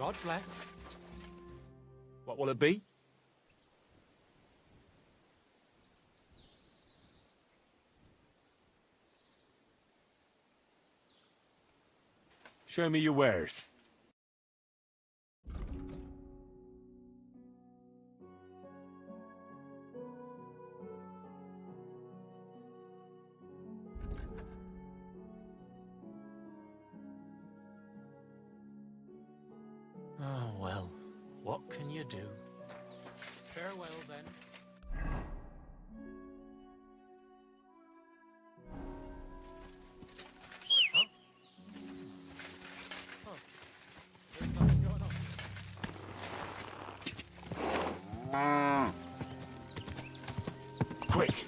God bless. What will it be? Show me your wares. Oh, well, what can you do? Farewell, then. Huh? Oh, there's nothing going on. Quick!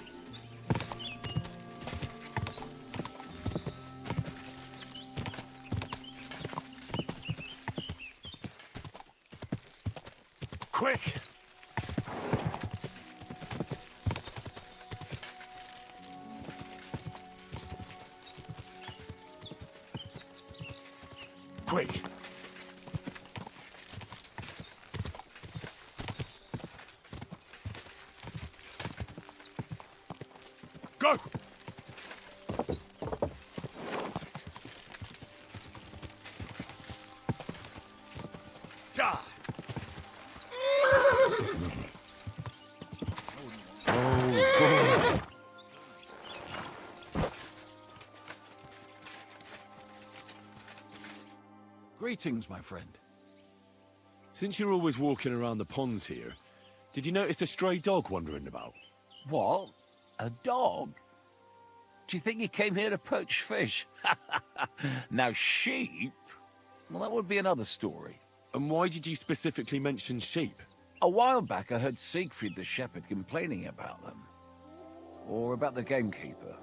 Quick! Quick! Go! Die! Greetings, my friend. Since you're always walking around the ponds here, did you notice a stray dog wandering about? What? A dog? Do you think he came here to poach fish? Now, sheep? Well, that would be another story. And why did you specifically mention sheep? A while back, I heard Siegfried the shepherd complaining about them. Or about the gamekeeper.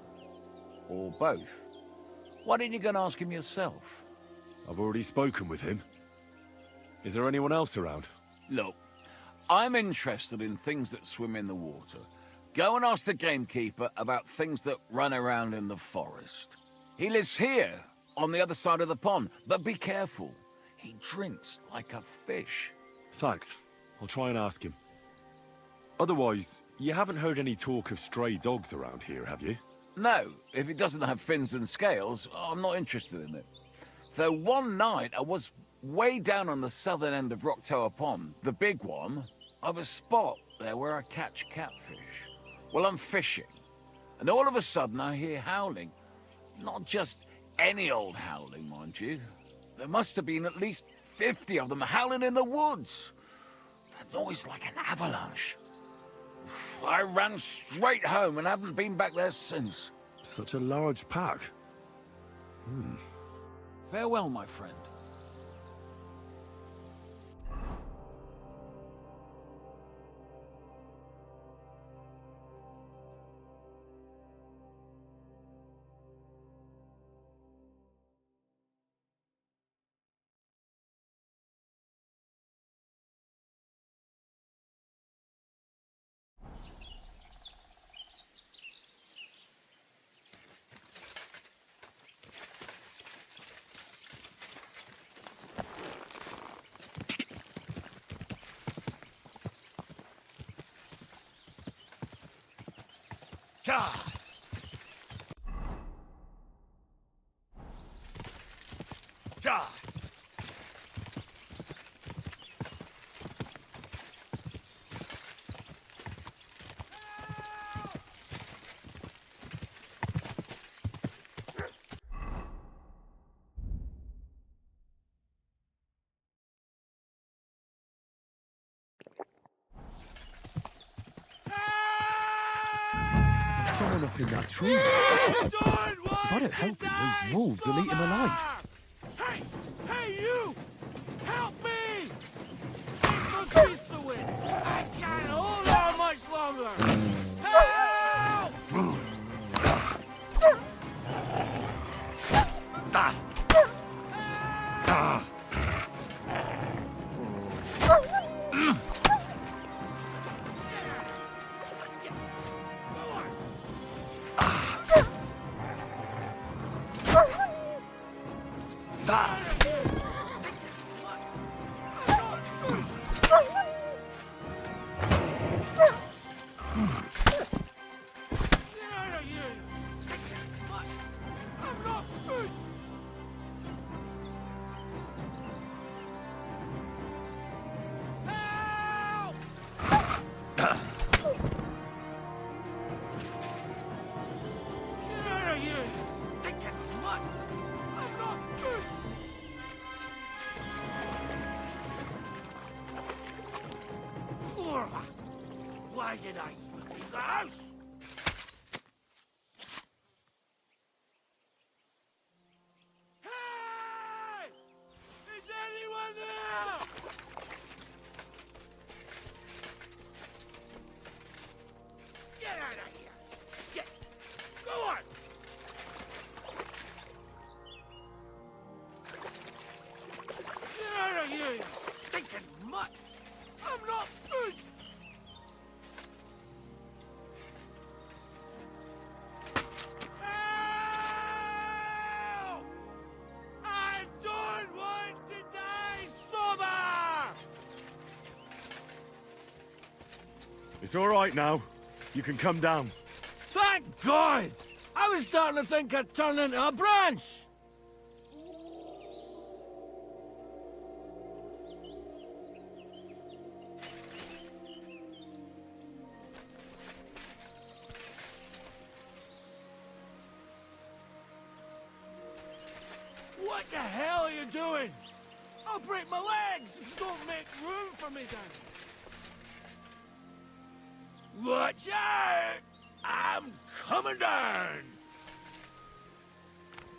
Or both. Why didn't you go and ask him yourself? I've already spoken with him. Is there anyone else around? Look, I'm interested in things that swim in the water. Go and ask the gamekeeper about things that run around in the forest. He lives here, on the other side of the pond, but be careful. He drinks like a fish. Thanks. I'll try and ask him. Otherwise, you haven't heard any talk of stray dogs around here, have you? No, if it doesn't have fins and scales, I'm not interested in it. Though one night I was way down on the southern end of Rock Tower Pond, the big one, I've a spot there where I catch catfish. Well, I'm fishing, and all of a sudden I hear howling. Not just any old howling, mind you. There must have been at least 50 of them howling in the woods. A noise like an avalanche. I ran straight home and haven't been back there since. Such a large pack. Farewell, my friend. God! God! Someone up in that tree. If I don't help him, those wolves will eat him alive. Hey! Hey, you! Help me! The beast to win! I can't hold on much longer! Help! the house! Hey! Is anyone there? Get out of here! Get! Go on! Get out of here, you stinking mutt! I'm not food! Help! I don't want to die sober! It's all right now. You can come down. Thank God! I was starting to think I'd turn into a branch! What the hell are you doing? I'll break my legs if you don't make room for me down here. Watch out! I'm coming down!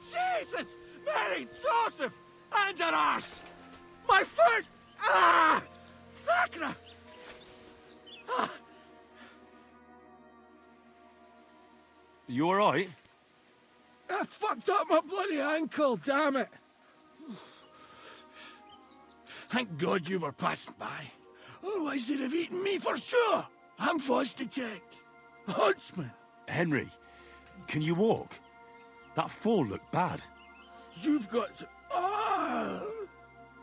Jesus! Mary Joseph! And an arse! My foot! Ah! Sacra! Ah. You all right? I fucked up my bloody ankle, damn it! Thank God you were passing by. Otherwise they'd have eaten me for sure! I'm forced to check. Huntsman! Henry, can you walk? That fall looked bad. You've got to... Ah!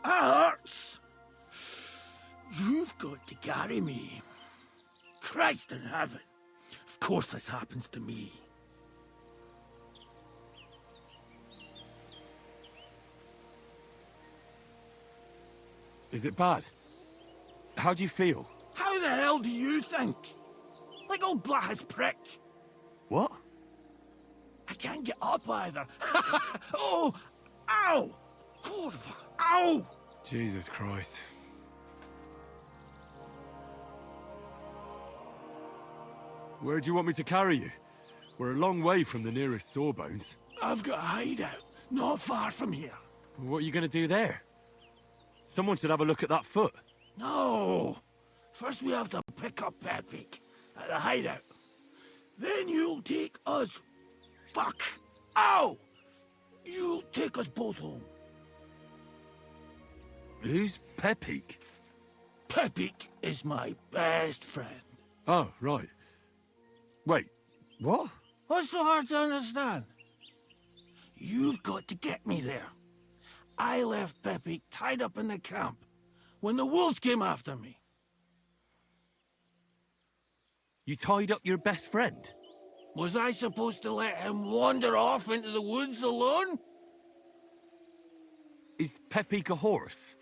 That hurts! You've got to carry me. Christ in heaven. Of course this happens to me. Is it bad? How do you feel? How the hell do you think? Like old Black's prick. What? I can't get up either. Oh! Ow! Oh, ow! Jesus Christ. Where do you want me to carry you? We're a long way from the nearest sawbones. I've got a hideout, not far from here. What are you going to do there? Someone should have a look at that foot. No! First we have to pick up Pepik at the hideout. Then you'll take us... Fuck! Ow! You'll take us both home. Who's Pepik? Pepik is my best friend. Oh, right. Wait, what? What's so hard to understand? You've got to get me there. I left Pepik tied up in the camp when the wolves came after me. You tied up your best friend? Was I supposed to let him wander off into the woods alone? Is Pepik a horse?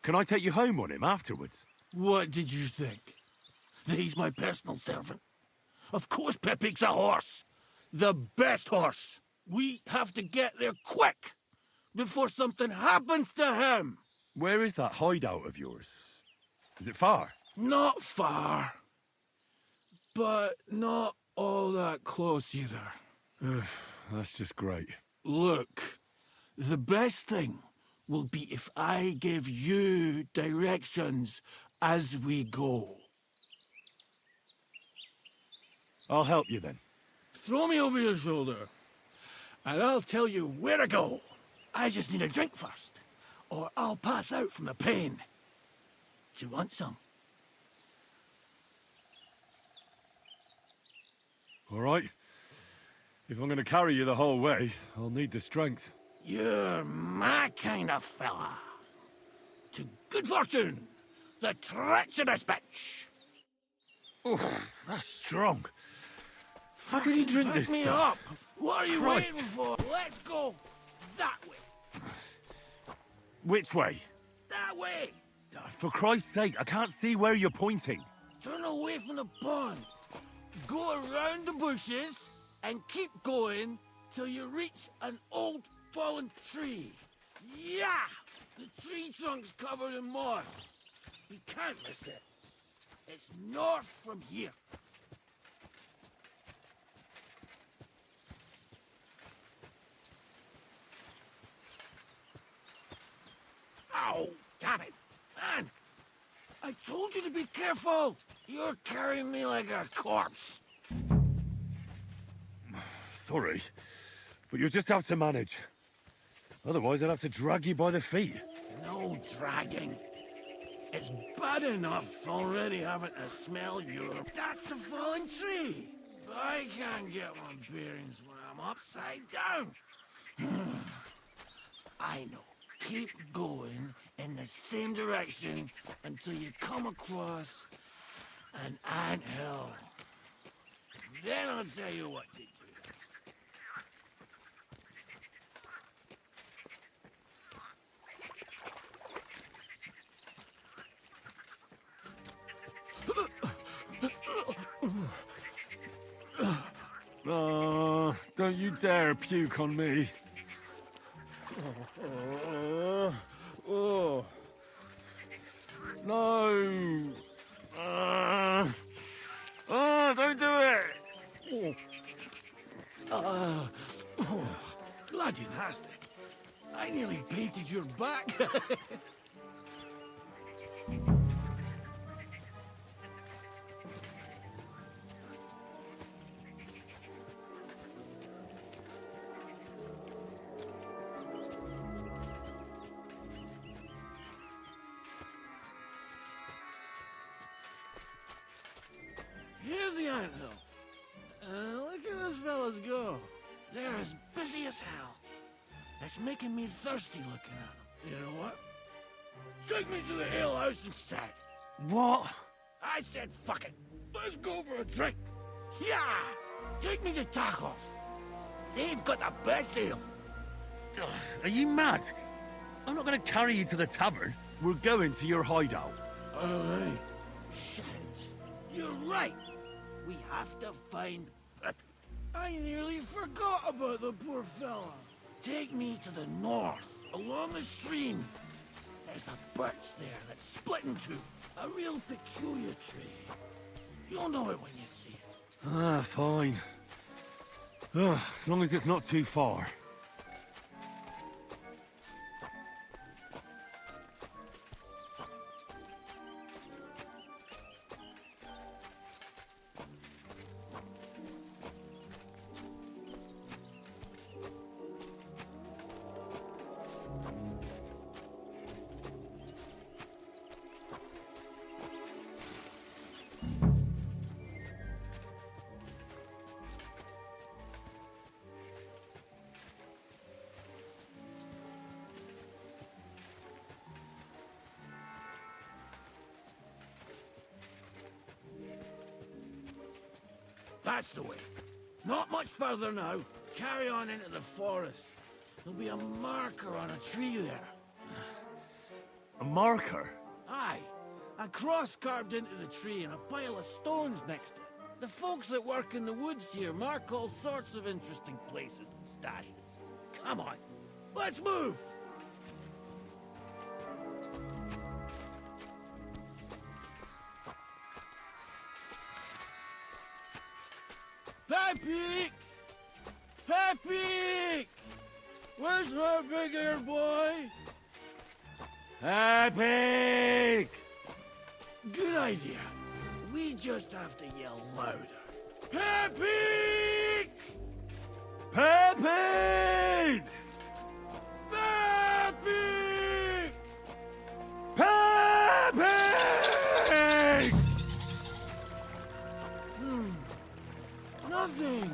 Can I take you home on him afterwards? What did you think? That he's my personal servant? Of course Pepik's a horse. The best horse. We have to get there quick before something happens to him. Where is that hideout of yours? Is it far? Not far. But not all that close either. That's just great. Look, the best thing will be if I give you directions as we go. I'll help you then. Throw me over your shoulder, and I'll tell you where to go. I just need a drink first, or I'll pass out from the pain. Do you want some? All right. If I'm going to carry you the whole way, I'll need the strength. You're my kind of fella. To good fortune, the treacherous bitch. Oof, that's strong. How can you drink Pick this me stuff? up. What are you Christ. waiting for? Let's go that way. Which way? That way. For Christ's sake, I can't see where you're pointing. Turn away from the pond. Go around the bushes and keep going till you reach an old fallen tree. Yeah! The tree trunk's covered in moss. You can't miss it. It's north from here. told you to be careful! You're carrying me like a corpse! Sorry, but you'll just have to manage. Otherwise, I'd have to drag you by the feet. No dragging. It's bad enough already having to smell your... That's a fallen tree! I can't get my bearings when I'm upside down. I know. Keep going in the same direction until you come across an anthill. Then I'll tell you what to do. Don't you dare puke on me. No. Don't do it. Bloody nasty. I nearly painted your back. Here's the anthill. Look at those fellas go. They're as busy as hell. It's making me thirsty looking at them. You know what? Take me to the ale house instead. What? I said fuck it. Let's go for a drink. Yeah! Take me to tacos. They've got the best ale. Are you mad? I'm not going to carry you to the tavern. We're going to your hideout. Alright. Shit. You're right. We have to find... I nearly forgot about the poor fella. Take me to the north, along the stream. There's a birch there that's split in two. A real peculiar tree. You'll know it when you see it. Fine. As long as it's not too far. That's the way. Not much further now. Carry on into the forest. There'll be a marker on a tree there. A marker? Aye. A cross carved into the tree and a pile of stones next to it. The folks that work in the woods here mark all sorts of interesting places and stashes. Come on. Let's move! Pepe! Pepe! Where's her big ear boy? Epic! Good idea. We just have to yell louder. Pepe! Pepe! Pepe! Pepe! Nothing.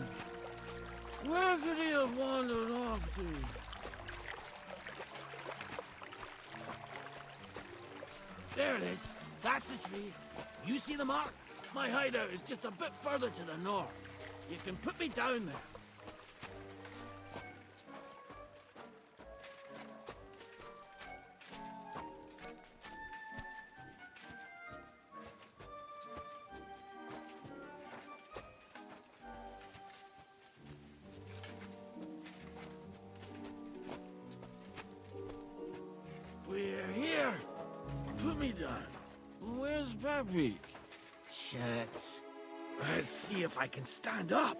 Where could he have wandered off to? There it is. That's the tree. You see the mark? My hideout is just a bit further to the north. You can put me down there. We're here. Put me down. Where's Pepe? Shit. Let's see if I can stand up.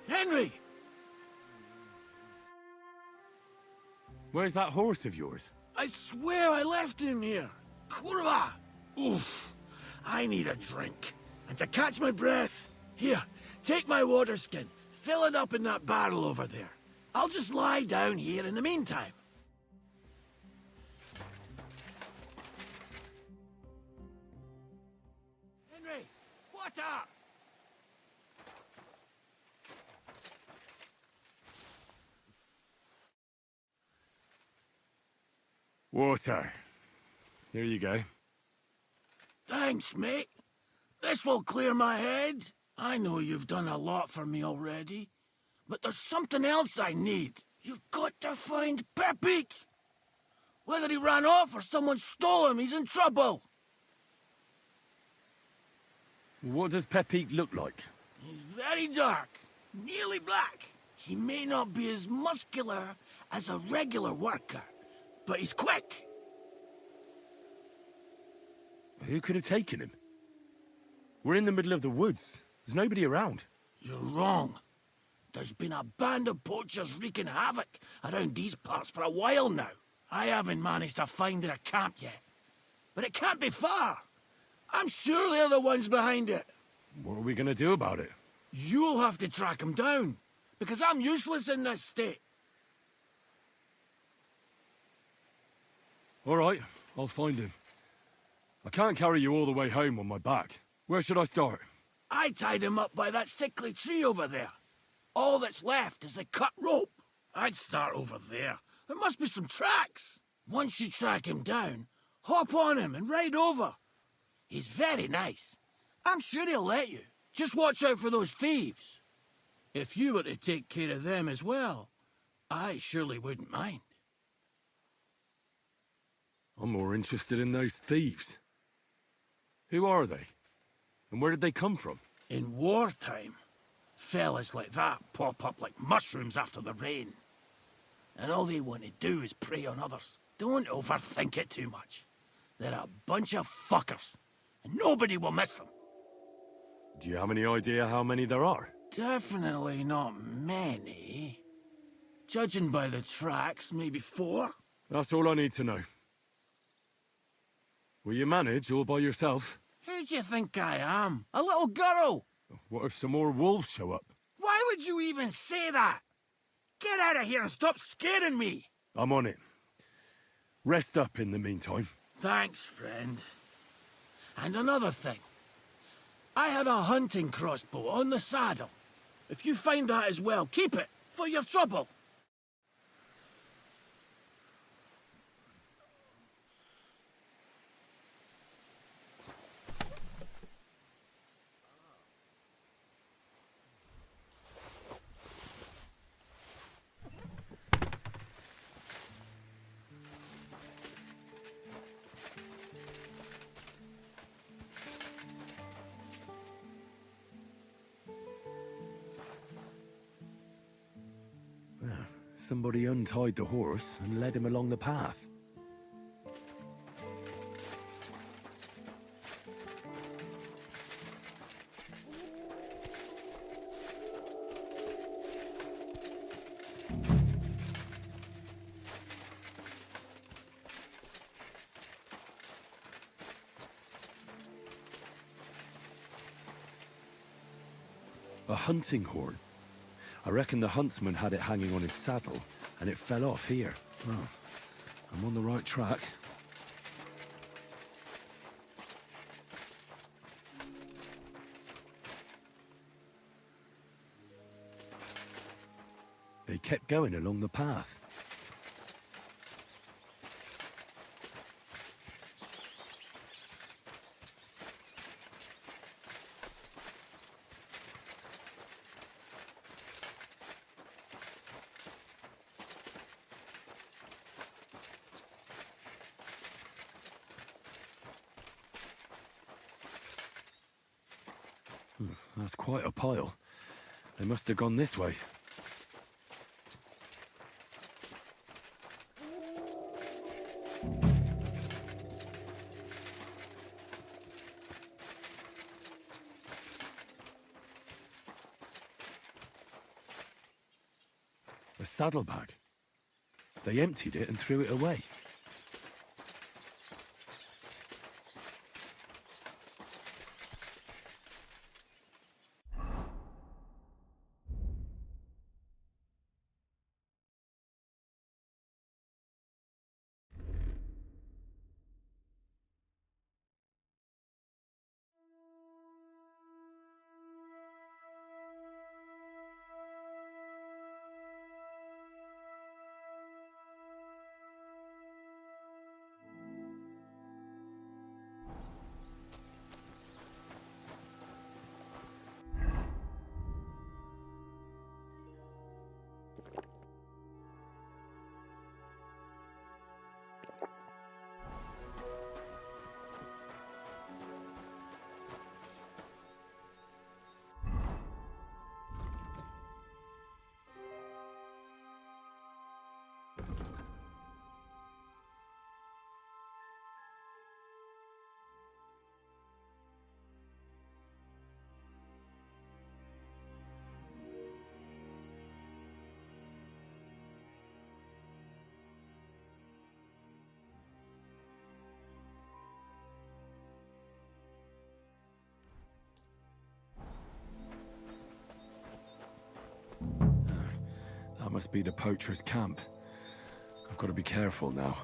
Henry! Where's that horse of yours? I swear I left him here. Kurwa! Oof. I need a drink. And to catch my breath, here, take my water skin. Fill it up in that barrel over there. I'll just lie down here in the meantime. Henry, water! Water. Here you go. Thanks, mate. This will clear my head. I know you've done a lot for me already, but there's something else I need. You've got to find Pepik. Whether he ran off or someone stole him, he's in trouble. What does Pepik look like? He's very dark, nearly black. He may not be as muscular as a regular worker, but he's quick. Who could have taken him? We're in the middle of the woods. There's nobody around. You're wrong. There's been a band of poachers wreaking havoc around these parts for a while now. I haven't managed to find their camp yet. But it can't be far. I'm sure they're the ones behind it. What are we gonna do about it? You'll have to track them down, because I'm useless in this state. All right, I'll find him. I can't carry you all the way home on my back. Where should I start? I tied him up by that sickly tree over there. All that's left is the cut rope. I'd start over there. There must be some tracks. Once you track him down, hop on him and ride over. He's very nice. I'm sure he'll let you. Just watch out for those thieves. If you were to take care of them as well, I surely wouldn't mind. I'm more interested in those thieves. Who are they? And where did they come from? In wartime, fellas like that pop up like mushrooms after the rain. And all they want to do is prey on others. Don't overthink it too much. They're a bunch of fuckers, and nobody will miss them. Do you have any idea how many there are? Definitely not many. Judging by the tracks, maybe 4. That's all I need to know. Will you manage all by yourself? Who do you think I am? A little girl? What if some more wolves show up? Why would you even say that? Get out of here and stop scaring me! I'm on it. Rest up in the meantime. Thanks, friend. And another thing. I had a hunting crossbow on the saddle. If you find that as well, keep it, for your trouble. Somebody untied the horse and led him along the path. A hunting horn. I reckon the huntsman had it hanging on his saddle, and it fell off here. Oh, I'm on the right track. They kept going along the path. That's quite a pile. They must have gone this way. A saddlebag. They emptied it and threw it away. That must be the poacher's camp. I've got to be careful now.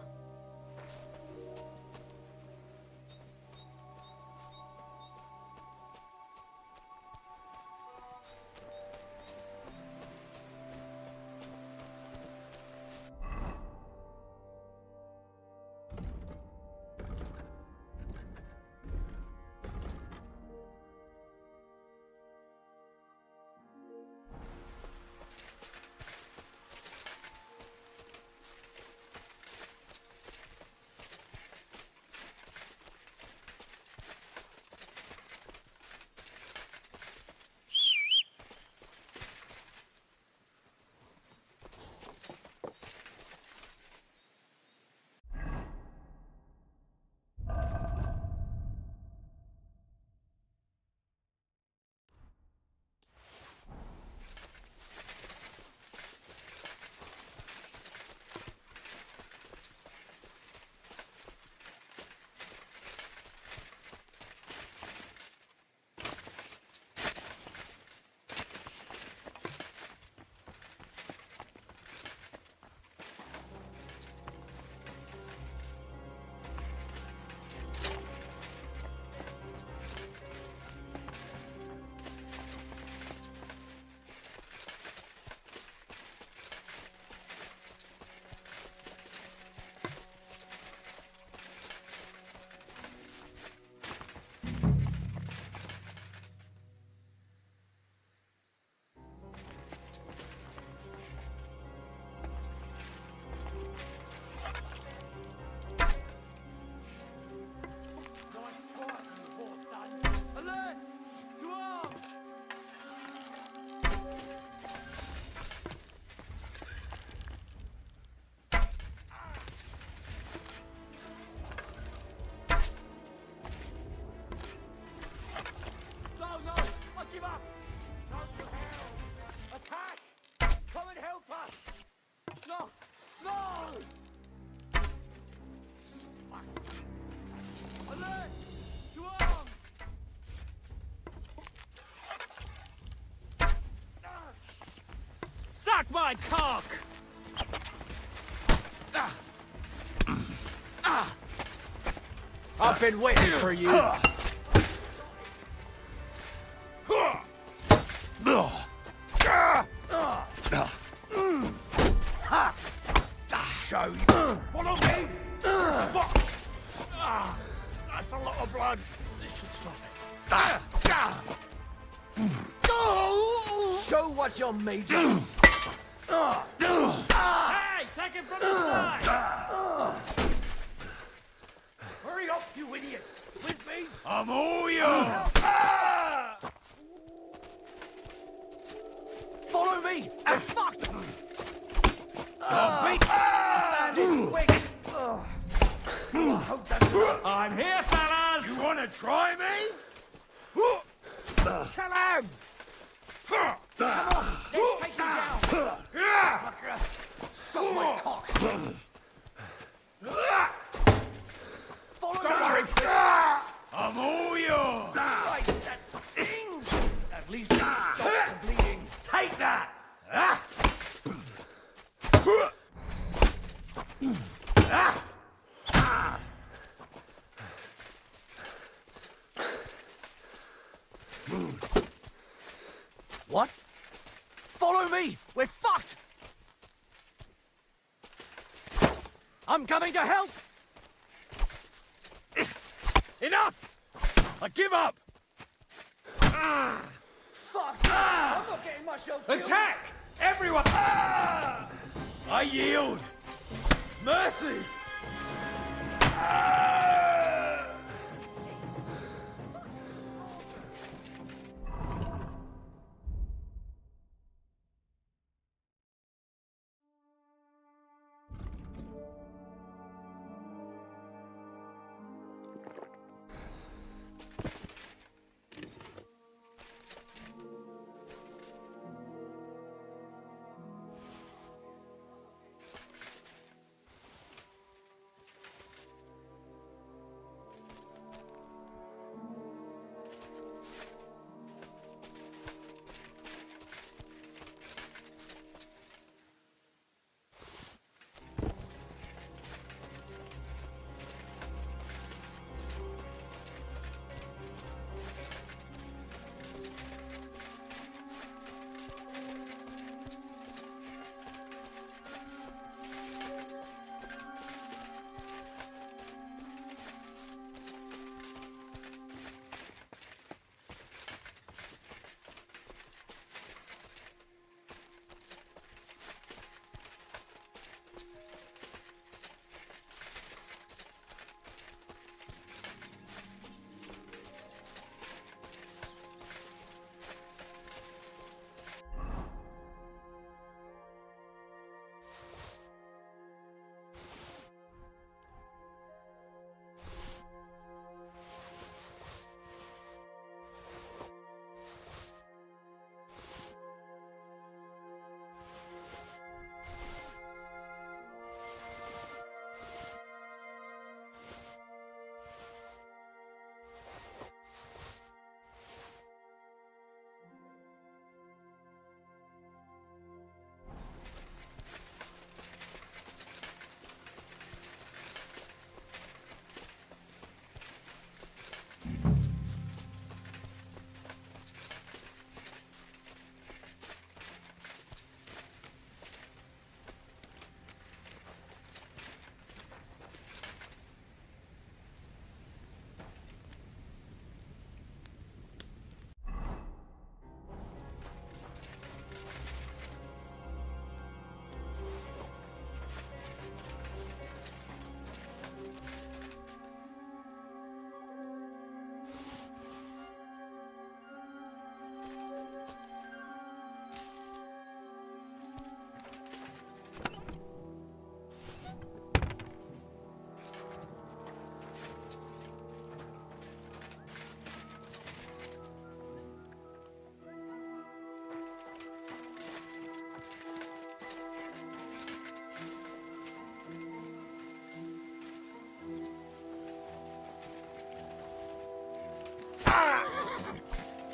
Suck my cock! I've been waiting for you. Show you. Follow me! Fuck! That's a lot of blood. This should stop it. Show what you're made of. Hey, take it from the side! Hurry up, you idiot! With me? I'm all yours! Follow me! And fuck! Beat. Quick! I hope that's enough. I'm here, fellas! You wanna try me? Come on! Let's take you down! Suck my cock! Follow me! Worry. I'm all yours. Right, that stings! At least you stop the bleeding. Take that. What? Follow me! We're fucked! I'm coming to help! Enough! I give up. Fuck! I'm not getting myself killed! Attack! Everyone! I yield. Mercy!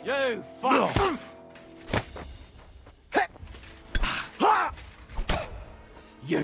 You fuck! You.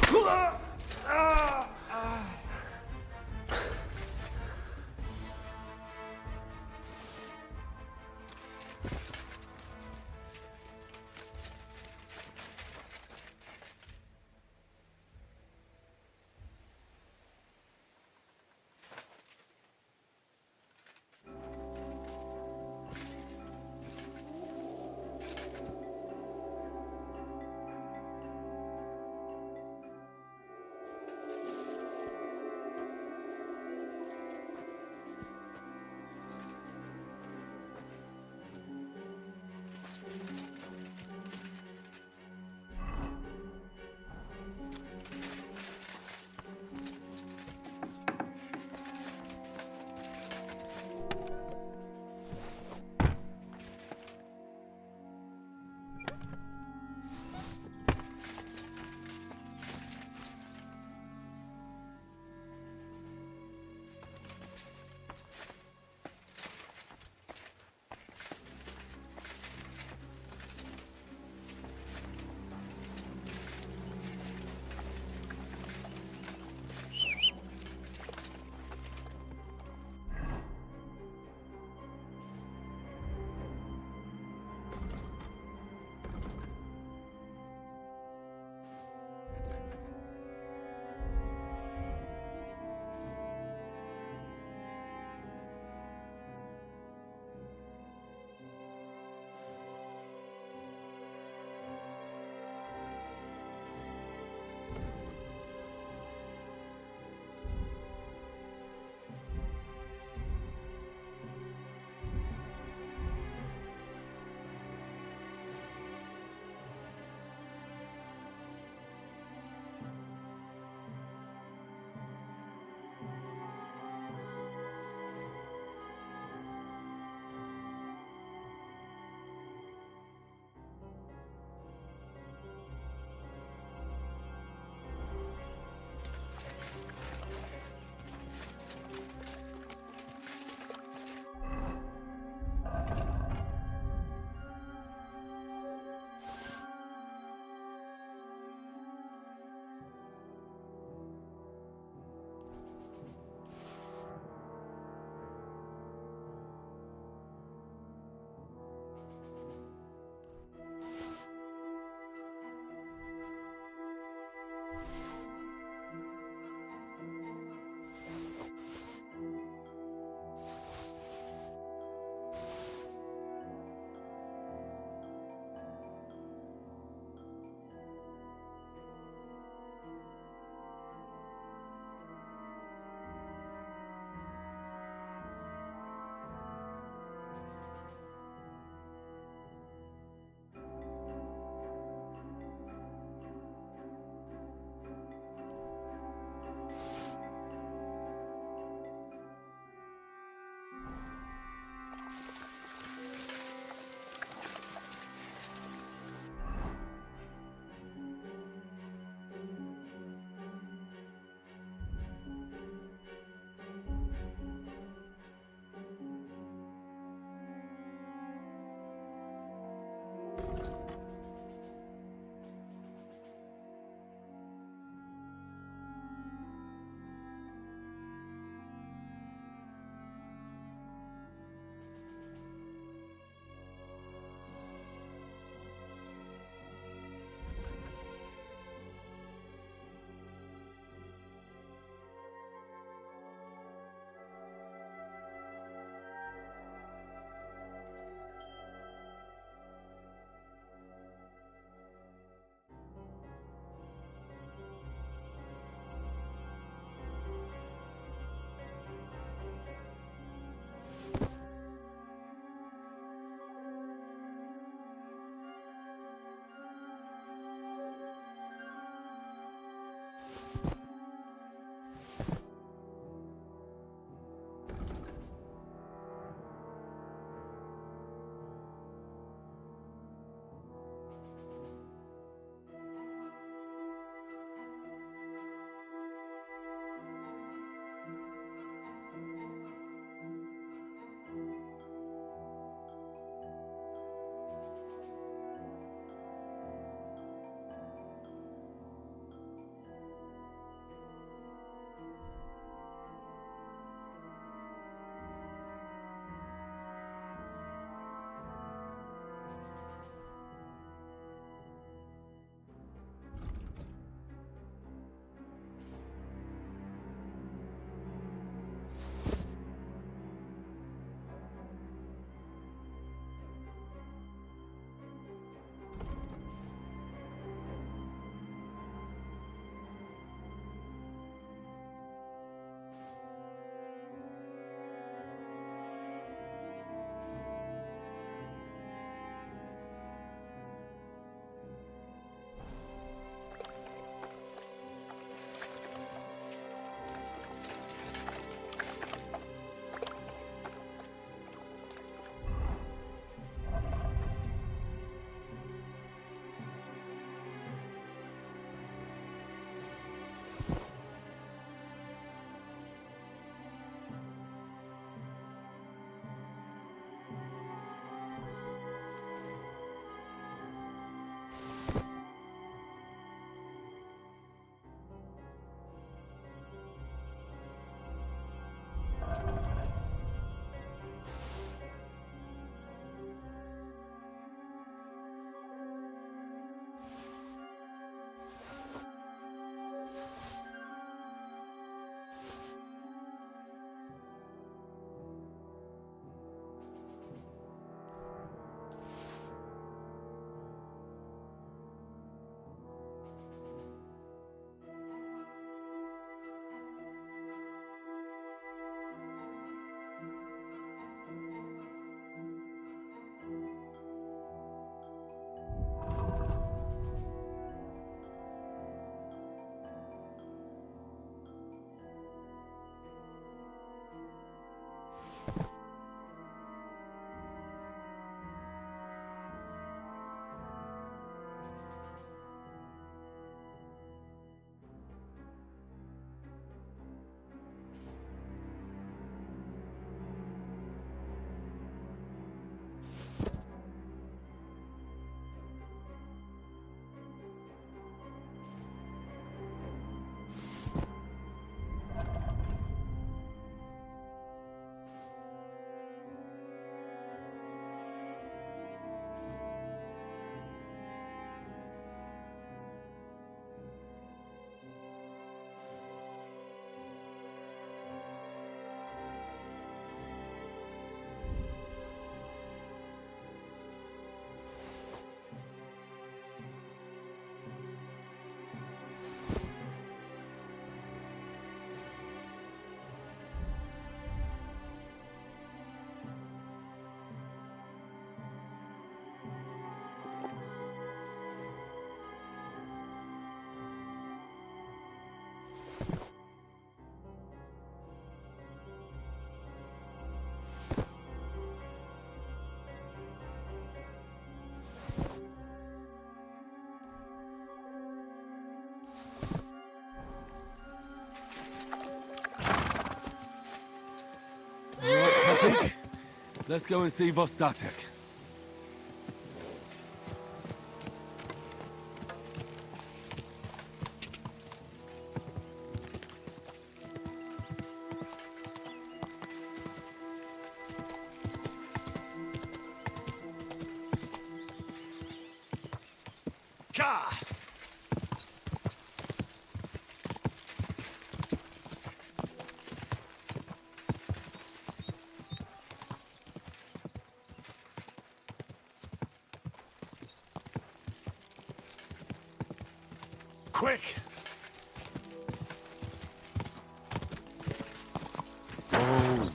Pepik! Let's go and see Vostatek. Ka! Quick!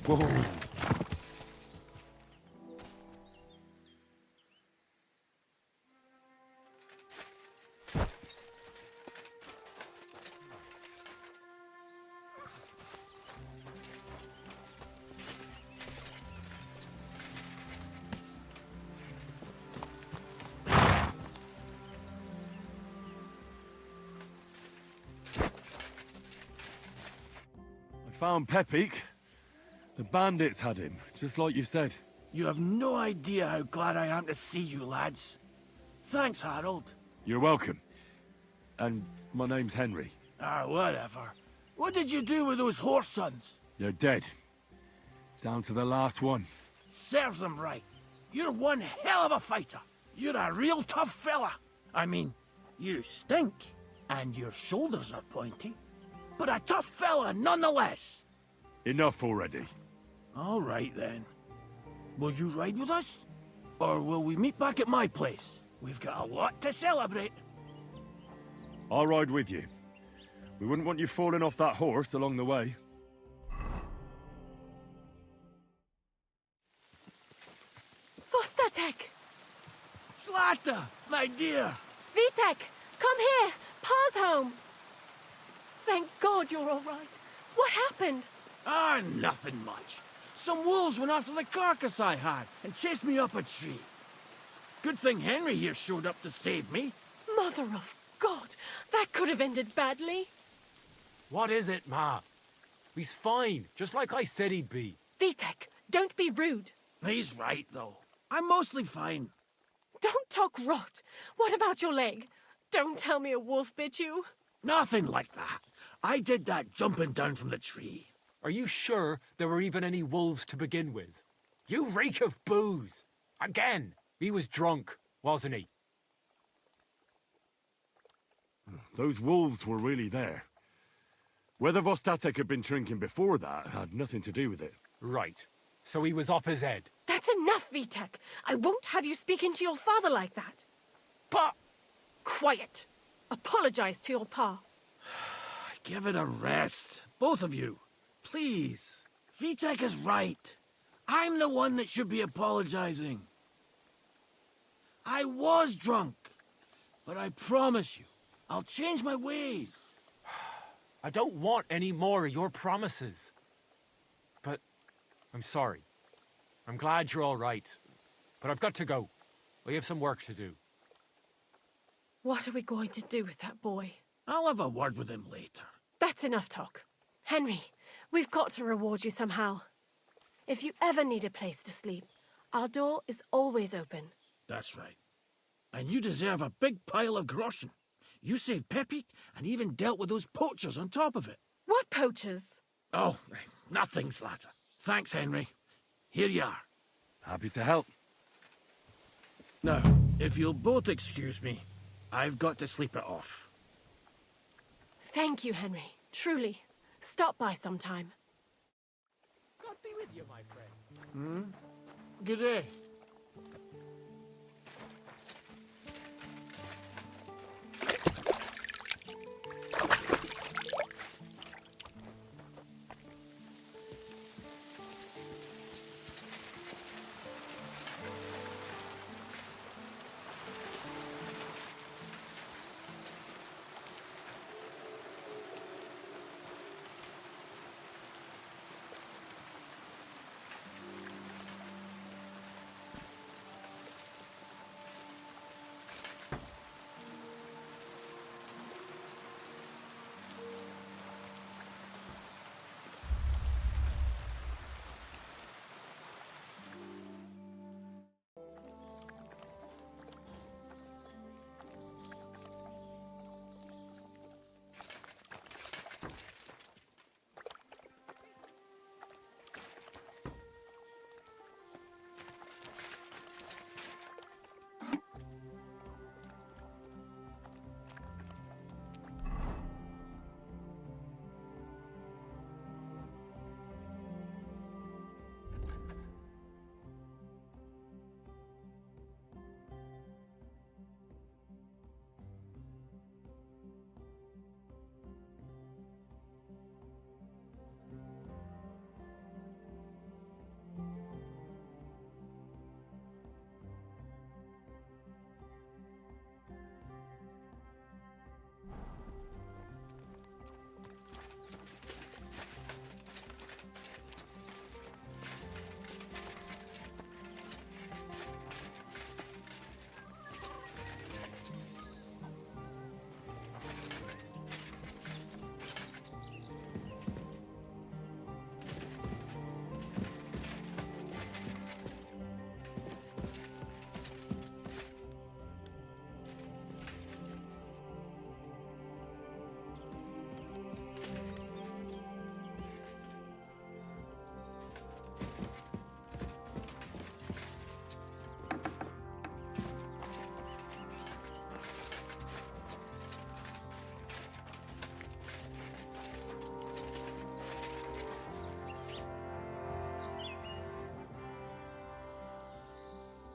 Whoa, whoa. Found Pepik. The bandits had him, just like you said. You have no idea how glad I am to see you, lads. Thanks, Harold. You're welcome. And my name's Henry. Ah, whatever. What did you do with those horse sons? They're dead. Down to the last one. Serves them right. You're one hell of a fighter. You're a real tough fella. I mean, you stink, and your shoulders are pointy. But a tough fella nonetheless. Enough already. All right, then. Will you ride with us? Or will we meet back at my place? We've got a lot to celebrate. I'll ride with you. We wouldn't want you falling off that horse along the way. Vostatek! Zlata, my dear. Vitek! Come here! Pa's home! Thank God you're all right. What happened? Ah, nothing much. Some wolves went after the carcass I had and chased me up a tree. Good thing Henry here showed up to save me. Mother of God! That could have ended badly. What is it, Ma? He's fine, just like I said he'd be. Vitek, don't be rude. He's right, though. I'm mostly fine. Don't talk rot. What about your leg? Don't tell me a wolf bit you. Nothing like that. I did that jumping down from the tree. Are you sure there were even any wolves to begin with? You reek of booze. Again, he was drunk, wasn't he? Those wolves were really there. Whether Vostatek had been drinking before that had nothing to do with it. Right. So he was off his head. That's enough, Vitek. I won't have you speaking to your father like that. But Quiet. Apologize to your pa. Give it a rest. Both of you. Please. Vitek is right. I'm the one that should be apologizing. I was drunk. But I promise you, I'll change my ways. I don't want any more of your promises. But I'm sorry. I'm glad you're all right. But I've got to go. We have some work to do. What are we going to do with that boy? I'll have a word with him later. That's enough talk. Henry, we've got to reward you somehow. If you ever need a place to sleep, our door is always open. That's right. And you deserve a big pile of groschen. You saved Pepik and even dealt with those poachers on top of it. What poachers? Oh, nothing, Zlata. Thanks, Henry. Here you are. Happy to help. Now, if you'll both excuse me, I've got to sleep it off. Thank you, Henry. Truly. Stop by sometime. God be with you, my friend. Good day.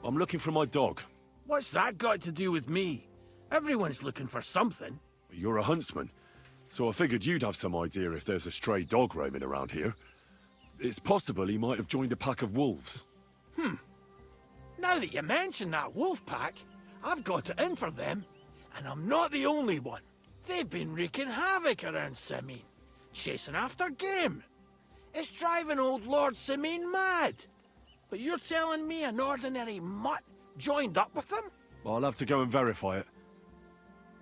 I'm looking for my dog. What's that got to do with me? Everyone's looking for something. You're a huntsman, so I figured you'd have some idea if there's a stray dog roaming around here. It's possible he might have joined a pack of wolves. Now that you mention that wolf pack, I've got it in for them, and I'm not the only one. They've been wreaking havoc around Simine, chasing after game. It's driving old Lord Simine mad. But you're telling me an ordinary mutt joined up with them? I'll have to go and verify it.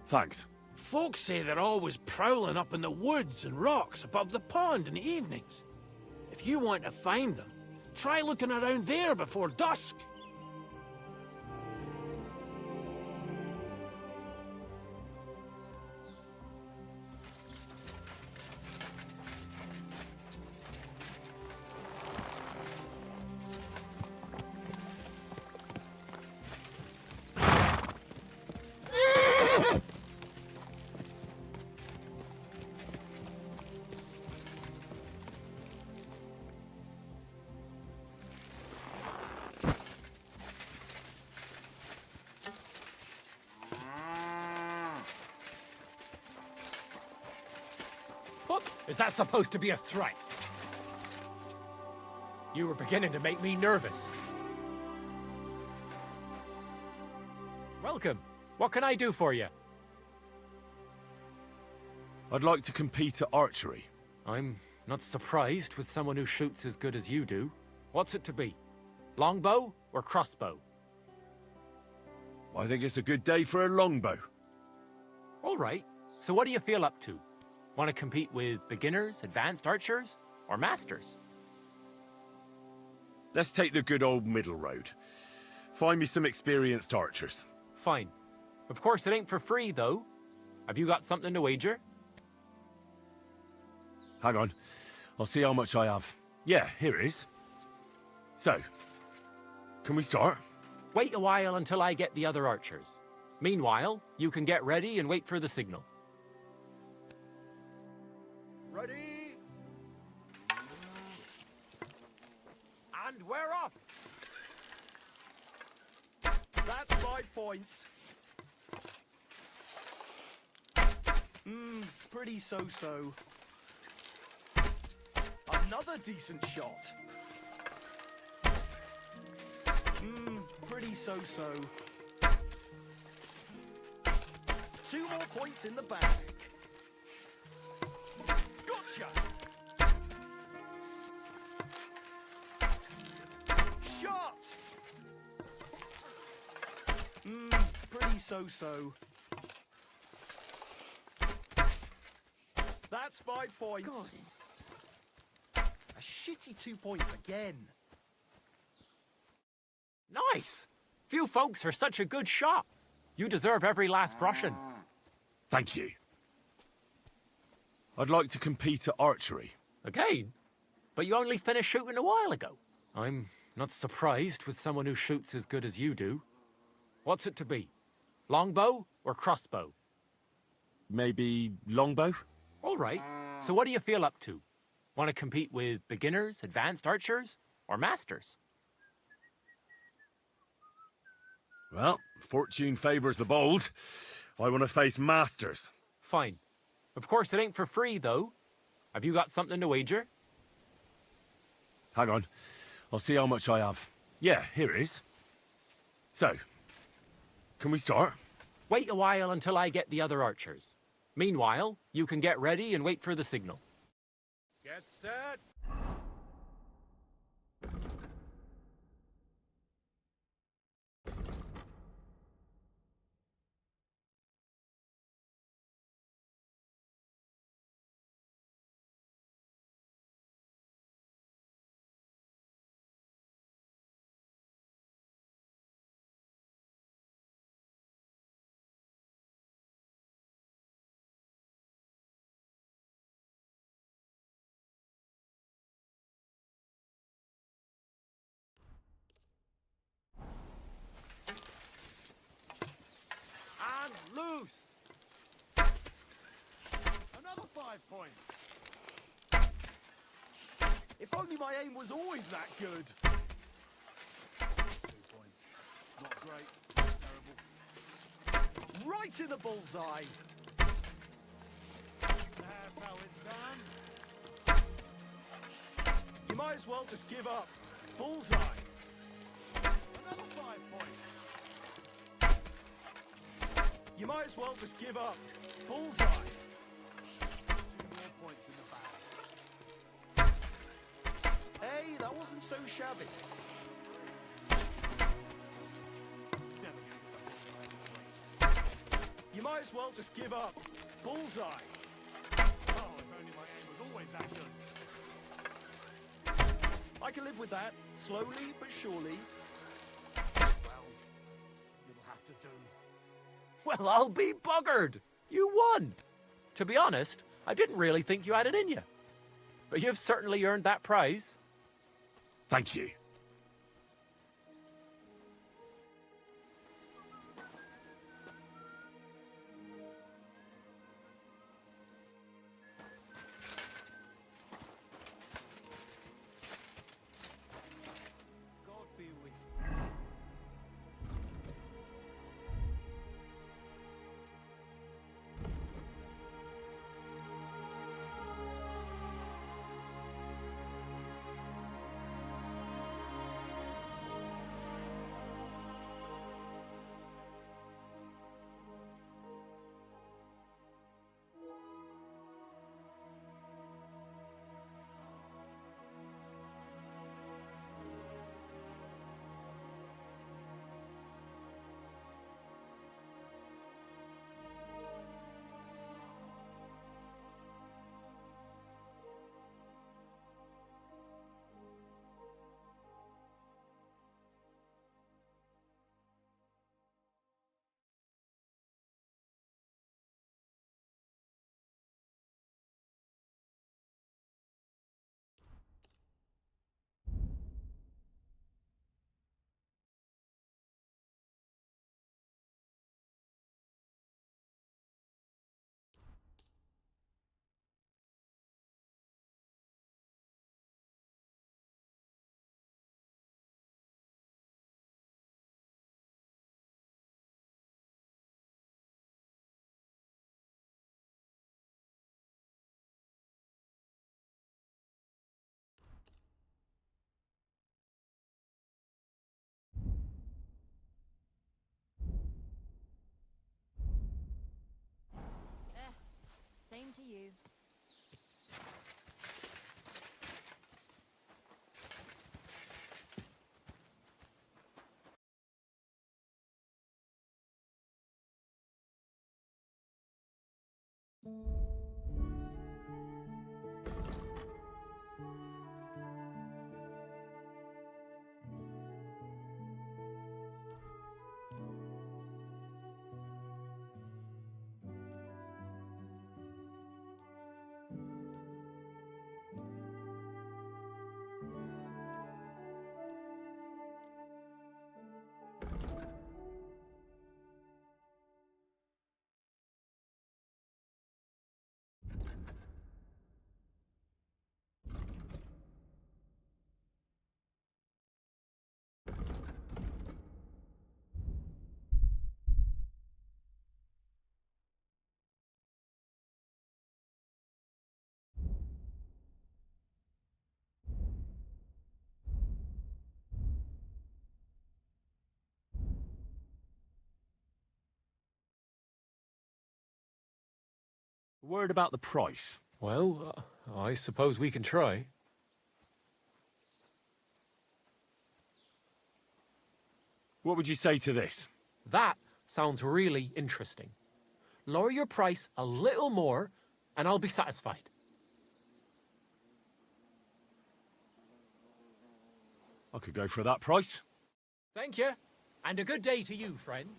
Thanks. Folks say they're always prowling up in the woods and rocks above the pond in the evenings. If you want to find them, try looking around there before dusk. What? Is that supposed to be a threat? You were beginning to make me nervous. Welcome. What can I do for you? I'd like to compete at archery. I'm not surprised with someone who shoots as good as you do. What's it to be? Longbow or crossbow? I think it's a good day for a longbow. All right. So what do you feel up to? Want to compete with beginners, advanced archers, or masters? Let's take the good old middle road. Find me some experienced archers. Fine. Of course, it ain't for free, though. Have you got something to wager? Hang on. I'll see how much I have. Yeah, here it is. So, can we start? Wait a while until I get the other archers. Meanwhile, you can get ready and wait for the signal. Ready? And we're off! That's 5 points. Pretty so-so. Another decent shot. Pretty so-so. 2 more points in the bag. Gotcha! Shot! Pretty so-so. That's 5 points. God. A shitty 2 points again. Nice! Few folks are such a good shot. You deserve every last groschen. Thank you. I'd like to compete at archery. Again? But you only finished shooting a while ago. I'm not surprised with someone who shoots as good as you do. What's it to be? Longbow or crossbow? Maybe longbow? All right. So what do you feel up to? Want to compete with beginners, advanced archers, or masters? Well, fortune favors the bold. I want to face masters. Fine. Of course, it ain't for free, though. Have you got something to wager? Hang on. I'll see how much I have. Yeah, here it is. So, can we start? Wait a while until I get the other archers. Meanwhile, you can get ready and wait for the signal. Get set. And loose. Another 5 points. If only my aim was always that good. 2 points. great. Terrible. Right in the bullseye. That's how it's done. You might as well just give up. Bullseye. Another 5 points. You might as well just give up. Bullseye. 2 more points in the bag. Hey, that wasn't so shabby. You might as well just give up. Bullseye. Oh, if only my aim was always that good. I can live with that. Slowly but surely. Well, it'll have to do. Well, I'll be buggered. You won. To be honest, I didn't really think you had it in you. But you've certainly earned that prize. Thank you. God be with you. Same to you. Word about the price. Well, I suppose we can try. What would you say to this? That sounds really interesting. Lower your price a little more, and I'll be satisfied. I could go for that price. Thank you, and a good day to you, friend.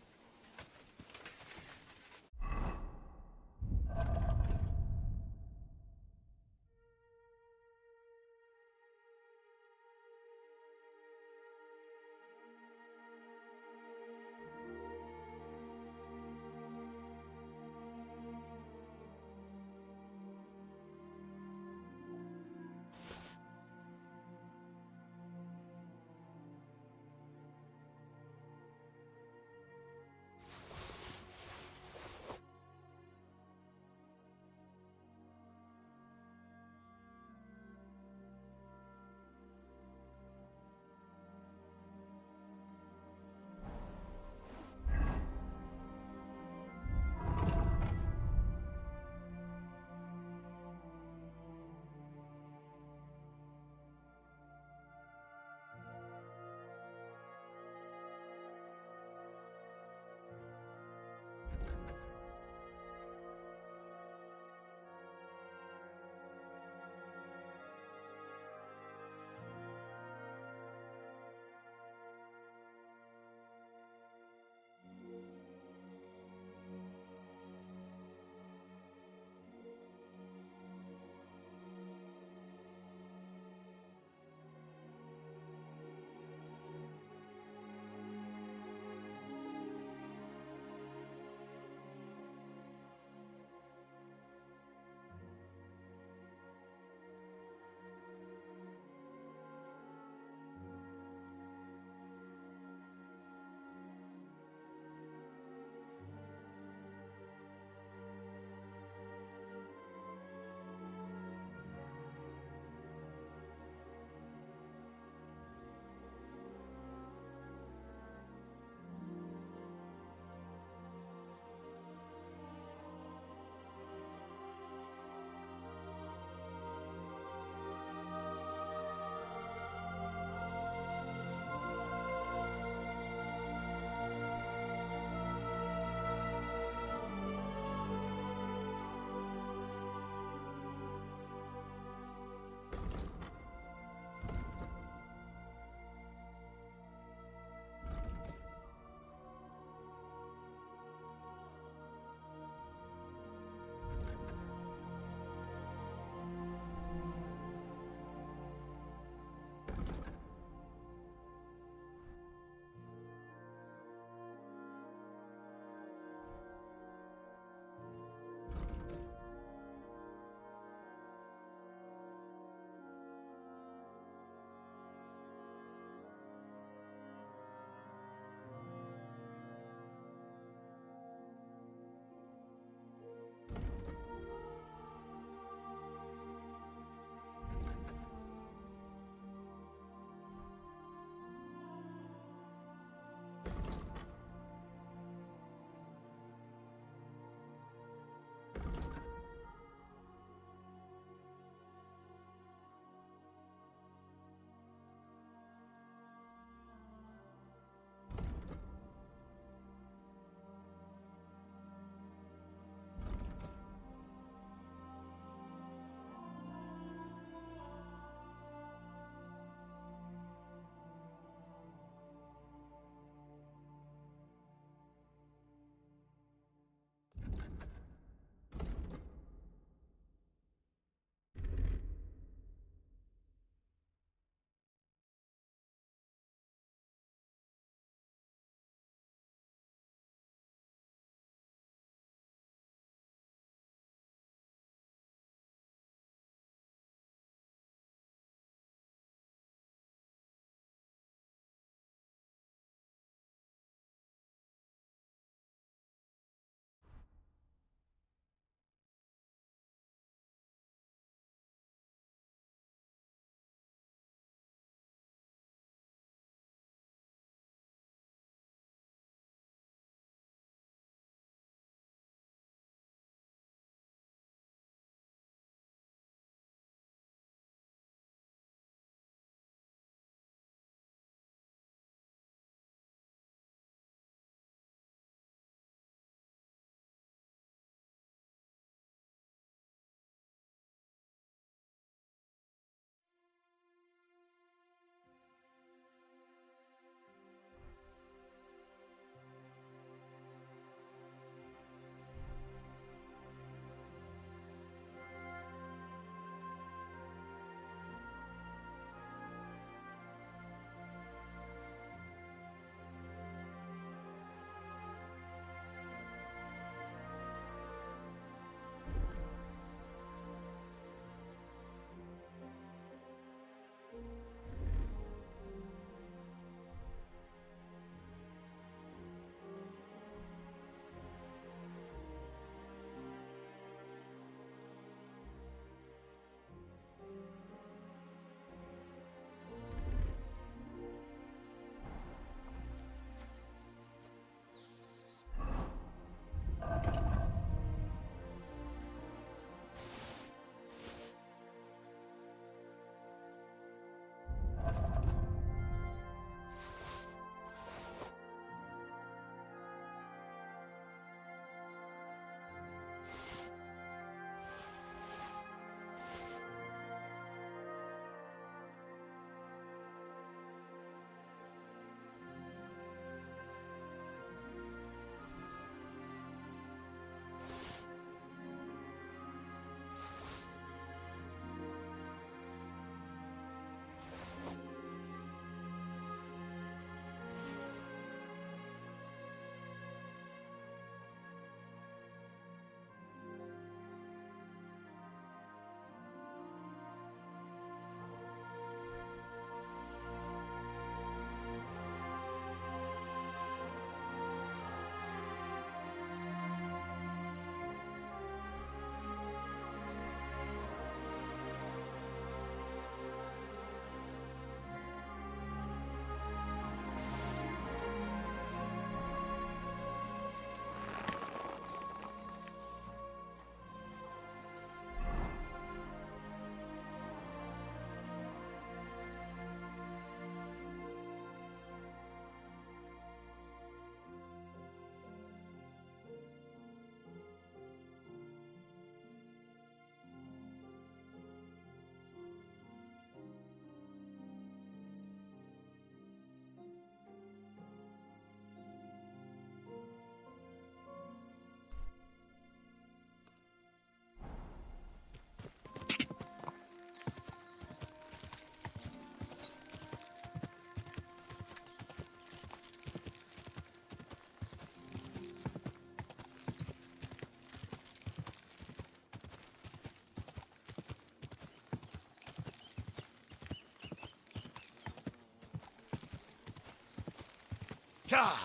God.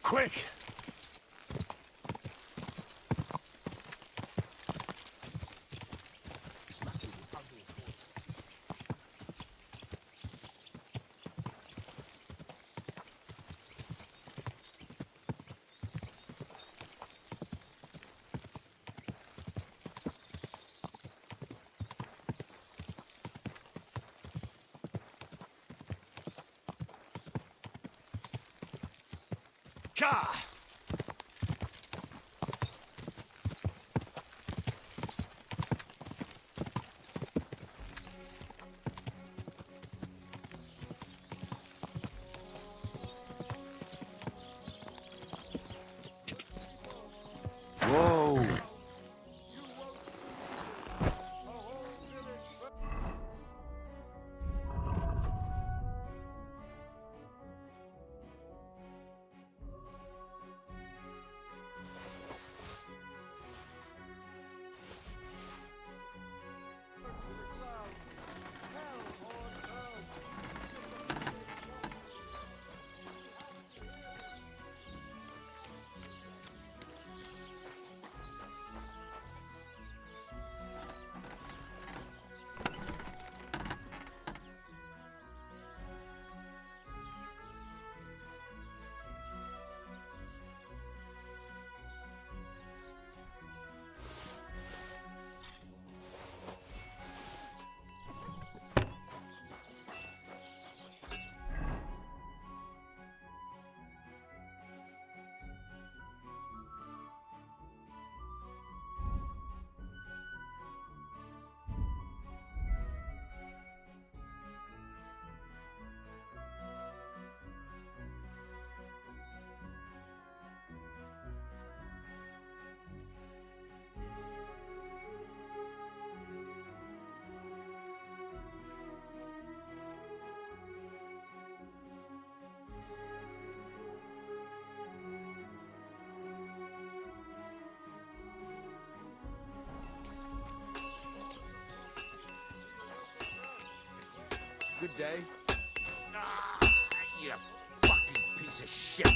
Quick! Car! Whoa! Good day. You fucking piece of shit!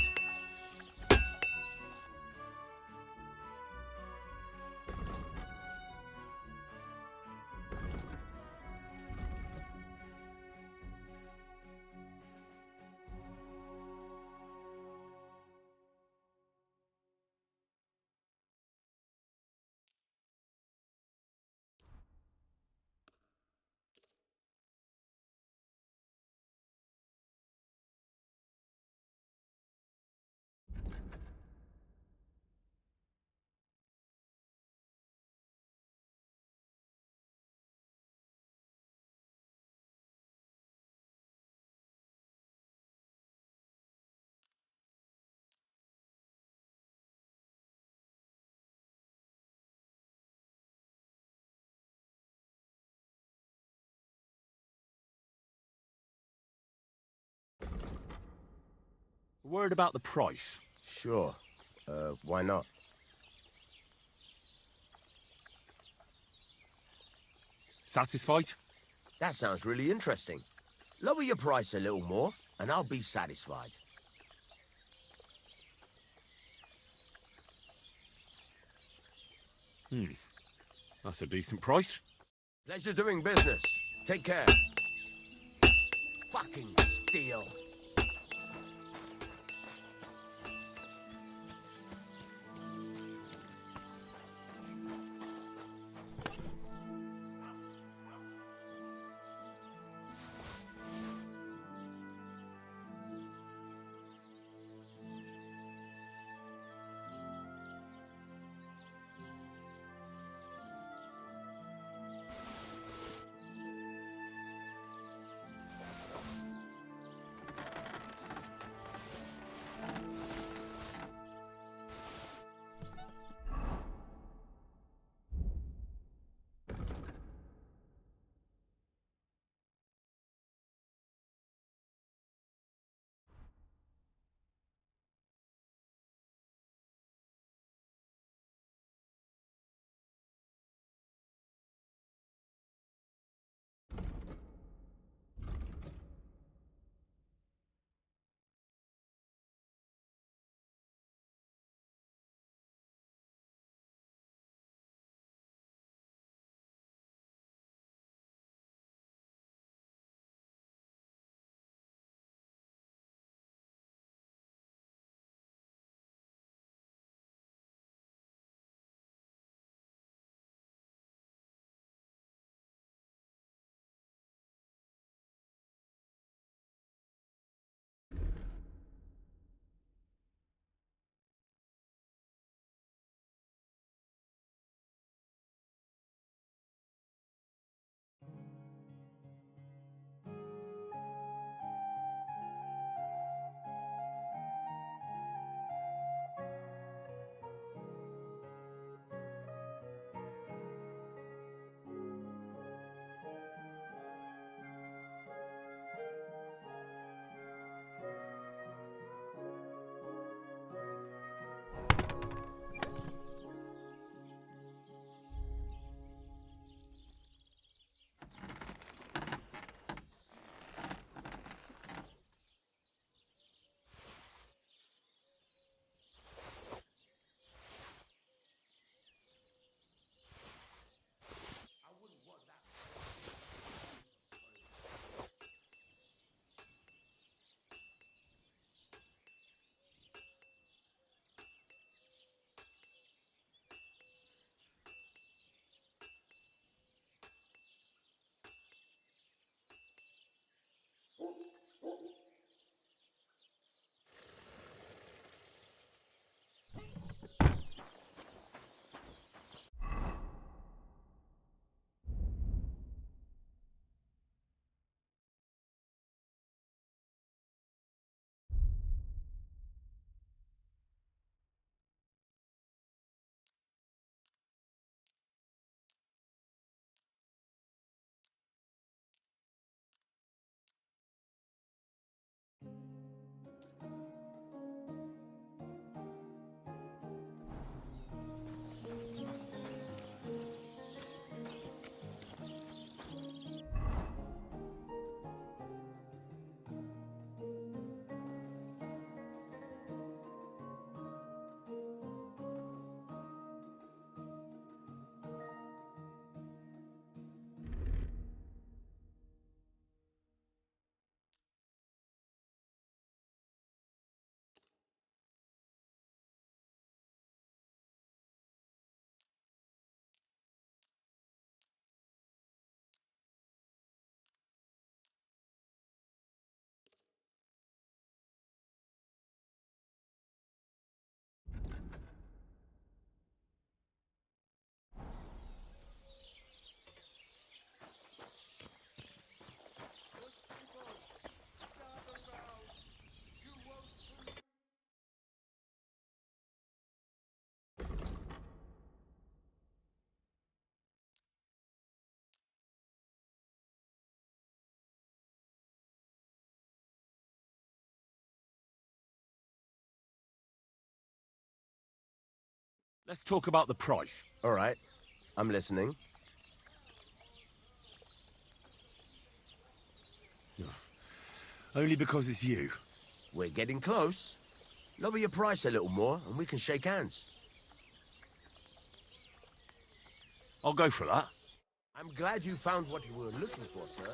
Word about the price. Sure. Why not? Satisfied? That sounds really interesting. Lower your price a little more, and I'll be satisfied. That's a decent price. Pleasure doing business. Take care. Fucking steal. Let's talk about the price. All right, I'm listening. Only because it's you. We're getting close. Lower your price a little more, and we can shake hands. I'll go for that. I'm glad you found what you were looking for, sir.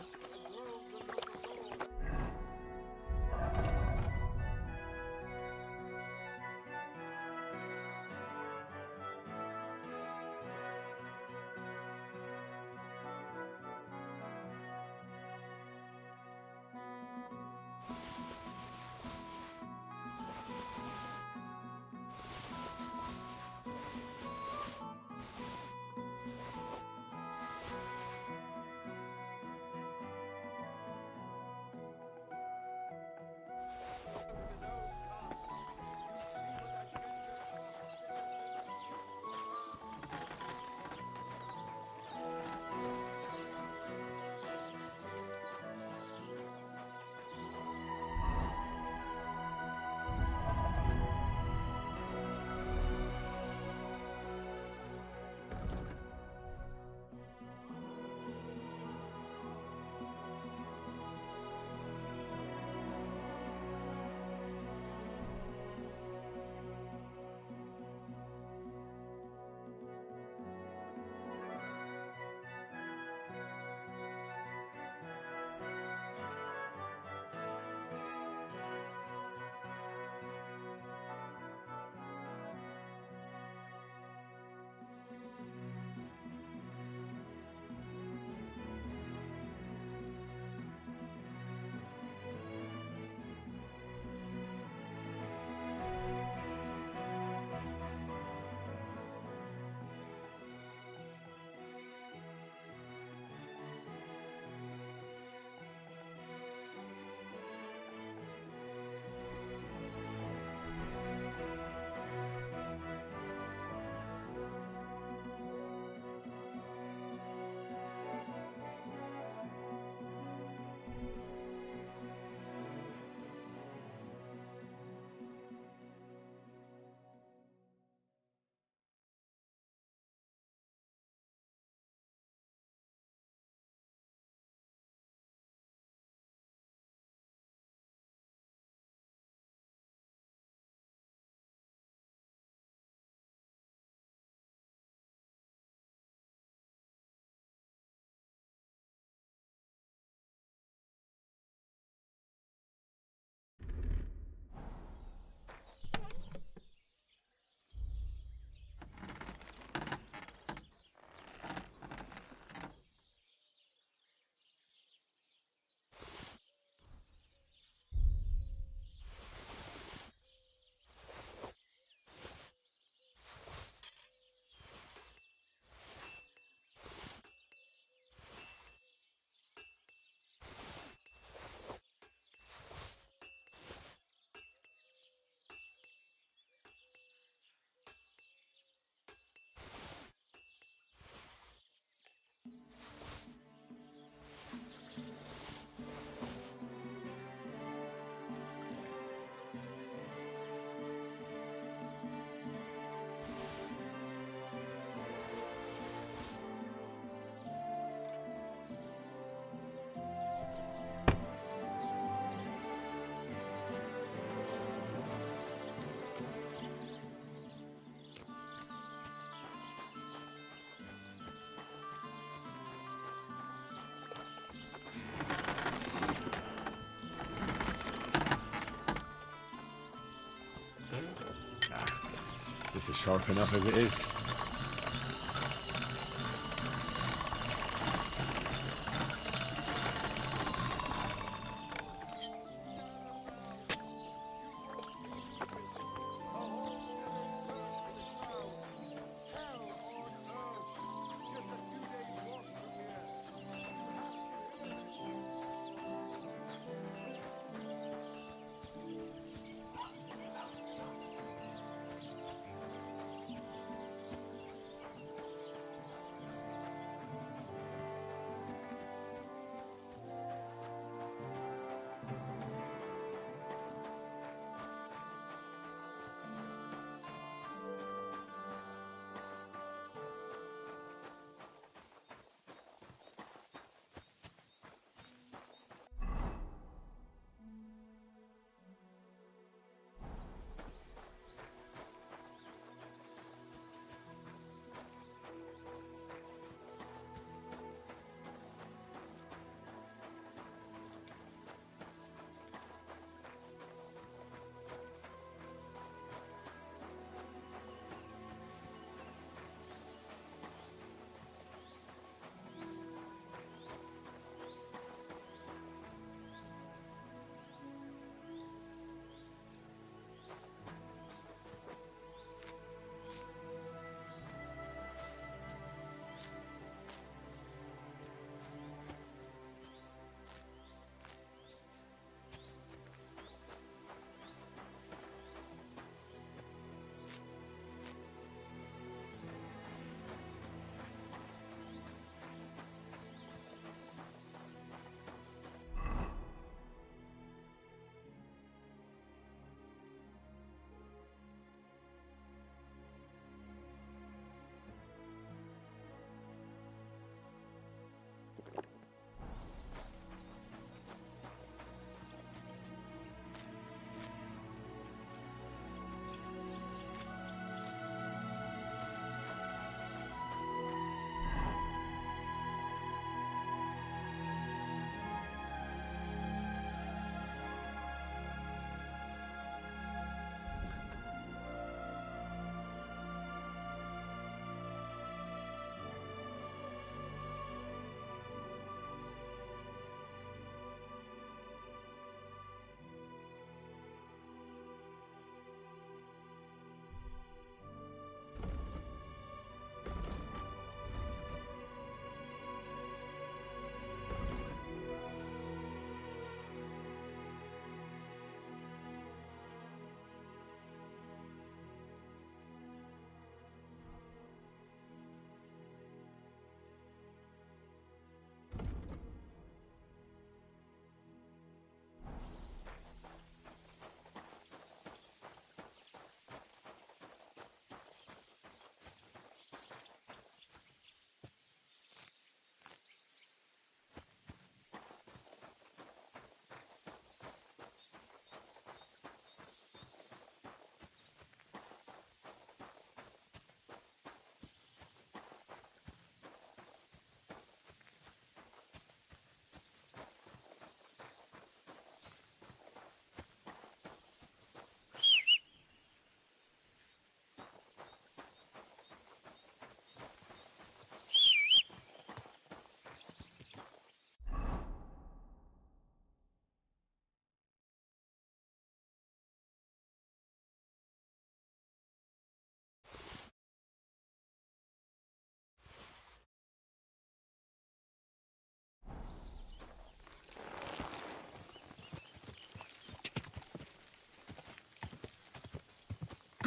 This is sharp enough as it is.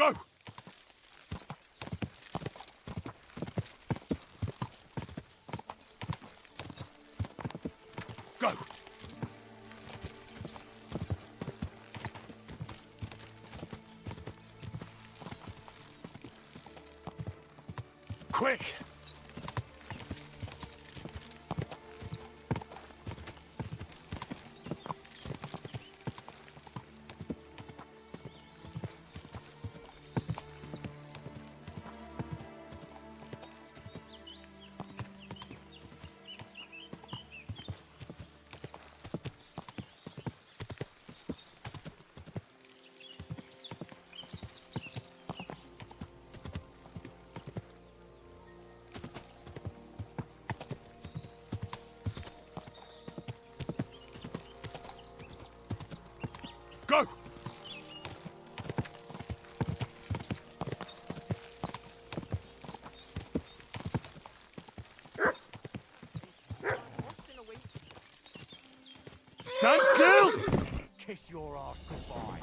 Go! Go! Quick! Go! Stand still! Kiss your ass goodbye.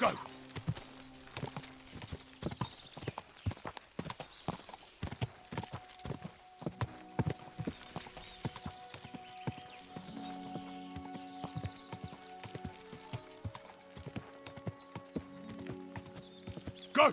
Go! Go!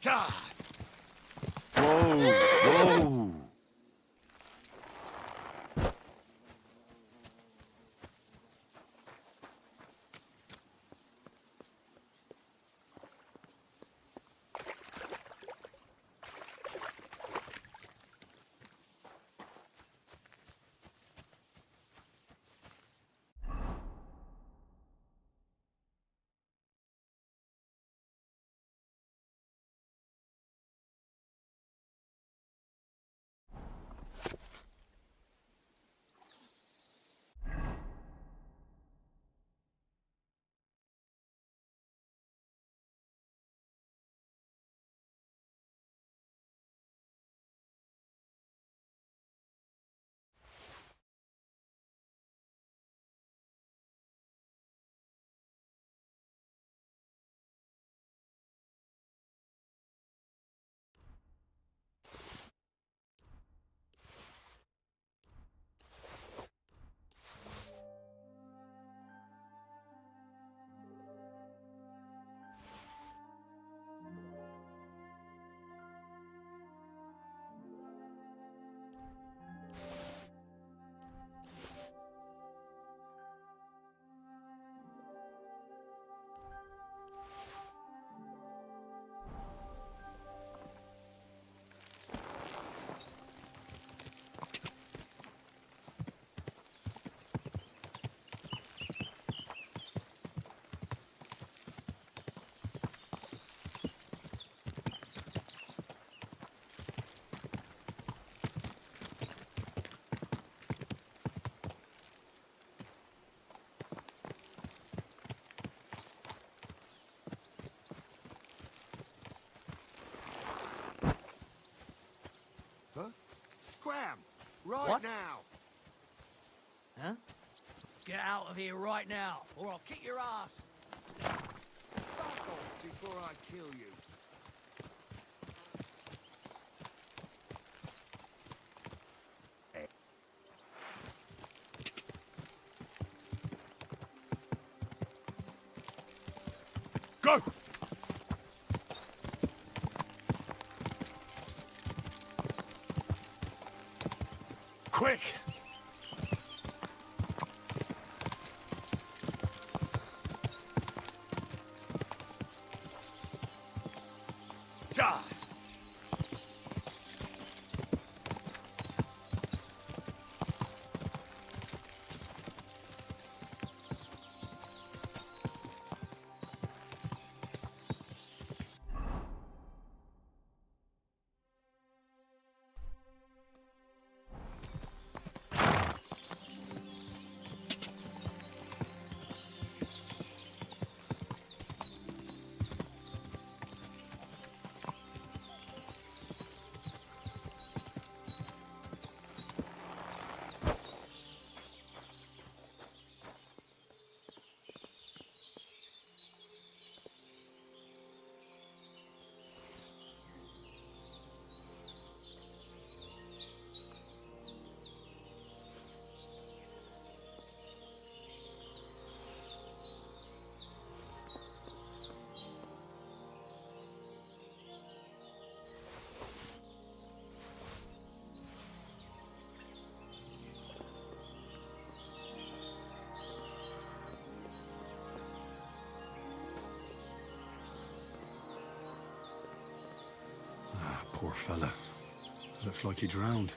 God! Whoa! Whoa! Scram! Right What? now! Huh? Get out of here right now, or I'll kick your ass! Fuck off before I kill you. Go! Quick! God! Poor fella. Looks like he drowned.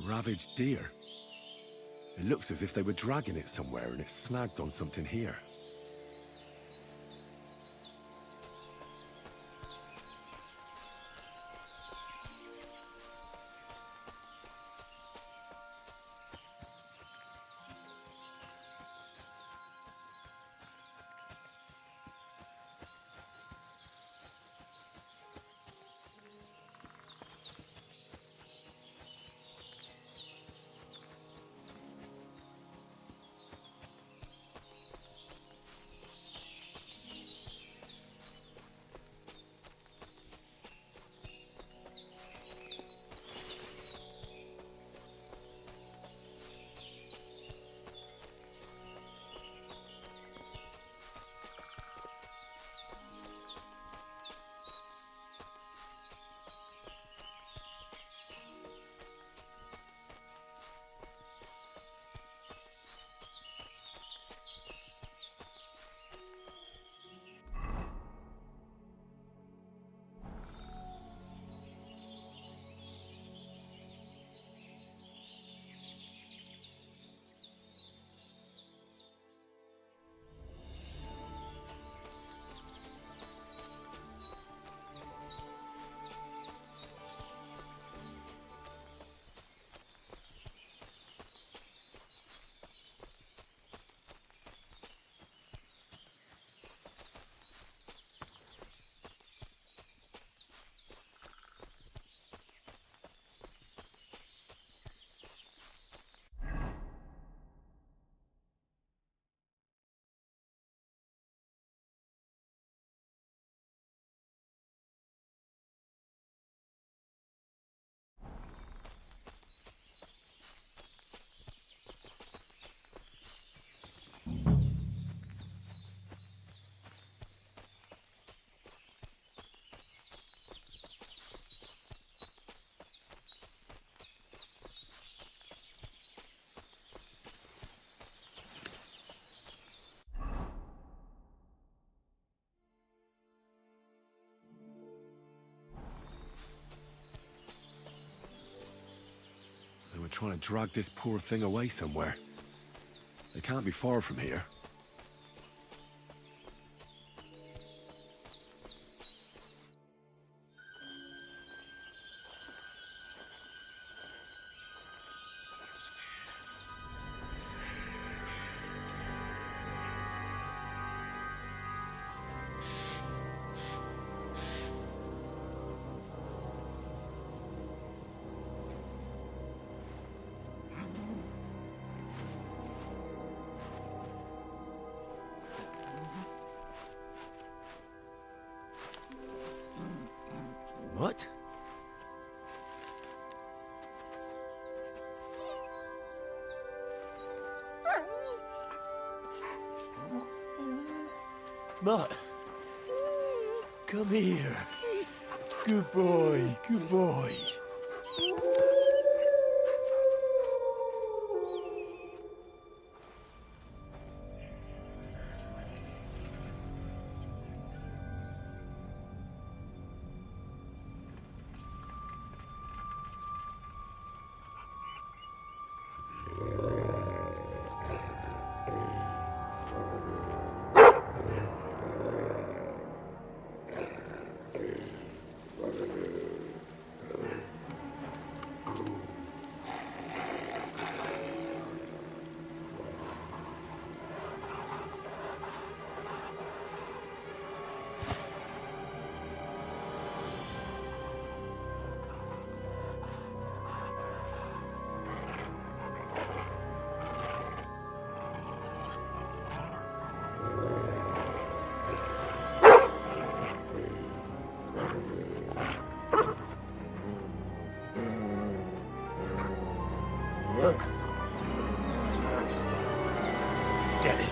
ravaged deer. It looks as if they were dragging it somewhere and it snagged on something here. They were trying to drag this poor thing away somewhere. They can't be far from here. What? Mutt, come here. Good boy, good boy. Get it.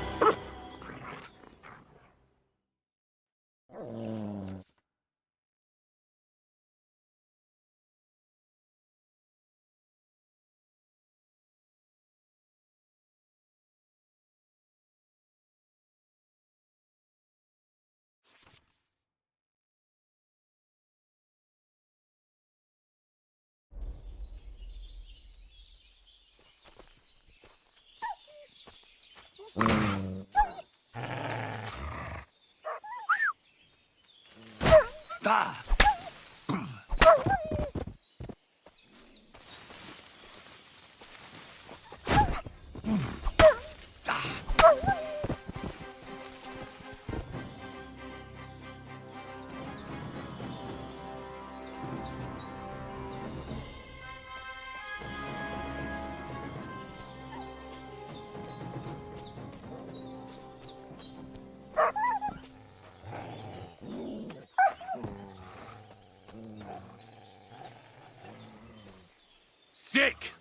Ah! Sick!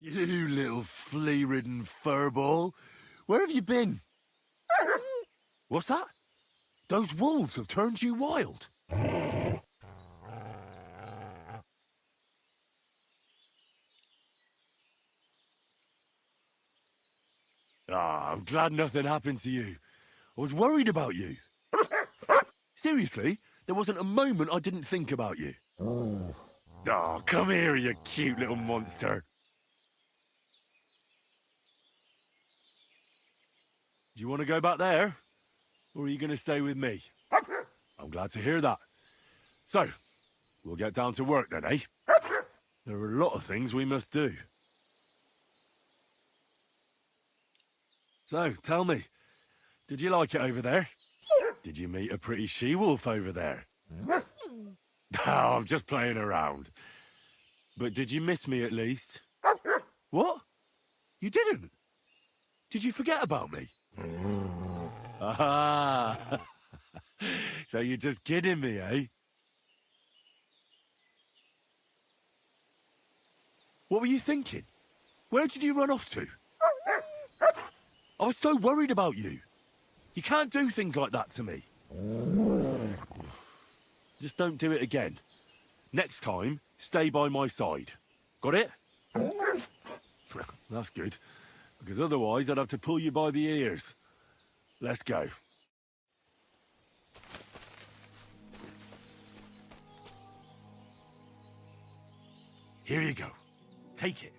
You little flea-ridden furball. Where have you been? What's that? Those wolves have turned you wild. Ah, I'm glad nothing happened to you. I was worried about you. Seriously, there wasn't a moment I didn't think about you. Oh, come here, you cute little monster. Do you want to go back there? Or are you going to stay with me? I'm glad to hear that. So, we'll get down to work then, eh? There are a lot of things we must do. So, tell me, did you like it over there? Did you meet a pretty she-wolf over there? Oh, I'm just playing around. But did you miss me at least? What? You didn't? Did you forget about me? Ah, so you're just kidding me, eh? What were you thinking? Where did you run off to? I was so worried about you. You can't do things like that to me. Just don't do it again. Next time, stay by my side. Got it? That's good. Because otherwise I'd have to pull you by the ears. Let's go. Here you go. Take it.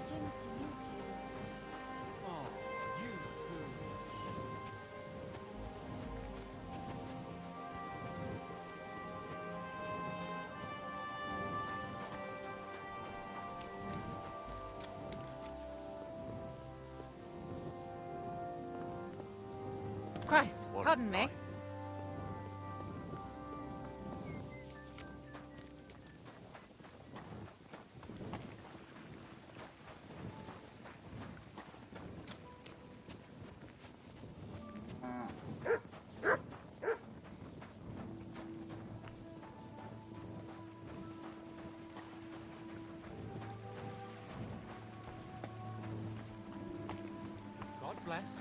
Greetings to you too. Oh, you poo. Christ, What a pardon me. night. God bless.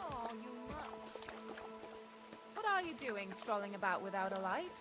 Oh, you Mutt. What are you doing, strolling about without a light?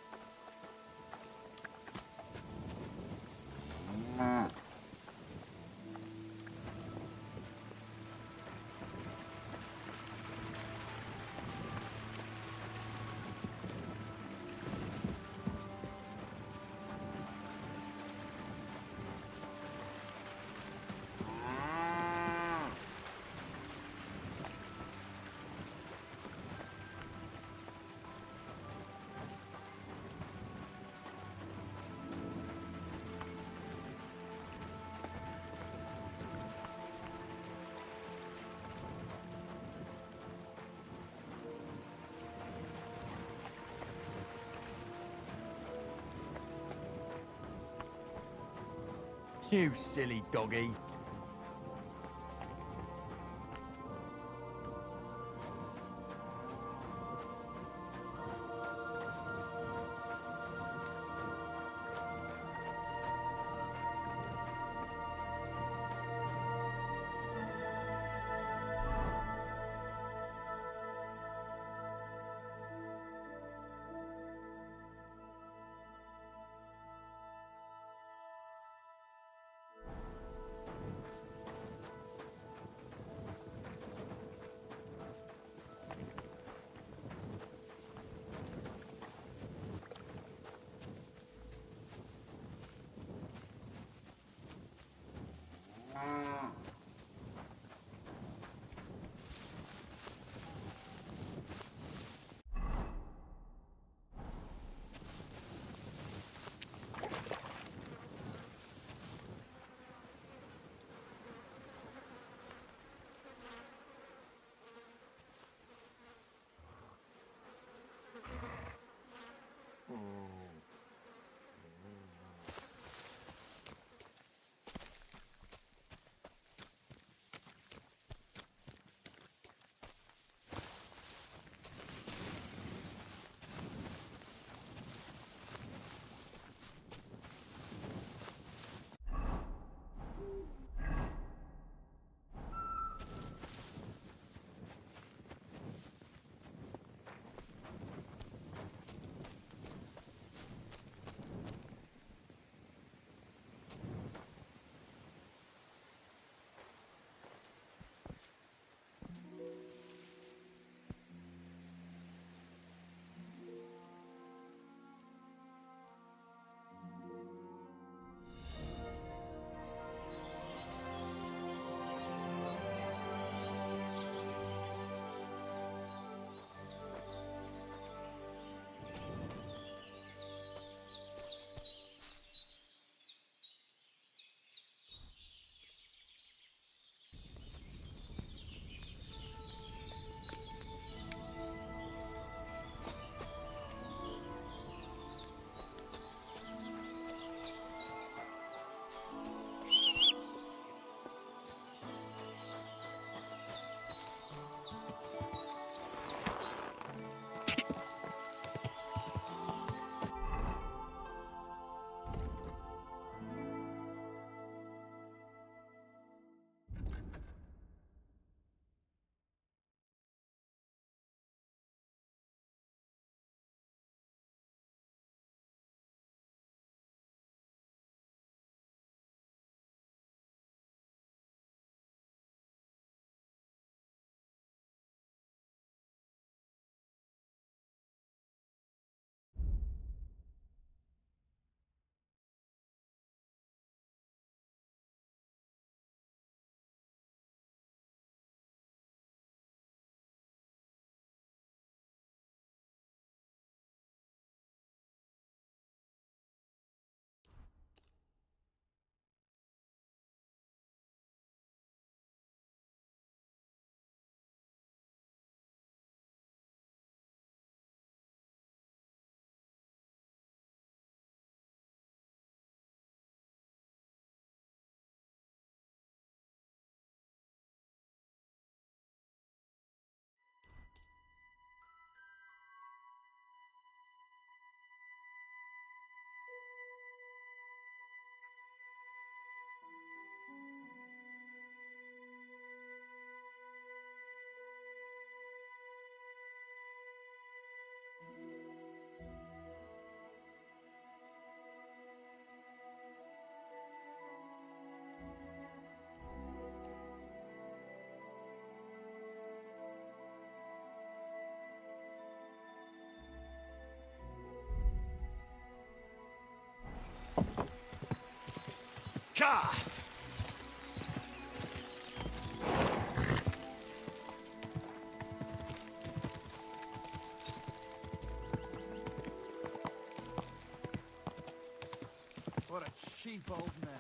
You silly doggy. Car! What a cheap old nag.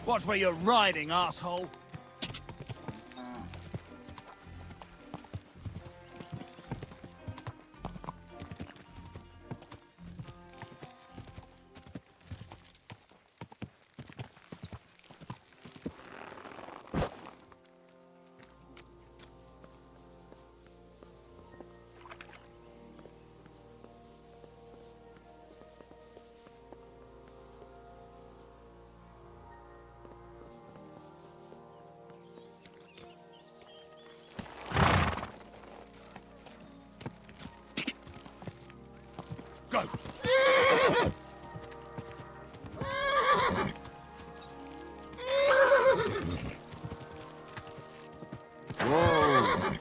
Watch where you're riding, asshole! Go! Whoa!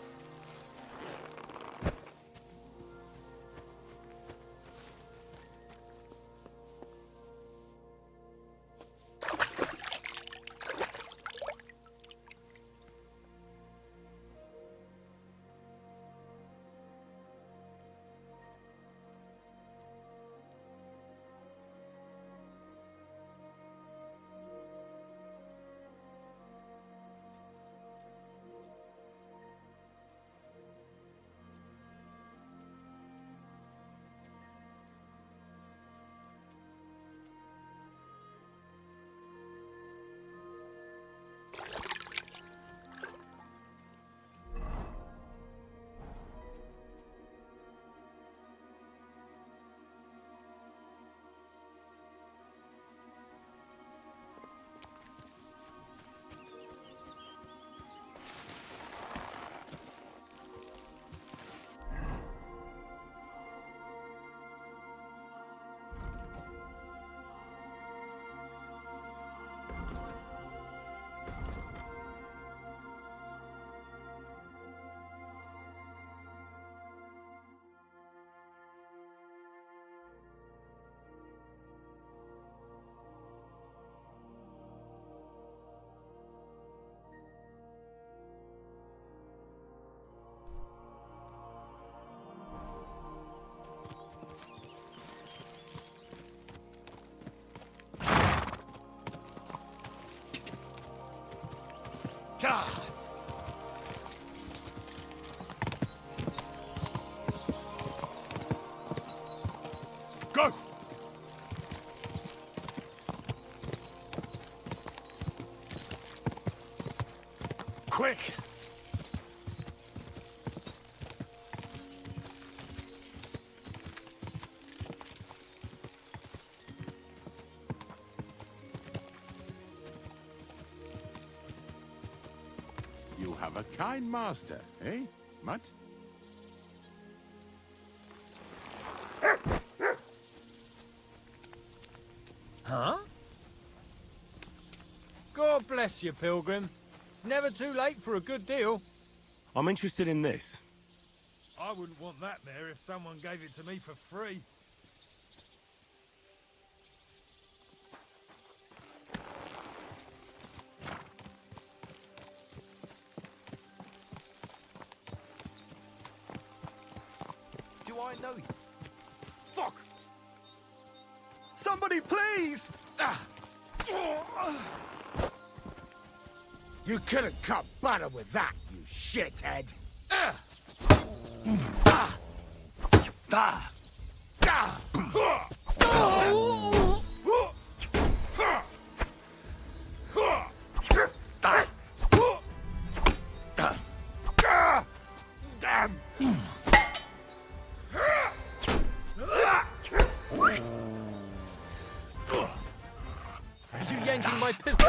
Car! Go! Quick! You have a kind master, eh, Mutt? Huh? God bless you, Pilgrim. It's never too late for a good deal. I'm interested in this. I wouldn't want that mare if someone gave it to me for free. Do I know you? Fuck! Somebody please! You couldn't cut butter with that, you shithead. Damn! Are you yanking my pistol?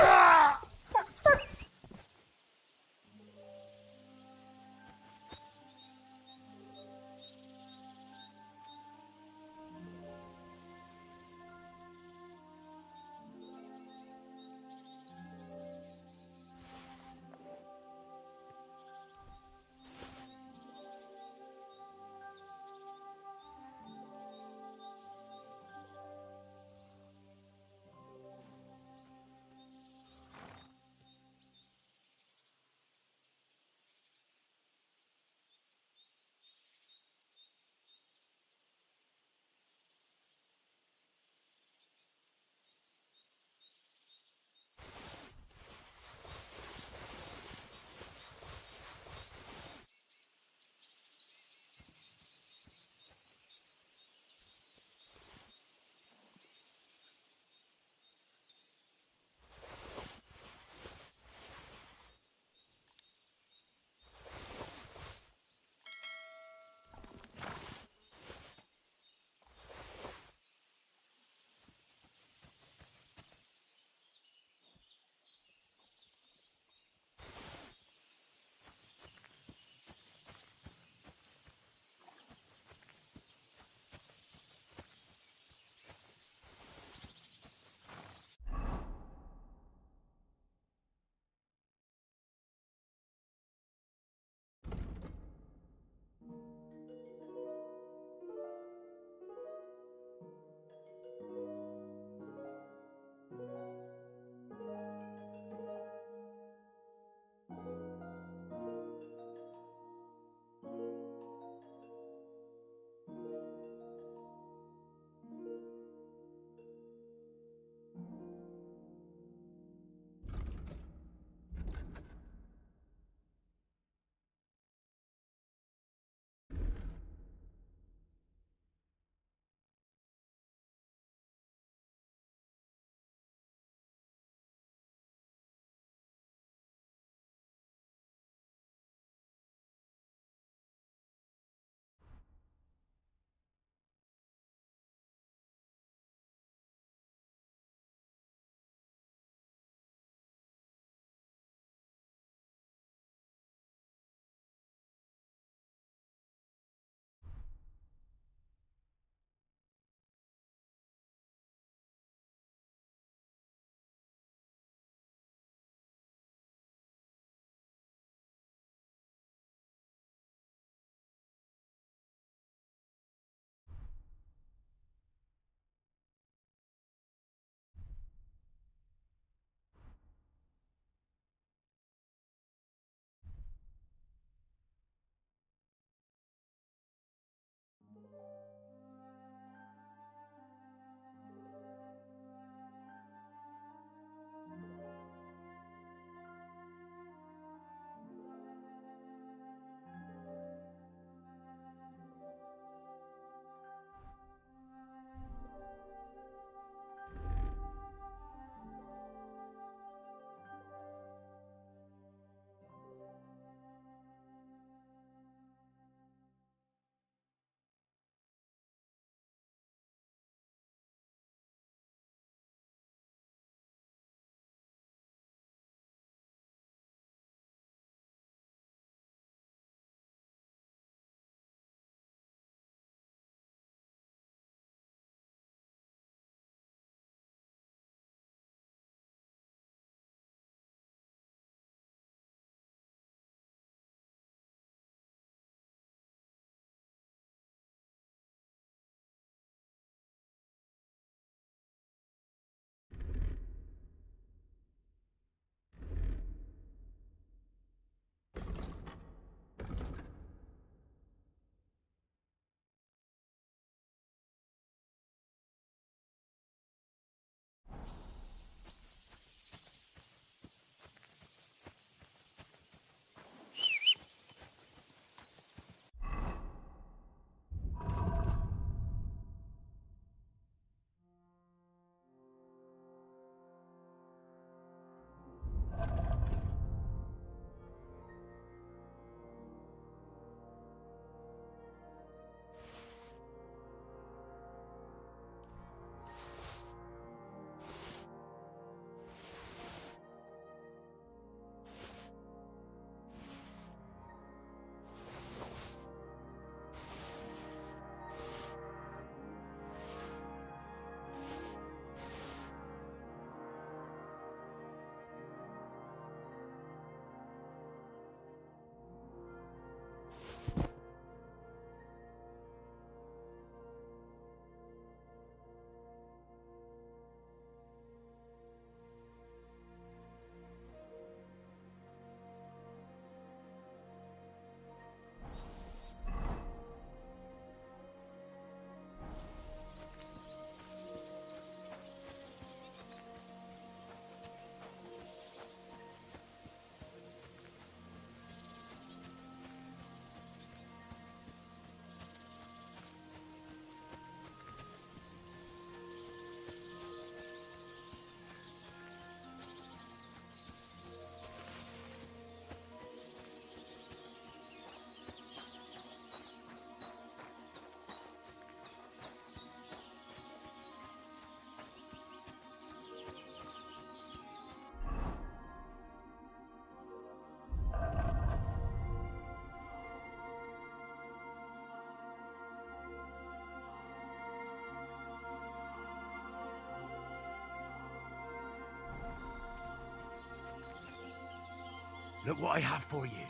Look what I have for you.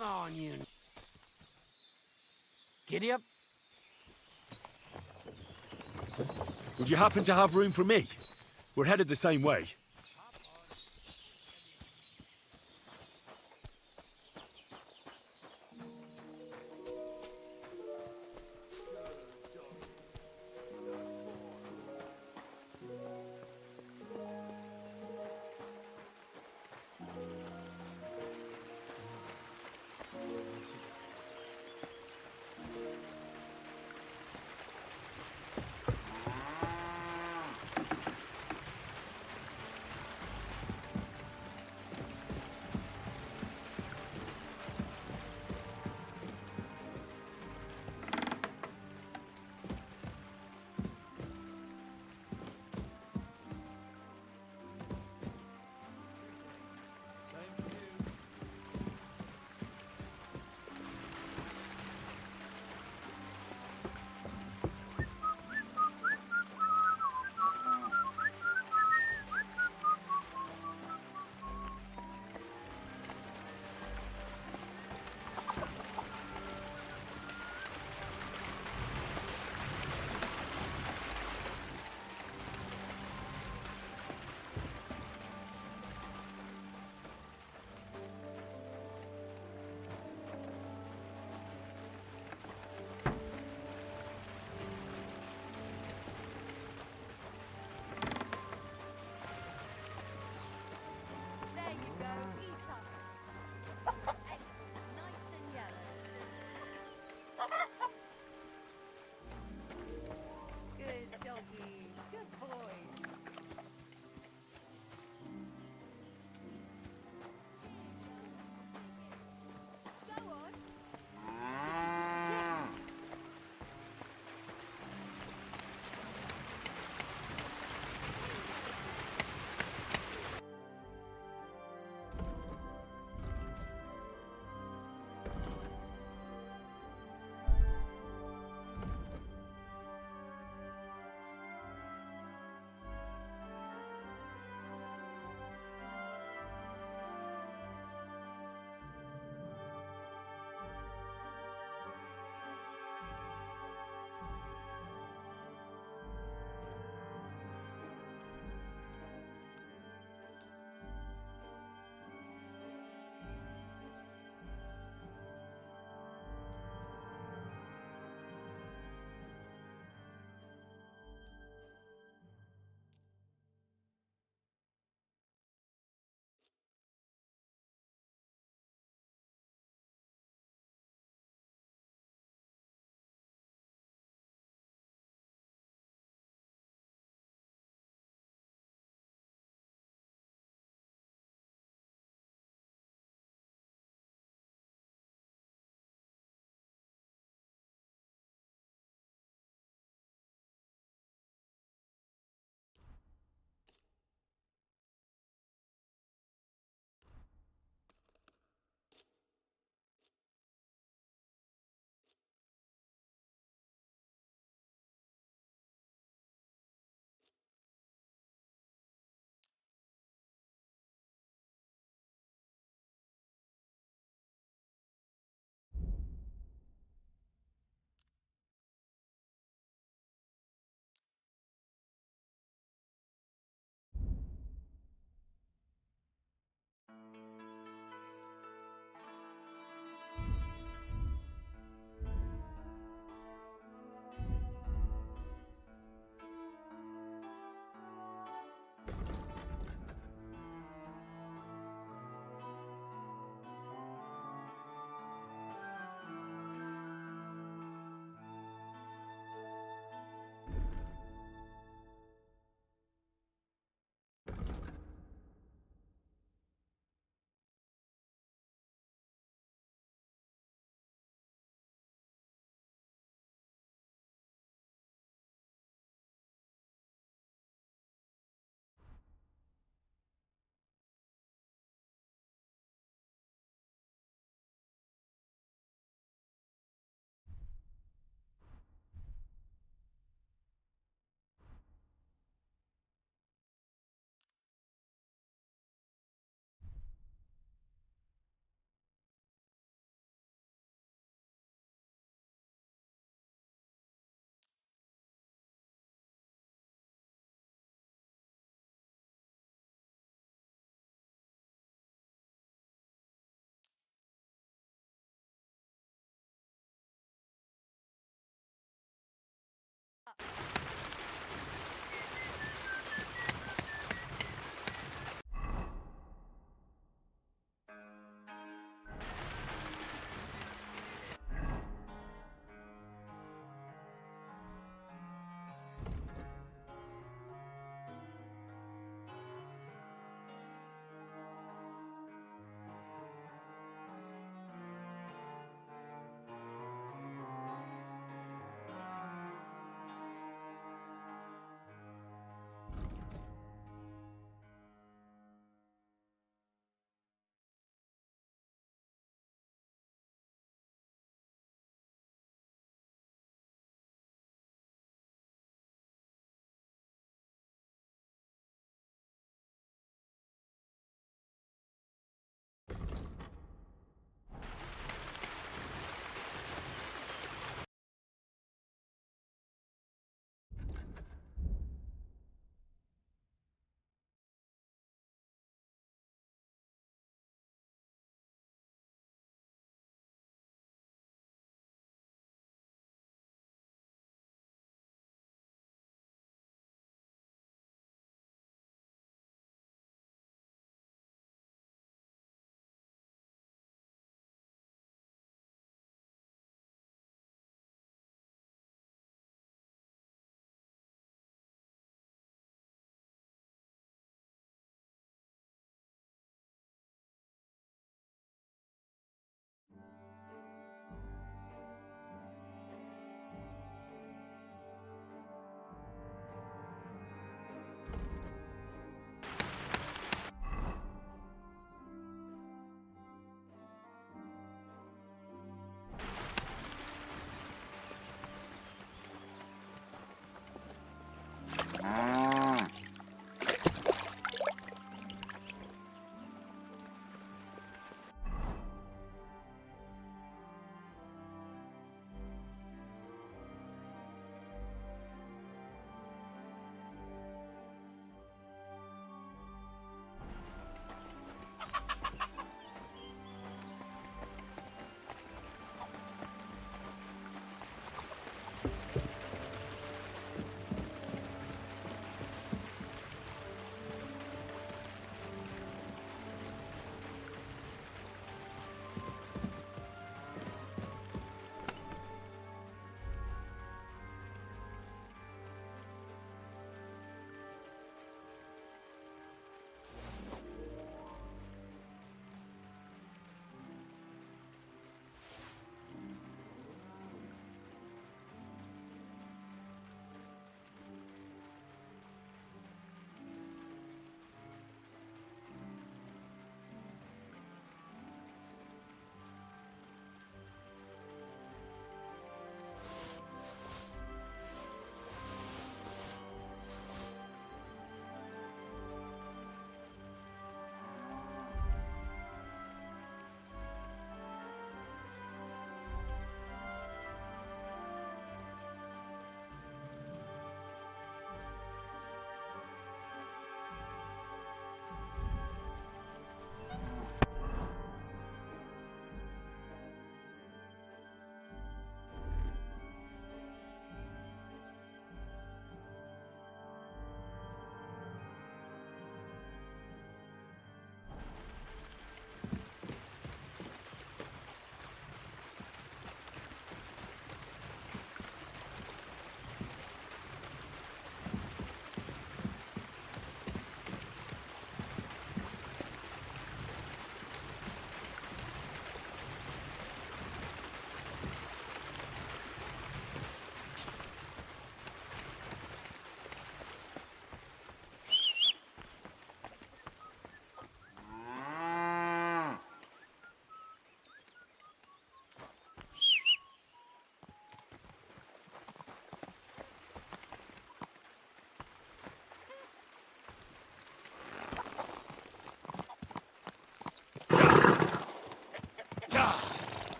Come on, you... Giddy up. Would you happen to have room for me? We're headed the same way.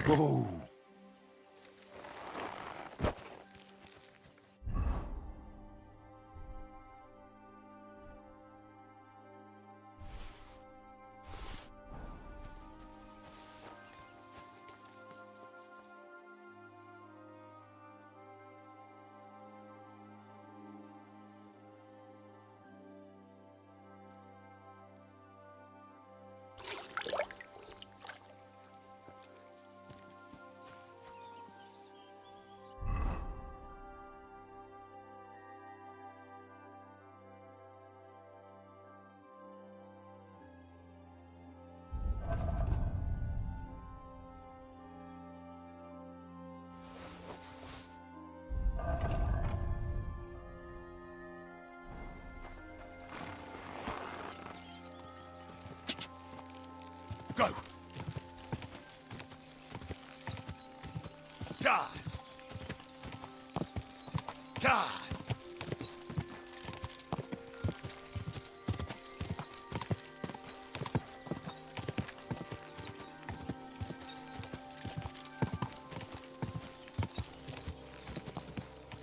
Whoa! Go! Die! Die!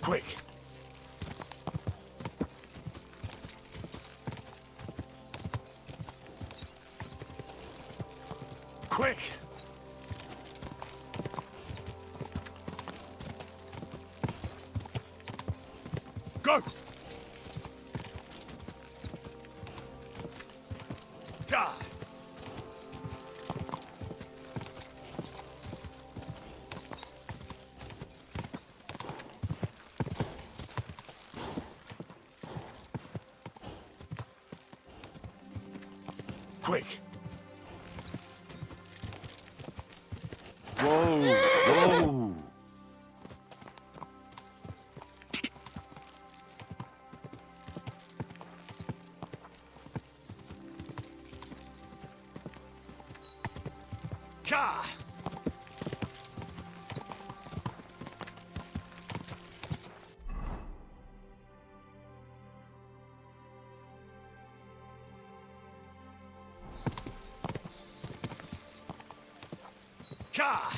Quick! Quick! Go! Die! Quick! Whoa! Whoa! Ka! Ka!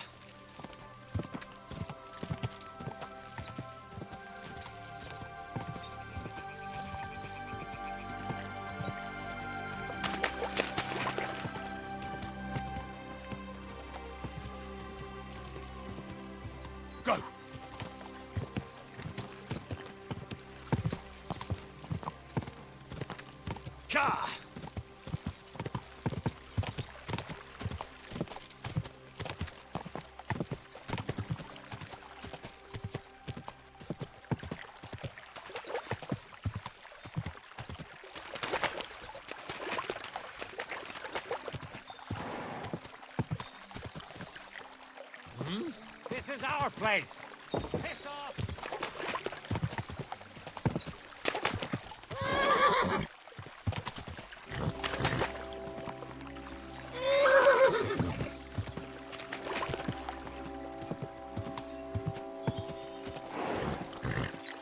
Go! Ka! This is our place. Piss off.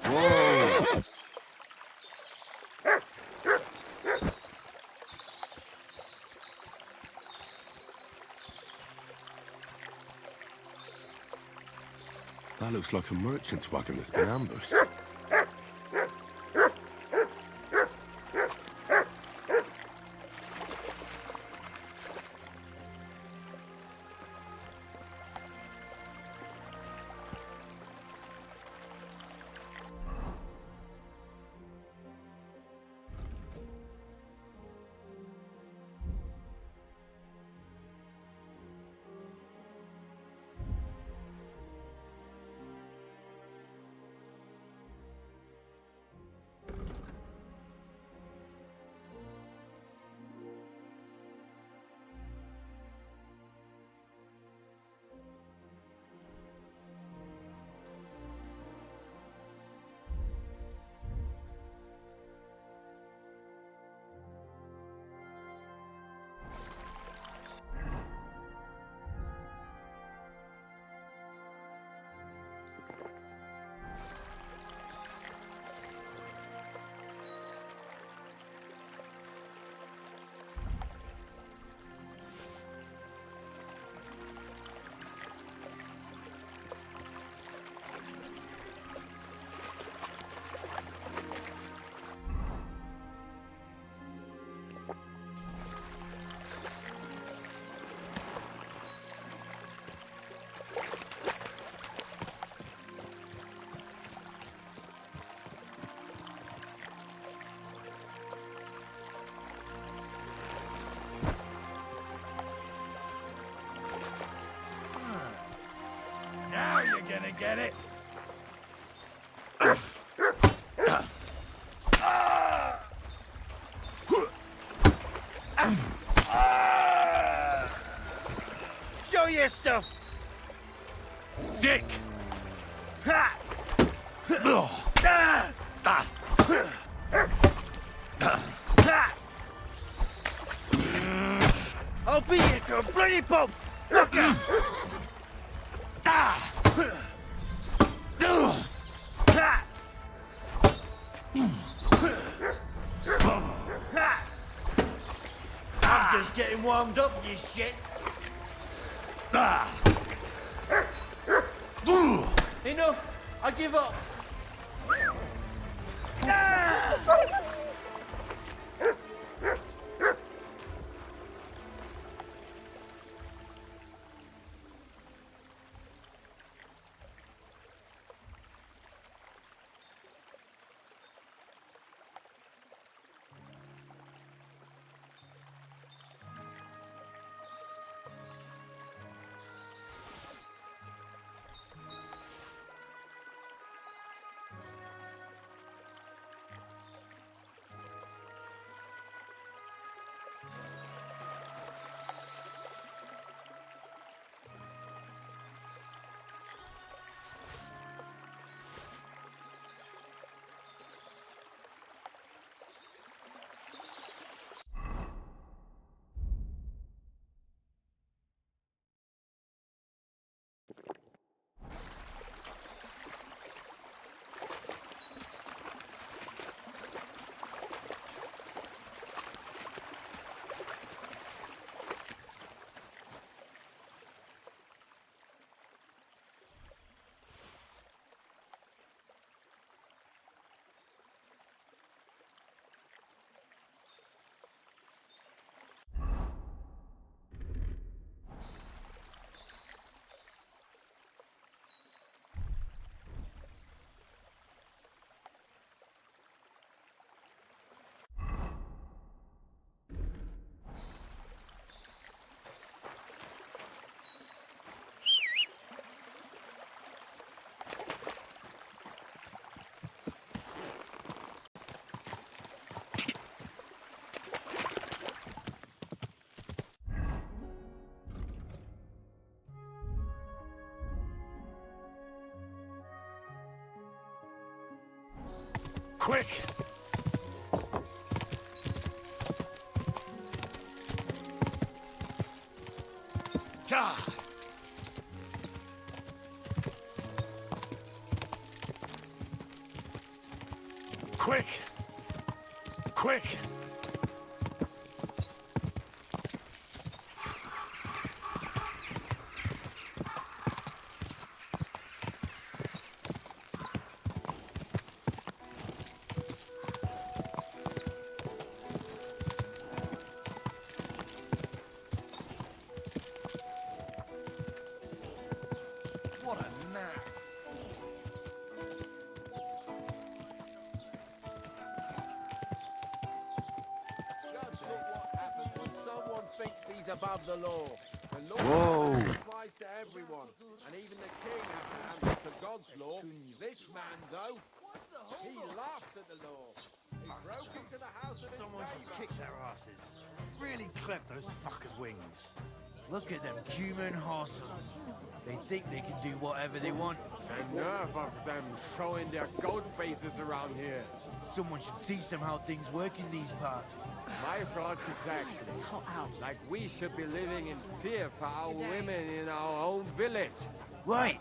Whoa! That looks like a merchant's wagon that's been ambushed. your stuff. Sick. Ha! I'll beat you to a bloody pulp, fucker! I'm just getting warmed up, you shit. Enough! I give up! Quick! God! Quick! Quick! What a nap! Just look what happens when someone thinks he's above the law. The law Whoa. applies to everyone, and even the king has to answer to God's law. This man, though, he laughs at the law. He broke into the house of his Someone should neighbor. kick their asses. Really clip those fuckers' wings. Look at them human horses. They think they can do whatever they want. The nerve of them showing their goat faces around here. Someone should teach them how things work in these parts. My thoughts exactly. It's hot out. Like we should be living in fear for our women in our own village. Right.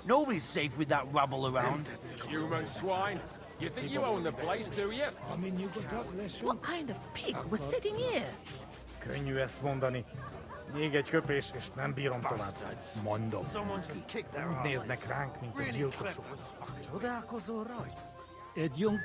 Nobody's safe with that rabble around. Human swine. You think you own the place, do you? What kind of pig was sitting here? Könnyű ezt mondani. Még egy köpés, és nem bírom tovább. Mondom. Someone should kick their Úgy asses. néznek ránk, mint a Really clip gyilkosok. those fuckers. Csodálkozol rajta? Adjunk.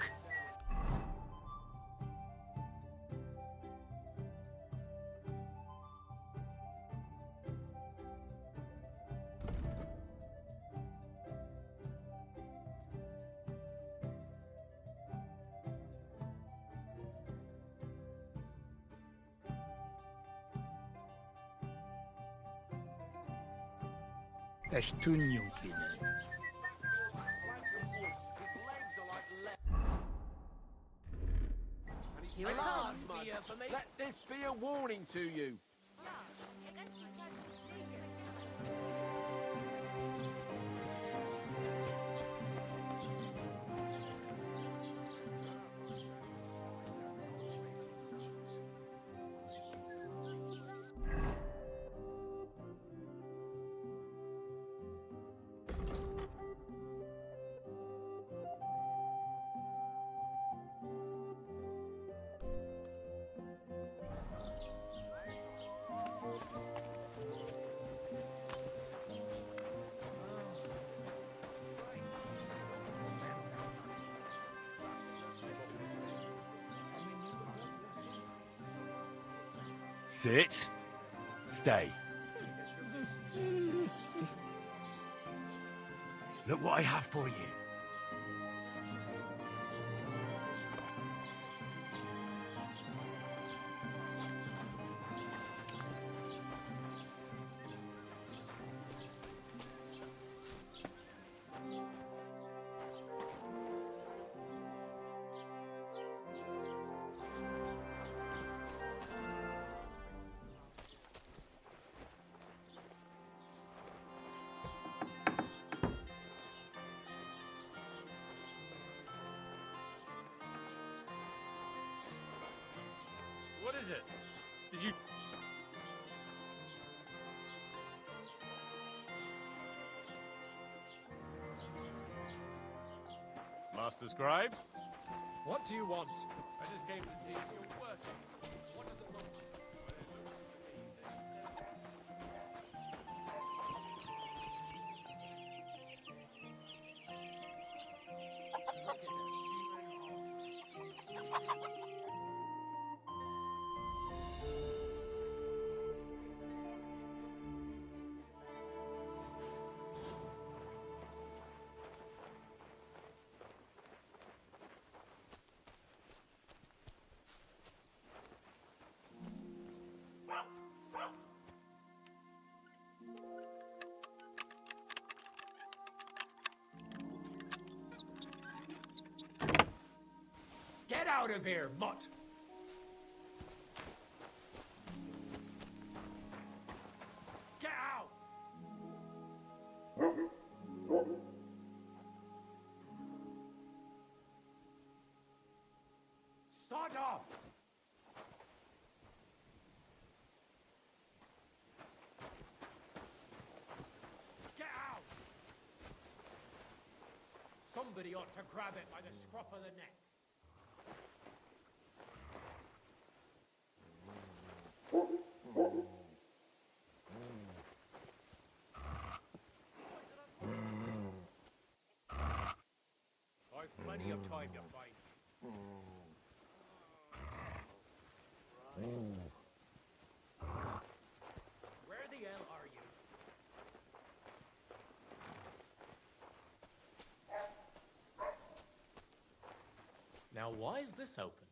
És tűnjünk innen. Let this be a warning to you. Sit. Stay. Look what I have for you. What is it? Did you... Master Scribe? What do you want? I just came to see if you're working. What does it look like? Get out of here, Mutt! Get out! Sod off! Get out! Somebody ought to grab it by the scruff of the neck. I've plenty of time to fight. Where the hell are you? Now, why is this open?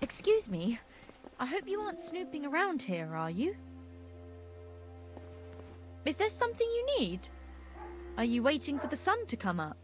Excuse me. I hope you aren't snooping around here, are you? Is there something you need? Are you waiting for the sun to come up?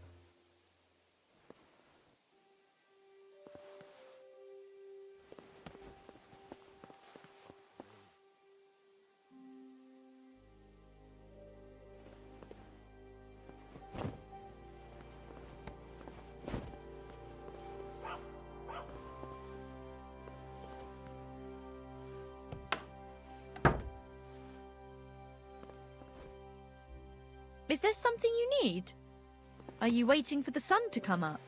Is there something you need? Are you waiting for the sun to come up?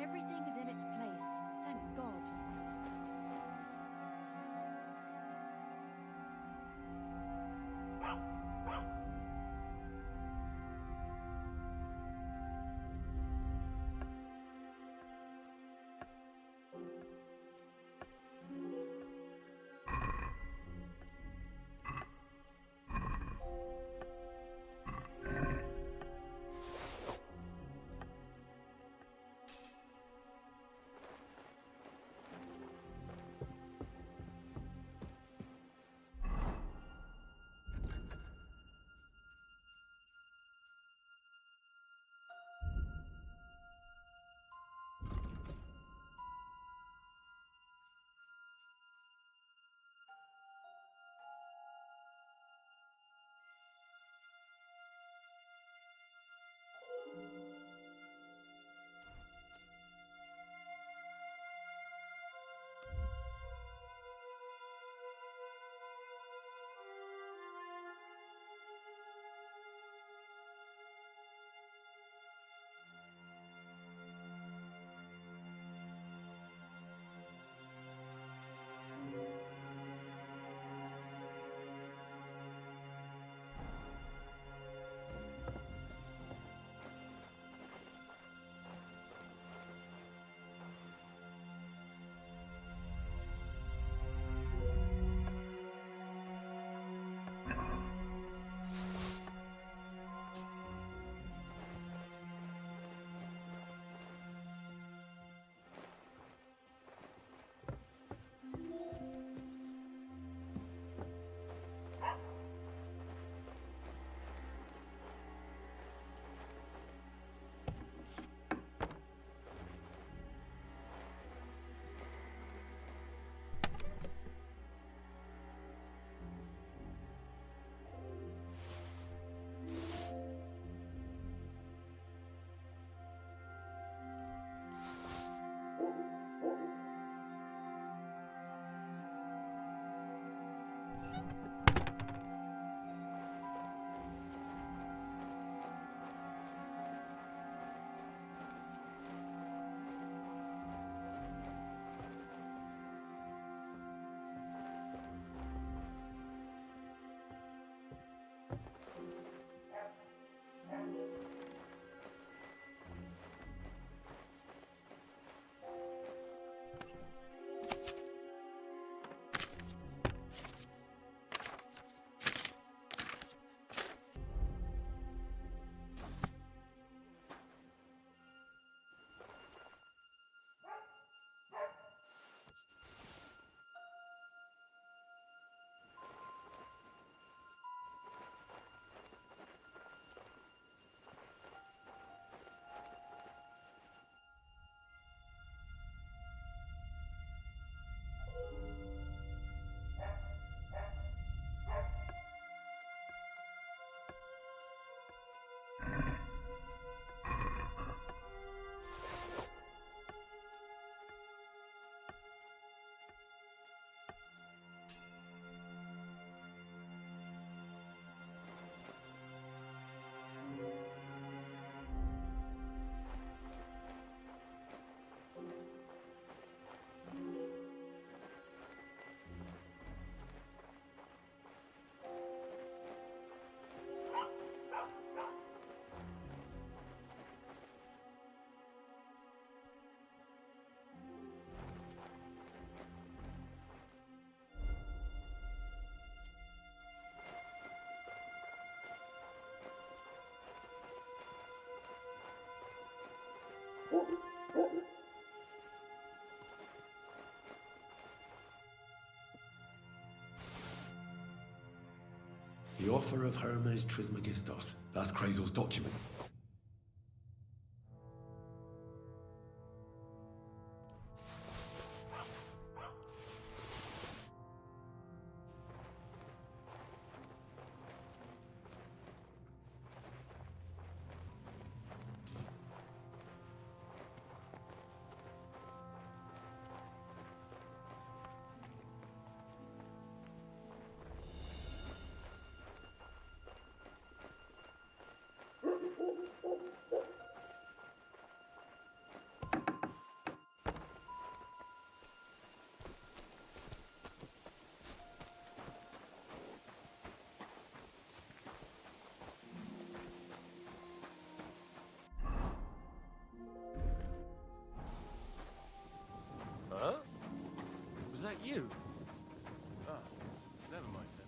Everything is in its place. Thank God. The offer of Hermes Trismegistos. That's Krazel's document. Huh? Was that you? Ah, never mind then.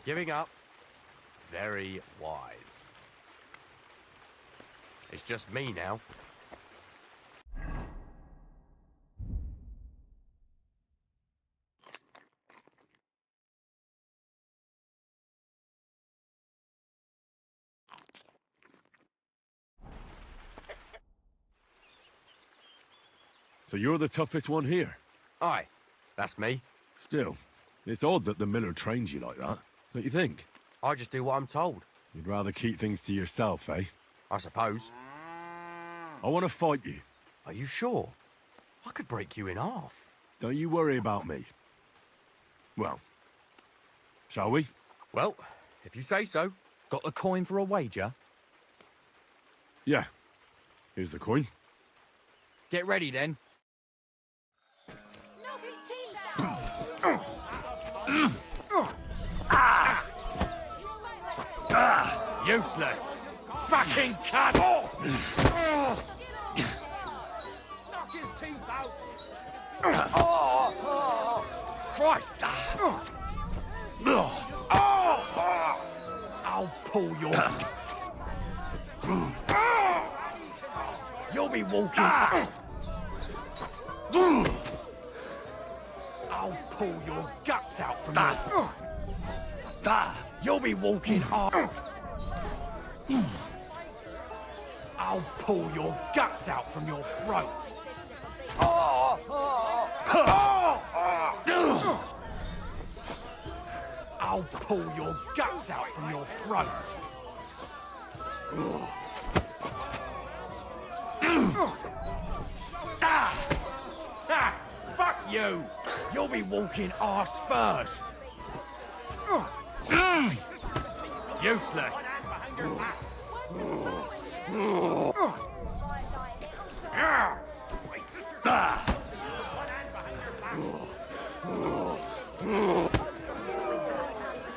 Giving up. Very wise. It's just me now. So you're the toughest one here? Aye, that's me. Still, it's odd that the miller trains you like that, don't you think? I just do what I'm told. You'd rather keep things to yourself, eh? I suppose. I want to fight you. Are you sure? I could break you in half. Don't you worry about me. Well, shall we? Well, if you say so. Got the coin for a wager? Yeah. Here's the coin. Get ready, then. Useless! Fucking cunt! Knock his teeth out! Christ! I'll pull your... You'll be walking... I'll pull your guts out from your... You'll be walking... I'll pull your guts out from your throat. I'll pull your guts out from your throat. Fuck you! You'll be walking arse first. Useless.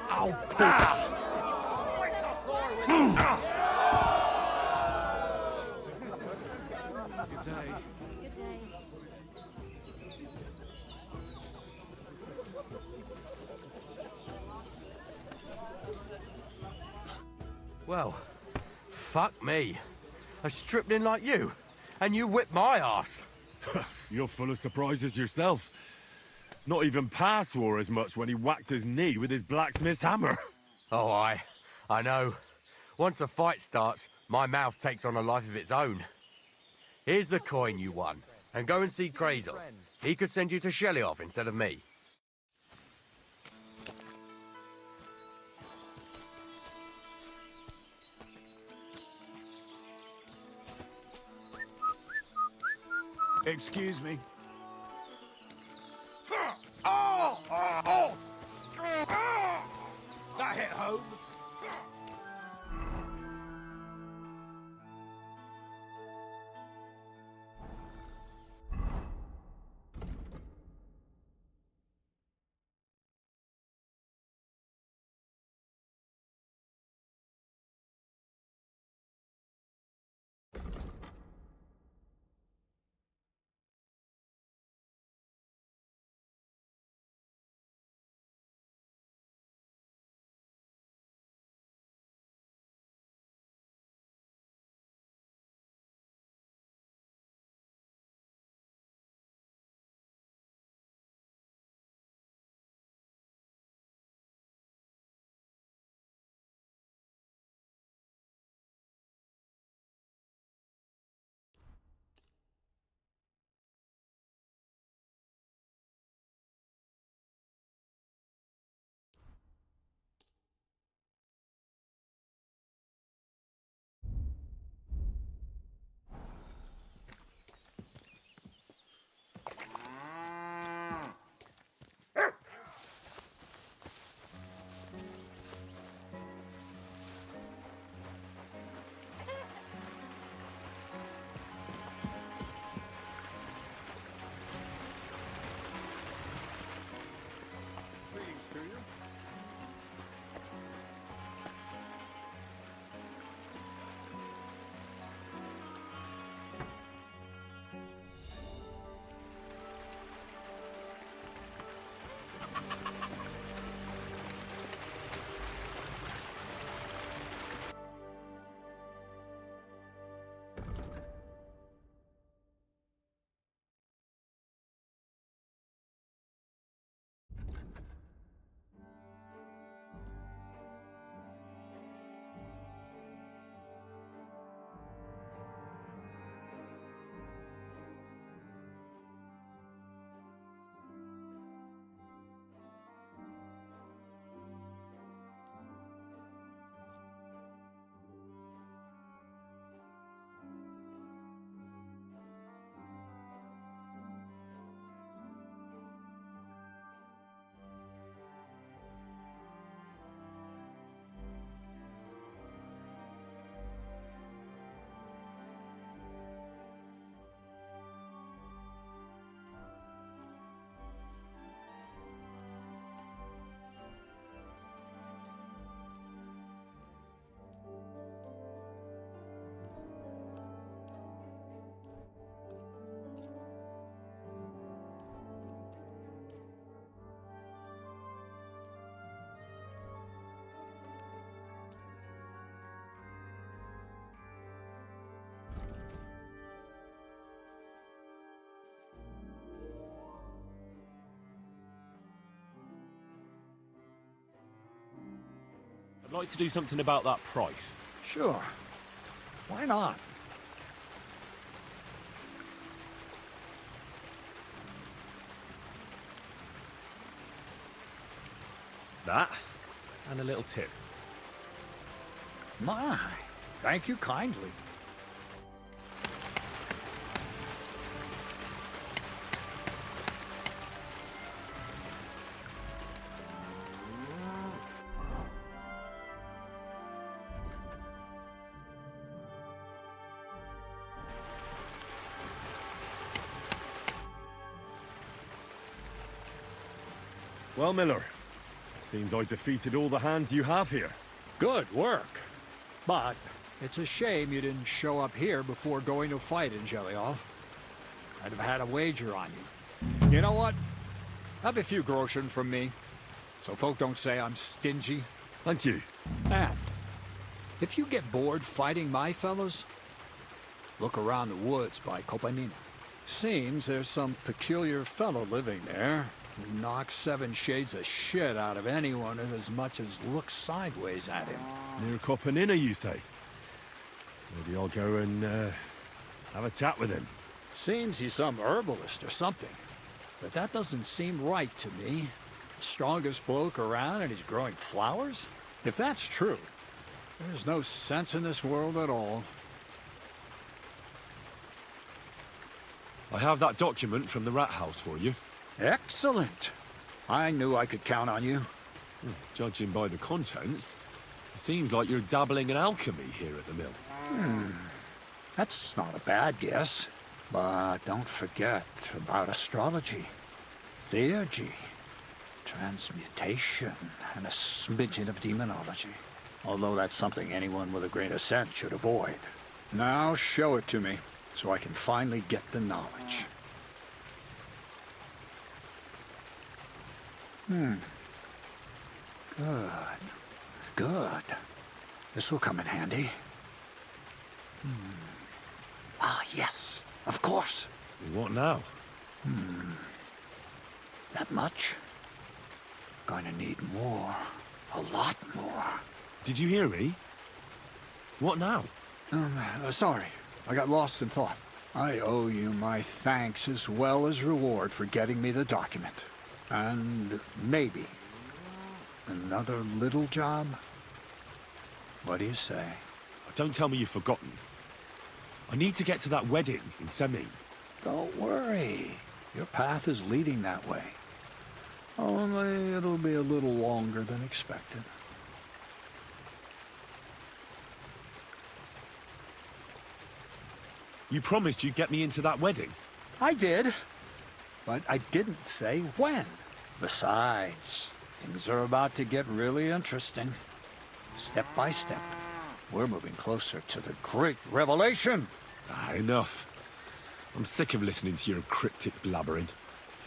I'll pull. Good day. Good day. Well, fuck me. A stripling like you, and you whip my ass. You're full of surprises yourself. Not even Pa swore as much when he whacked his knee with his blacksmith's hammer. Oh, I know. Once a fight starts, my mouth takes on a life of its own. Here's the coin you won, and go and see Crazel. He could send you to Shelly-off instead of me. Excuse me. That hit home. I'd like to do something about that price. Sure. Why not? That, and a little tip. My, thank you kindly. Well, Miller, seems I defeated all the hands you have here. Good work. But it's a shame you didn't show up here before going to fight in Zhelyov. I'd have had a wager on you. You know what? Have a few groschen from me, so folk don't say I'm stingy. Thank you. And if you get bored fighting my fellows, look around the woods by Kopanina. Seems there's some peculiar fellow living there who knocks 7 shades of shit out of anyone who as much as looks sideways at him. Near Kopanina, you say? Maybe I'll go and have a chat with him. Seems he's some herbalist or something. But that doesn't seem right to me. The strongest bloke around and he's growing flowers? If that's true, there's no sense in this world at all. I have that document from the rat house for you. Excellent. I knew I could count on you. Judging by the contents, it seems like you're dabbling in alchemy here at the mill. That's not a bad guess. But don't forget about astrology, theurgy, transmutation, and a smidgen of demonology. Although that's something anyone with a grain of sense should avoid. Now show it to me, so I can finally get the knowledge. Good. Good. This will come in handy. Ah, yes. Of course. What now? That much? Going to need more. A lot more. Did you hear me? What now? Sorry. I got lost in thought. I owe you my thanks as well as reward for getting me the document. And maybe another little job? What do you say? Don't tell me you've forgotten. I need to get to that wedding in Semi. Don't worry. Your path is leading that way. Only it'll be a little longer than expected. You promised you'd get me into that wedding. I did, but I didn't say when. Besides, things are about to get really interesting. Step by step, we're moving closer to the great revelation. Enough. I'm sick of listening to your cryptic blabbering.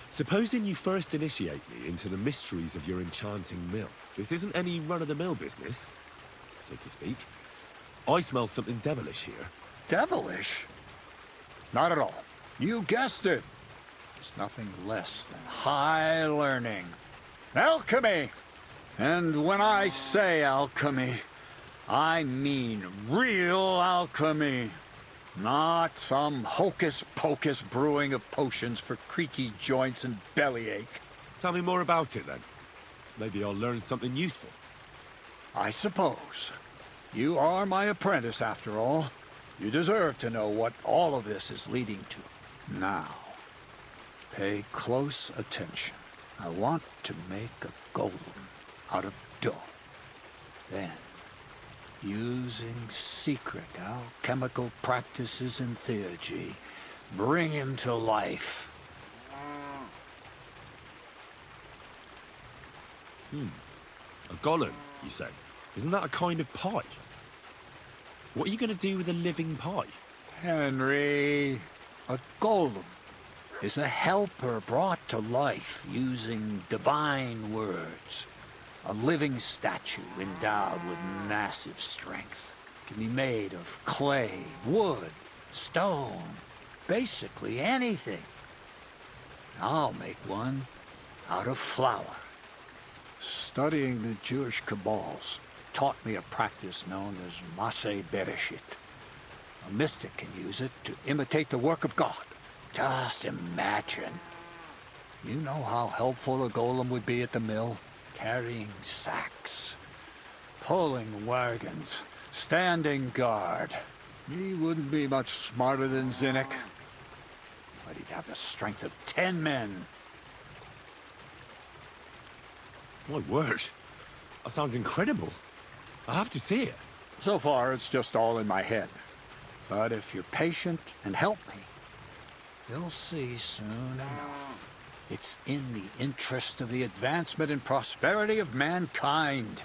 Supposing you first initiate me into the mysteries of your enchanting mill. This isn't any run-of-the-mill business, so to speak. I smell something devilish here. Devilish? Not at all. You guessed it. It's nothing less than high learning. Alchemy! And when I say alchemy, I mean real alchemy. Not some hocus-pocus brewing of potions for creaky joints and bellyache. Tell me more about it, then. Maybe I'll learn something useful. I suppose. You are my apprentice, after all. You deserve to know what all of this is leading to. Now, pay close attention. I want to make a golem out of dough. Then, using secret alchemical practices and theurgy, bring him to life. A golem, you say? Isn't that a kind of pie? What are you going to do with a living pie? Henry, a golem is a helper brought to life using divine words. A living statue endowed with massive strength. Can be made of clay, wood, stone, basically anything. I'll make one out of flour. Studying the Jewish cabals, taught me a practice known as Masse Bereshit. A mystic can use it to imitate the work of God. Just imagine. You know how helpful a golem would be at the mill? Carrying sacks, pulling wagons, standing guard. He wouldn't be much smarter than Zinnik, but he'd have the strength of 10 men. My word. That sounds incredible. I have to see it. So far, it's just all in my head. But if you're patient and help me, you'll see soon enough. It's in the interest of the advancement and prosperity of mankind.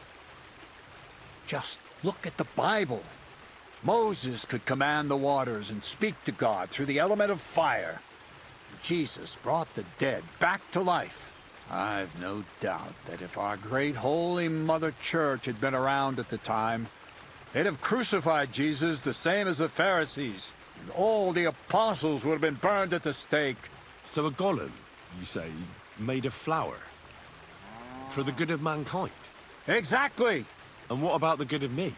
Just look at the Bible. Moses could command the waters and speak to God through the element of fire. Jesus brought the dead back to life. I've no doubt that if our great Holy Mother Church had been around at the time, they'd have crucified Jesus the same as the Pharisees, and all the apostles would have been burned at the stake. So a golem, you say, made of flour? For the good of mankind? Exactly! And what about the good of me?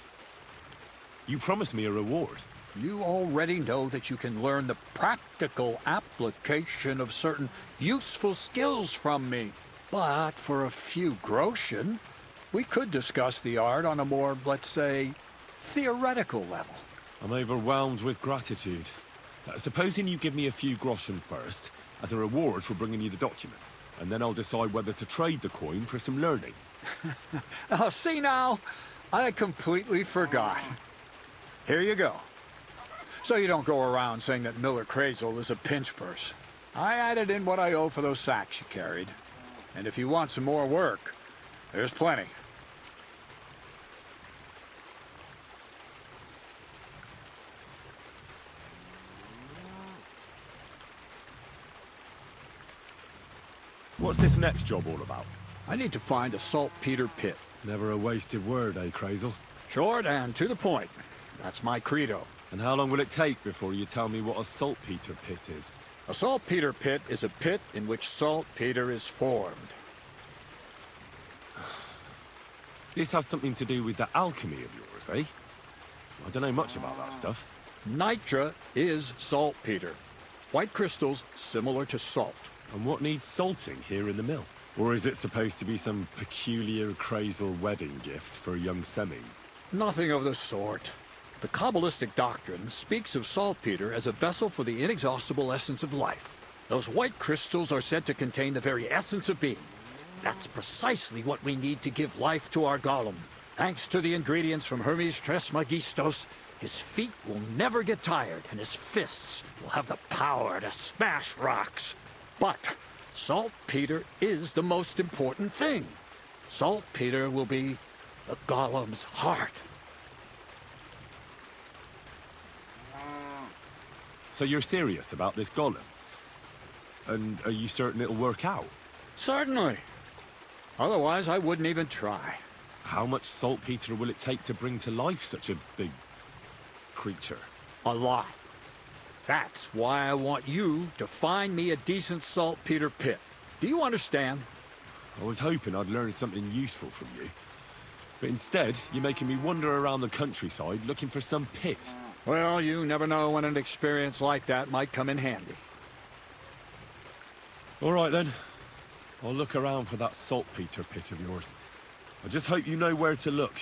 You promised me a reward. You already know that you can learn the practical application of certain useful skills from me. But for a few groschen, we could discuss the art on a more, let's say, theoretical level. I'm overwhelmed with gratitude. Supposing you give me a few groschen first, as a reward for bringing you the document, and then I'll decide whether to trade the coin for some learning. Oh, see now? I completely forgot. Here you go. So you don't go around saying that Miller Crazel is a pinch purse. I added in what I owe for those sacks you carried. And if you want some more work, there's plenty. What's this next job all about? I need to find a saltpeter pit. Never a wasted word, eh, Crazel? Short and to the point. That's my credo. And how long will it take before you tell me what a saltpeter pit is? A saltpeter pit is a pit in which saltpeter is formed. This has something to do with that alchemy of yours, eh? I don't know much about that stuff. Nitra is saltpeter. White crystals similar to salt. And what needs salting here in the mill? Or is it supposed to be some peculiar Crazel wedding gift for a young semi? Nothing of the sort. The Kabbalistic doctrine speaks of saltpeter as a vessel for the inexhaustible essence of life. Those white crystals are said to contain the very essence of being. That's precisely what we need to give life to our golem. Thanks to the ingredients from Hermes Trismegistos, his feet will never get tired, and his fists will have the power to smash rocks. But saltpeter is the most important thing. Saltpeter will be the golem's heart. So you're serious about this golem? And are you certain it'll work out? Certainly. Otherwise, I wouldn't even try. How much saltpeter will it take to bring to life such a big creature? A lot. That's why I want you to find me a decent saltpeter pit. Do you understand? I was hoping I'd learn something useful from you. But instead, you're making me wander around the countryside looking for some pit. Well, you never know when an experience like that might come in handy. All right, then. I'll look around for that saltpeter pit of yours. I just hope you know where to look,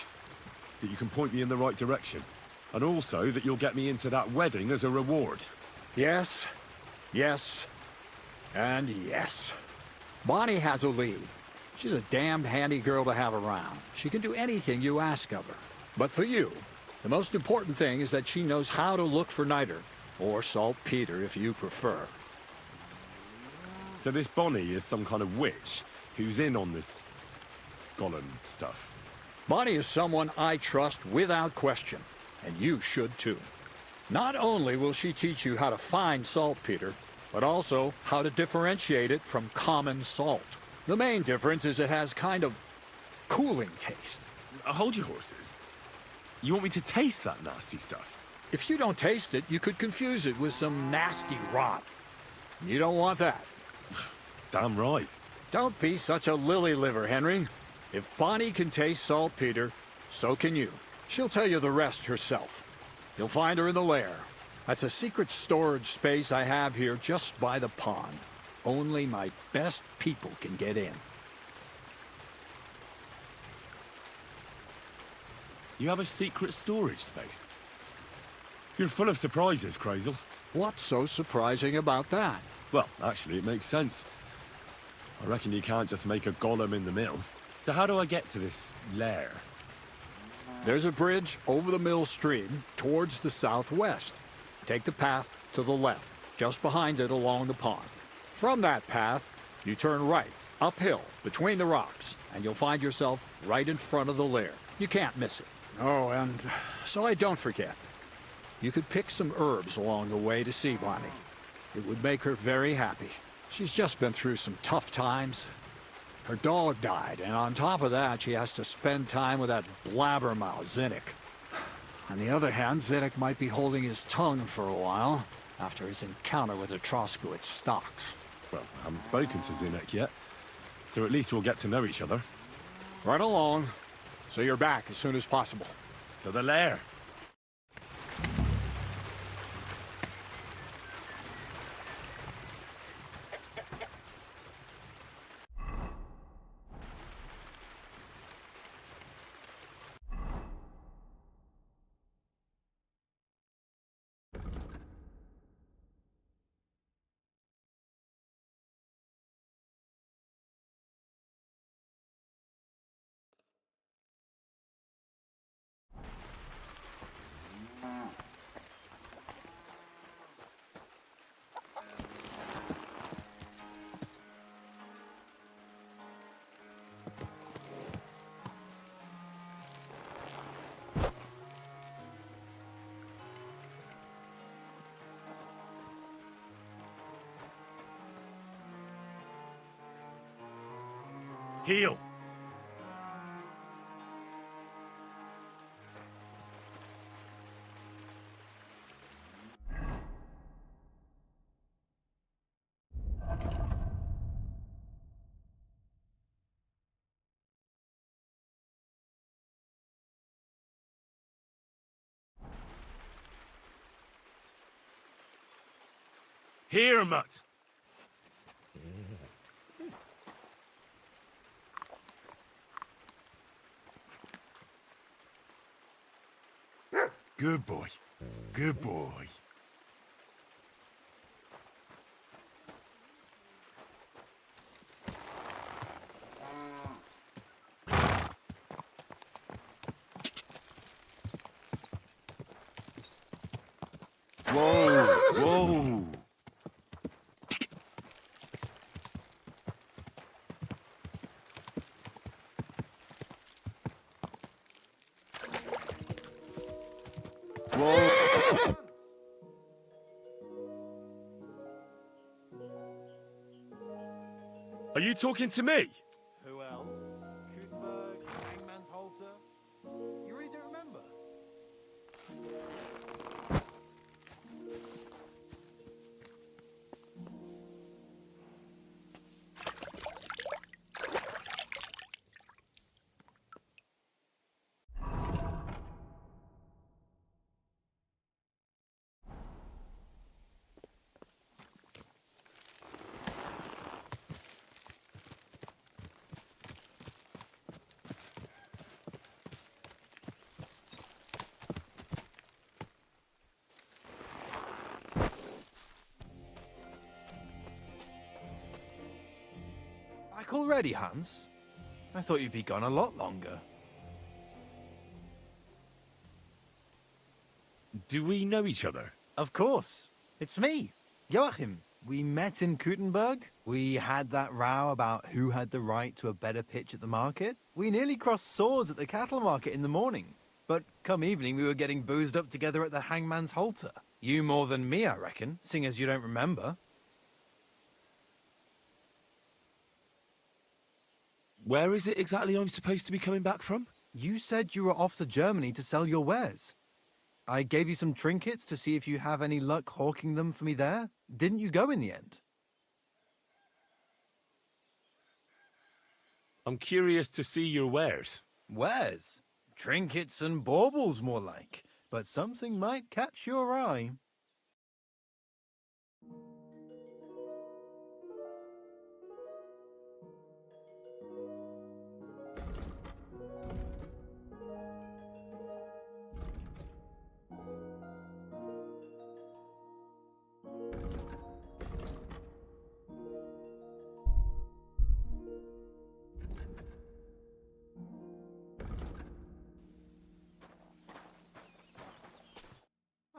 that you can point me in the right direction, and also that you'll get me into that wedding as a reward. Yes, yes, and yes. Bonnie has a lead. She's a damned handy girl to have around. She can do anything you ask of her. But for you, the most important thing is that she knows how to look for niter, or saltpeter if you prefer. So this Bonnie is some kind of witch who's in on this golem stuff. Bonnie is someone I trust without question, and you should too. Not only will she teach you how to find saltpeter, but also how to differentiate it from common salt. The main difference is it has kind of cooling taste. Hold your horses. You want me to taste that nasty stuff? If you don't taste it, you could confuse it with some nasty rot. You don't want that. Damn right. Don't be such a lily liver, Henry. If Bonnie can taste saltpeter, So can you. She'll tell you the rest herself. You'll find her in the lair. That's a secret storage space I have here just by the pond. Only my best people can get in. You have a secret storage space? You're full of surprises, Crazel. What's so surprising about that? Well, actually, it makes sense. I reckon you can't just make a golem in the mill. So how do I get to this lair? There's a bridge over the mill stream towards the southwest. Take the path to the left, just behind it along the pond. From that path, you turn right, uphill, between the rocks, and you'll find yourself right in front of the lair. You can't miss it. Oh, and so I don't forget. You could pick some herbs along the way to see Bonnie. It would make her very happy. She's just been through some tough times. Her dog died, and on top of that, she has to spend time with that blabbermouth, Zinnik. On the other hand, Zinnik might be holding his tongue for a while, after his encounter with the Troskowitz stocks. Well, I haven't spoken to Zinnik yet, so at least we'll get to know each other. Right along. So you're back as soon as possible. To the lair. Heal. Here, Mutt. Good boy. Good boy. Whoa, whoa. Whoa. Are you talking to me? Who else? Kutenberg, Hangman's Halter? You really don't remember? Back already, Hans? I thought you'd be gone a lot longer. Do we know each other? Of course. It's me, Joachim. We met in Kutenberg. We had that row about who had the right to a better pitch at the market. We nearly crossed swords at the cattle market in the morning. But come evening, we were getting boozed up together at the Hangman's Halter. You more than me, I reckon, seeing as you don't remember. Where is it exactly I'm supposed to be coming back from? You said you were off to Germany to sell your wares. I gave you some trinkets to see if you have any luck hawking them for me there. Didn't you go in the end? I'm curious to see your wares. Wares? Trinkets and baubles, more like. But something might catch your eye.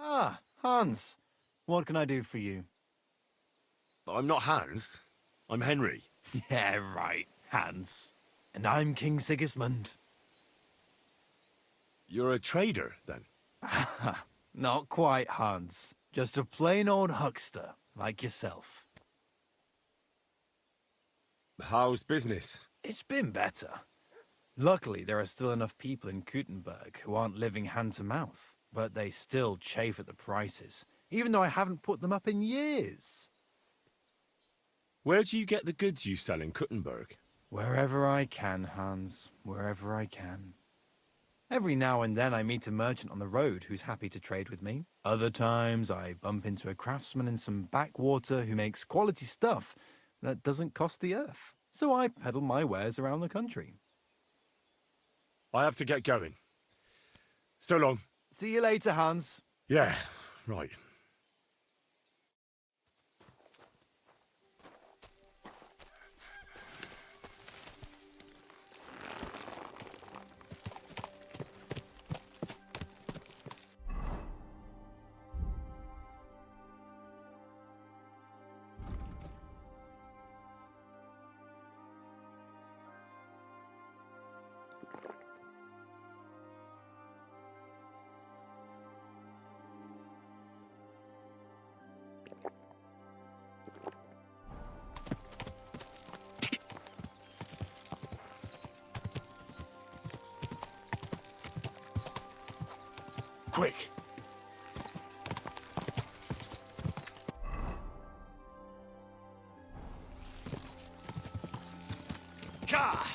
Ah, Hans. What can I do for you? I'm not Hans. I'm Henry. Yeah, right, Hans. And I'm King Sigismund. You're a trader, then? Not quite, Hans. Just a plain old huckster, like yourself. How's business? It's been better. Luckily, there are still enough people in Gutenberg who aren't living hand to mouth, but they still chafe at the prices, even though I haven't put them up in years. Where do you get the goods you sell in Gutenberg? Wherever I can, Hans. Wherever I can. Every now and then I meet a merchant on the road who's happy to trade with me. Other times I bump into a craftsman in some backwater who makes quality stuff that doesn't cost the earth. So I peddle my wares around the country. I have to get going. So long. See you later, Hans. Yeah, right. Quick! Ka!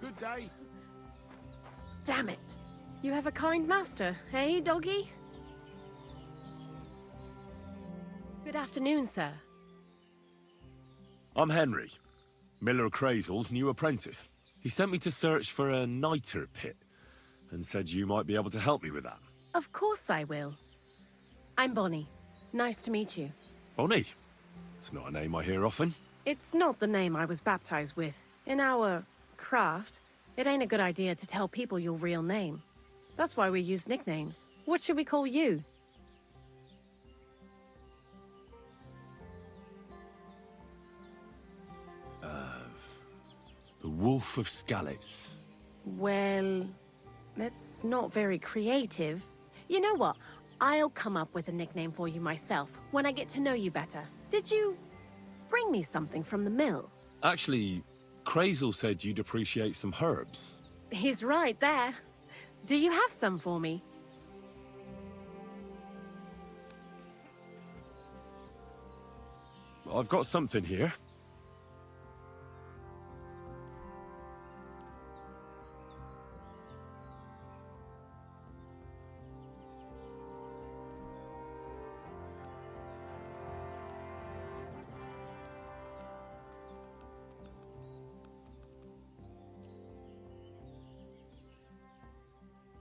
Good day. Damn it. You have a kind master, eh, doggy? Good afternoon, sir. I'm Henry, Miller Crazel's new apprentice. He sent me to search for a niter pit, and said you might be able to help me with that. Of course I will. I'm Bonnie. Nice to meet you. Bonnie? It's not a name I hear often. It's not the name I was baptized with. In our craft, it ain't a good idea to tell people your real name. That's why we use nicknames. What should we call you? The Wolf of Skalitz. Well, that's not very creative. You know what? I'll come up with a nickname for you myself when I get to know you better. Did you bring me something from the mill? Actually, Crazel said you'd appreciate some herbs. He's right there. Do you have some for me? I've got something here.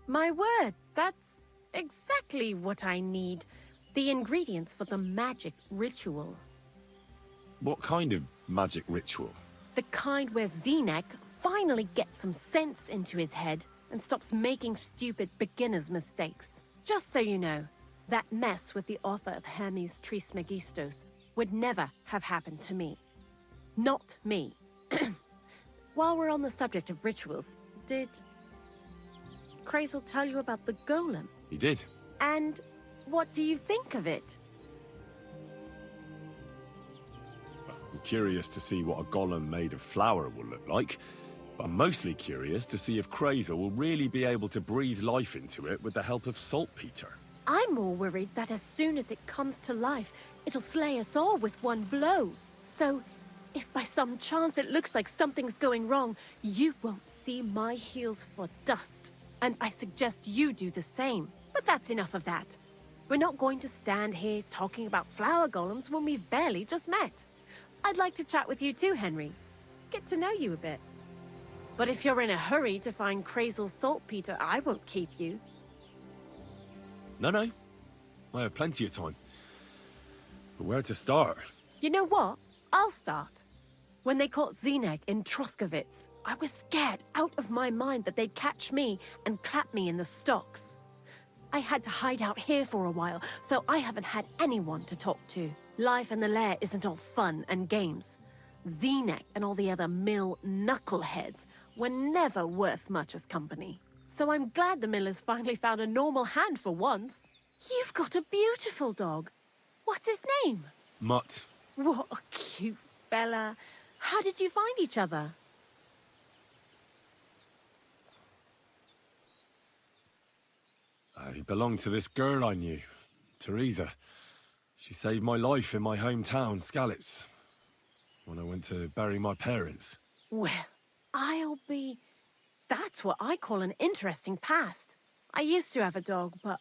My word, that's exactly what I need. The ingredients for the magic ritual. What kind of magic ritual? The kind where Zenek finally gets some sense into his head and stops making stupid beginner's mistakes. Just so you know, that mess with the author of Hermes Trismegistos would never have happened to me. Not me. While we're on the subject of rituals, did Krazel tell you about the golem? He did. And what do you think of it? I'm curious to see what a golem made of flour will look like. But I'm mostly curious to see if Krazel will really be able to breathe life into it with the help of saltpeter. I'm more worried that as soon as it comes to life, it'll slay us all with one blow. So, if by some chance it looks like something's going wrong, you won't see my heels for dust. And I suggest you do the same. But that's enough of that. We're not going to stand here talking about flower golems when we've barely just met. I'd like to chat with you too, Henry. Get to know you a bit. But if you're in a hurry to find Krazel's saltpeter, I won't keep you. No. I have plenty of time. But where to start? You know what? I'll start. When they caught Zenek in Troskovitz, I was scared out of my mind that they'd catch me and clap me in the stocks. I had to hide out here for a while, so I haven't had anyone to talk to. Life in the lair isn't all fun and games. Zenek and all the other mill knuckleheads were never worth much as company. So I'm glad the miller's finally found a normal hand for once. You've got a beautiful dog. What's his name? Mutt. What a cute fella. How did you find each other? He belonged to this girl I knew, Teresa. She saved my life in my hometown, Skalitz, when I went to bury my parents. Well, I'll be... That's what I call an interesting past. I used to have a dog, but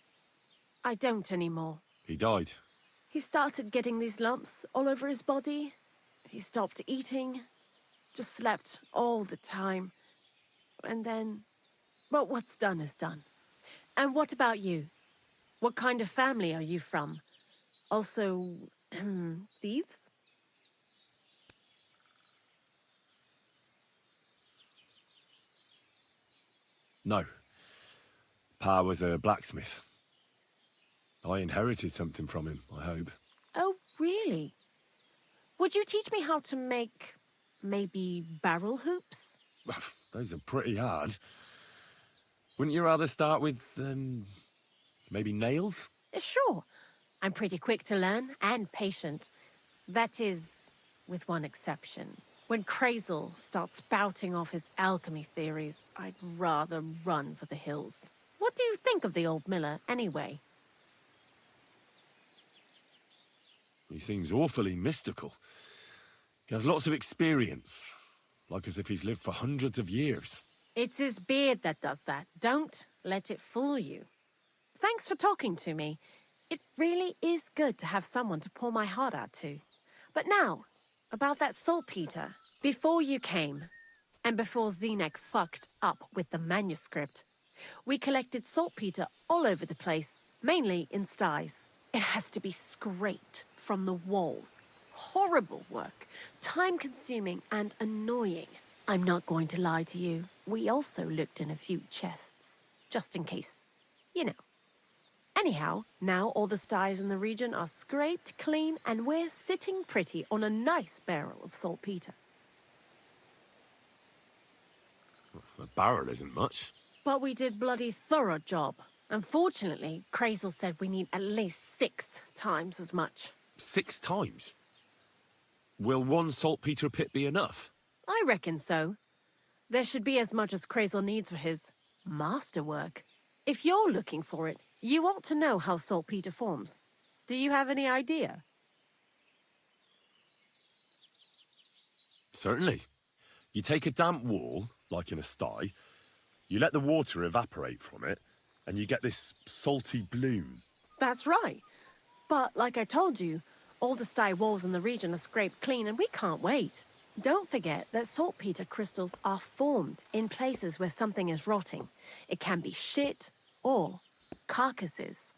I don't anymore. He died. He started getting these lumps all over his body. He stopped eating, just slept all the time. And then, well, what's done is done. And what about you? What kind of family are you from? Also, thieves? No. Pa was a blacksmith. I inherited something from him, I hope. Oh, really? Would you teach me how to make, maybe, barrel hoops? Those are pretty hard. Wouldn't you rather start with, maybe nails? Sure. I'm pretty quick to learn and patient. That is, with one exception. When Krazel starts spouting off his alchemy theories, I'd rather run for the hills. What do you think of the old miller, anyway? He seems awfully mystical. He has lots of experience, like as if he's lived for hundreds of years. It's his beard that does that. Don't let it fool you. Thanks for talking to me. It really is good to have someone to pour my heart out to. But now, about that saltpeter. Before you came, and before Zenek fucked up with the manuscript, we collected saltpeter all over the place, mainly in sties. It has to be scraped from the walls. Horrible work, time-consuming and annoying. I'm not going to lie to you. We also looked in a few chests, just in case, you know. Anyhow, now all the sties in the region are scraped clean and we're sitting pretty on a nice barrel of saltpeter. A barrel isn't much. But we did bloody thorough job. Unfortunately, Krazel said we need at least 6 times as much. 6 times? Will one saltpeter pit be enough? I reckon so. There should be as much as Krazel needs for his masterwork. If you're looking for it, you ought to know how saltpeter forms. Do you have any idea? Certainly. You take a damp wall, like in a sty, you let the water evaporate from it, and you get this salty bloom. That's right. But like I told you, all the sty walls in the region are scraped clean and we can't wait. Don't forget that saltpeter crystals are formed in places where something is rotting. It can be shit, or carcasses.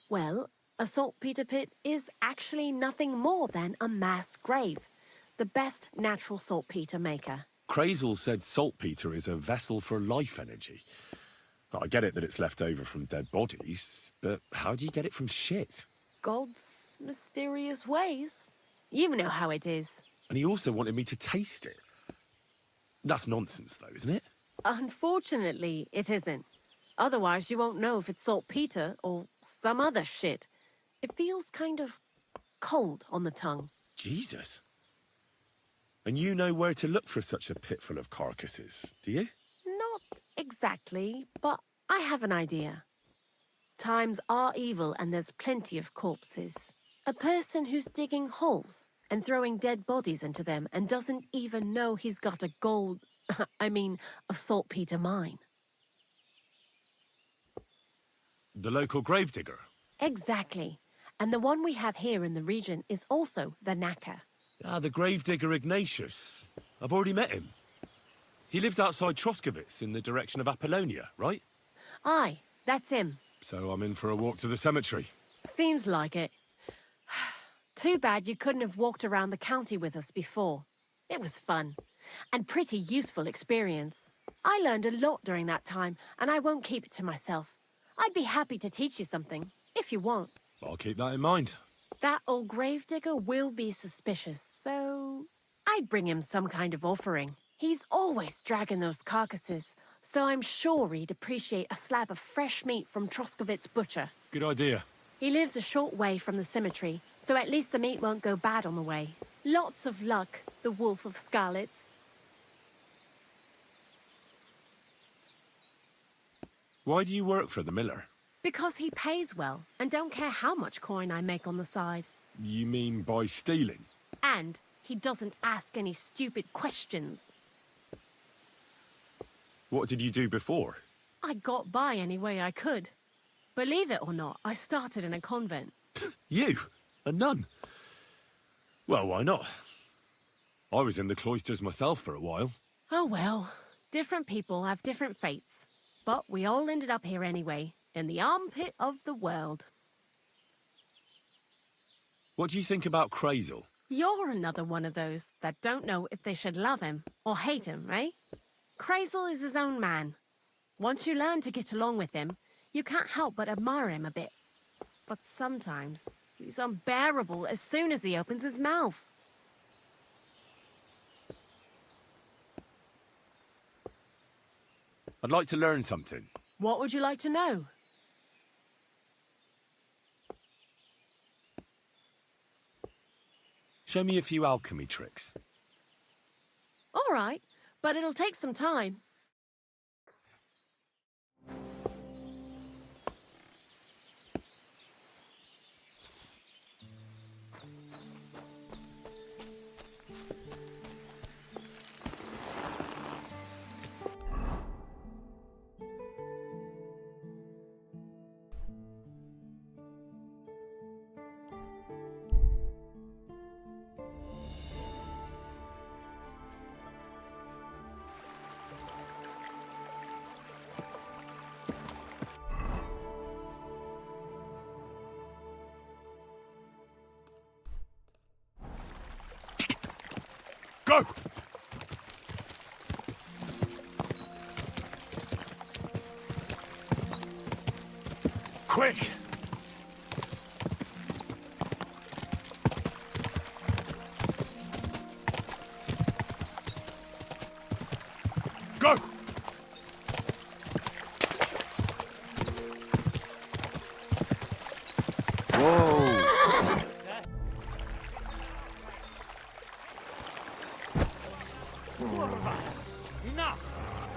Well, a saltpeter pit is actually nothing more than a mass grave, the best natural saltpeter maker. Crazel said saltpeter is a vessel for life energy. I get it that it's left over from dead bodies, but how do you get it from shit? God's mysterious ways. You know how it is. And he also wanted me to taste it. That's nonsense, though, isn't it? Unfortunately, it isn't. Otherwise, you won't know if it's saltpeter or some other shit. It feels kind of cold on the tongue. Jesus. And you know where to look for such a pit full of carcasses, do you? Not exactly, but I have an idea. Times are evil and there's plenty of corpses. A person who's digging holes and throwing dead bodies into them and doesn't even know he's got a a saltpeter mine. The local gravedigger? Exactly. And the one we have here in the region is also the knacker. Ah, the gravedigger Ignatius. I've already met him. He lives outside Troskowitz in the direction of Apollonia, right? Aye, that's him. So I'm in for a walk to the cemetery. Seems like it. Too bad you couldn't have walked around the county with us before. It was fun. And pretty useful experience. I learned a lot during that time, and I won't keep it to myself. I'd be happy to teach you something, if you want. I'll keep that in mind. That old gravedigger will be suspicious, so I'd bring him some kind of offering. He's always dragging those carcasses, so I'm sure he'd appreciate a slab of fresh meat from Troskowitz butcher. Good idea. He lives a short way from the cemetery, so at least the meat won't go bad on the way. Lots of luck, the Wolf of Scarlets. Why do you work for the miller? Because he pays well, and don't care how much coin I make on the side. You mean by stealing? And he doesn't ask any stupid questions. What did you do before? I got by any way I could. Believe it or not, I started in a convent. You? A nun? Well, why not? I was in the cloisters myself for a while. Oh well, different people have different fates. But we all ended up here anyway, in the armpit of the world. What do you think about Crazel? You're another one of those that don't know if they should love him or hate him, right? Crazel is his own man. Once you learn to get along with him, you can't help but admire him a bit. But sometimes he's unbearable as soon as he opens his mouth. I'd like to learn something. What would you like to know? Show me a few alchemy tricks. All right, but it'll take some time. Go! Quick! Go! Whoa! Enough!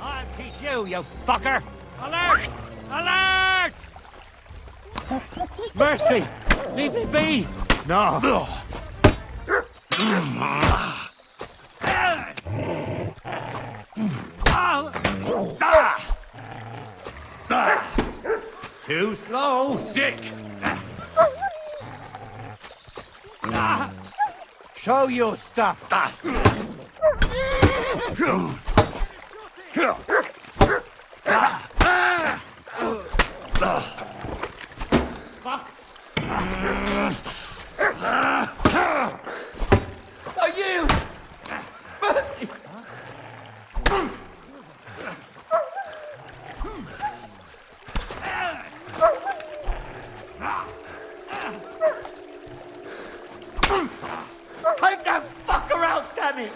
I'll teach you, you fucker! Alert! Alert! Mercy! Leave me be! No! Too slow! Sick! Show your stuff! Take that fucker out, damn it!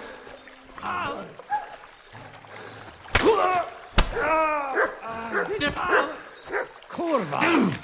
Kurwa!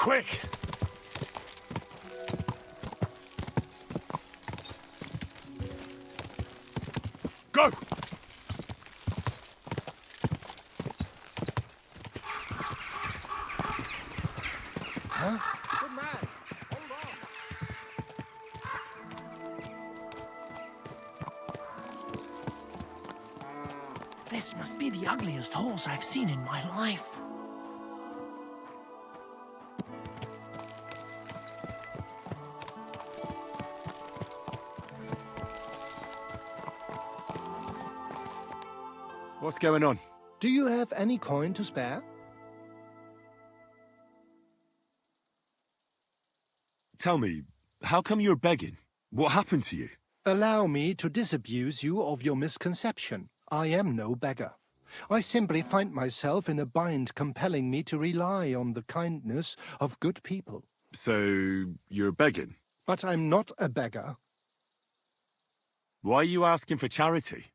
quick! Go! Huh? Good man. Hold on. This must be the ugliest horse I've seen in my life. What's going on? Do you have any coin to spare? Tell me, how come you're begging? What happened to you? Allow me to disabuse you of your misconception. I am no beggar. I simply find myself in a bind compelling me to rely on the kindness of good people. So, you're begging? But I'm not a beggar. Why are you asking for charity?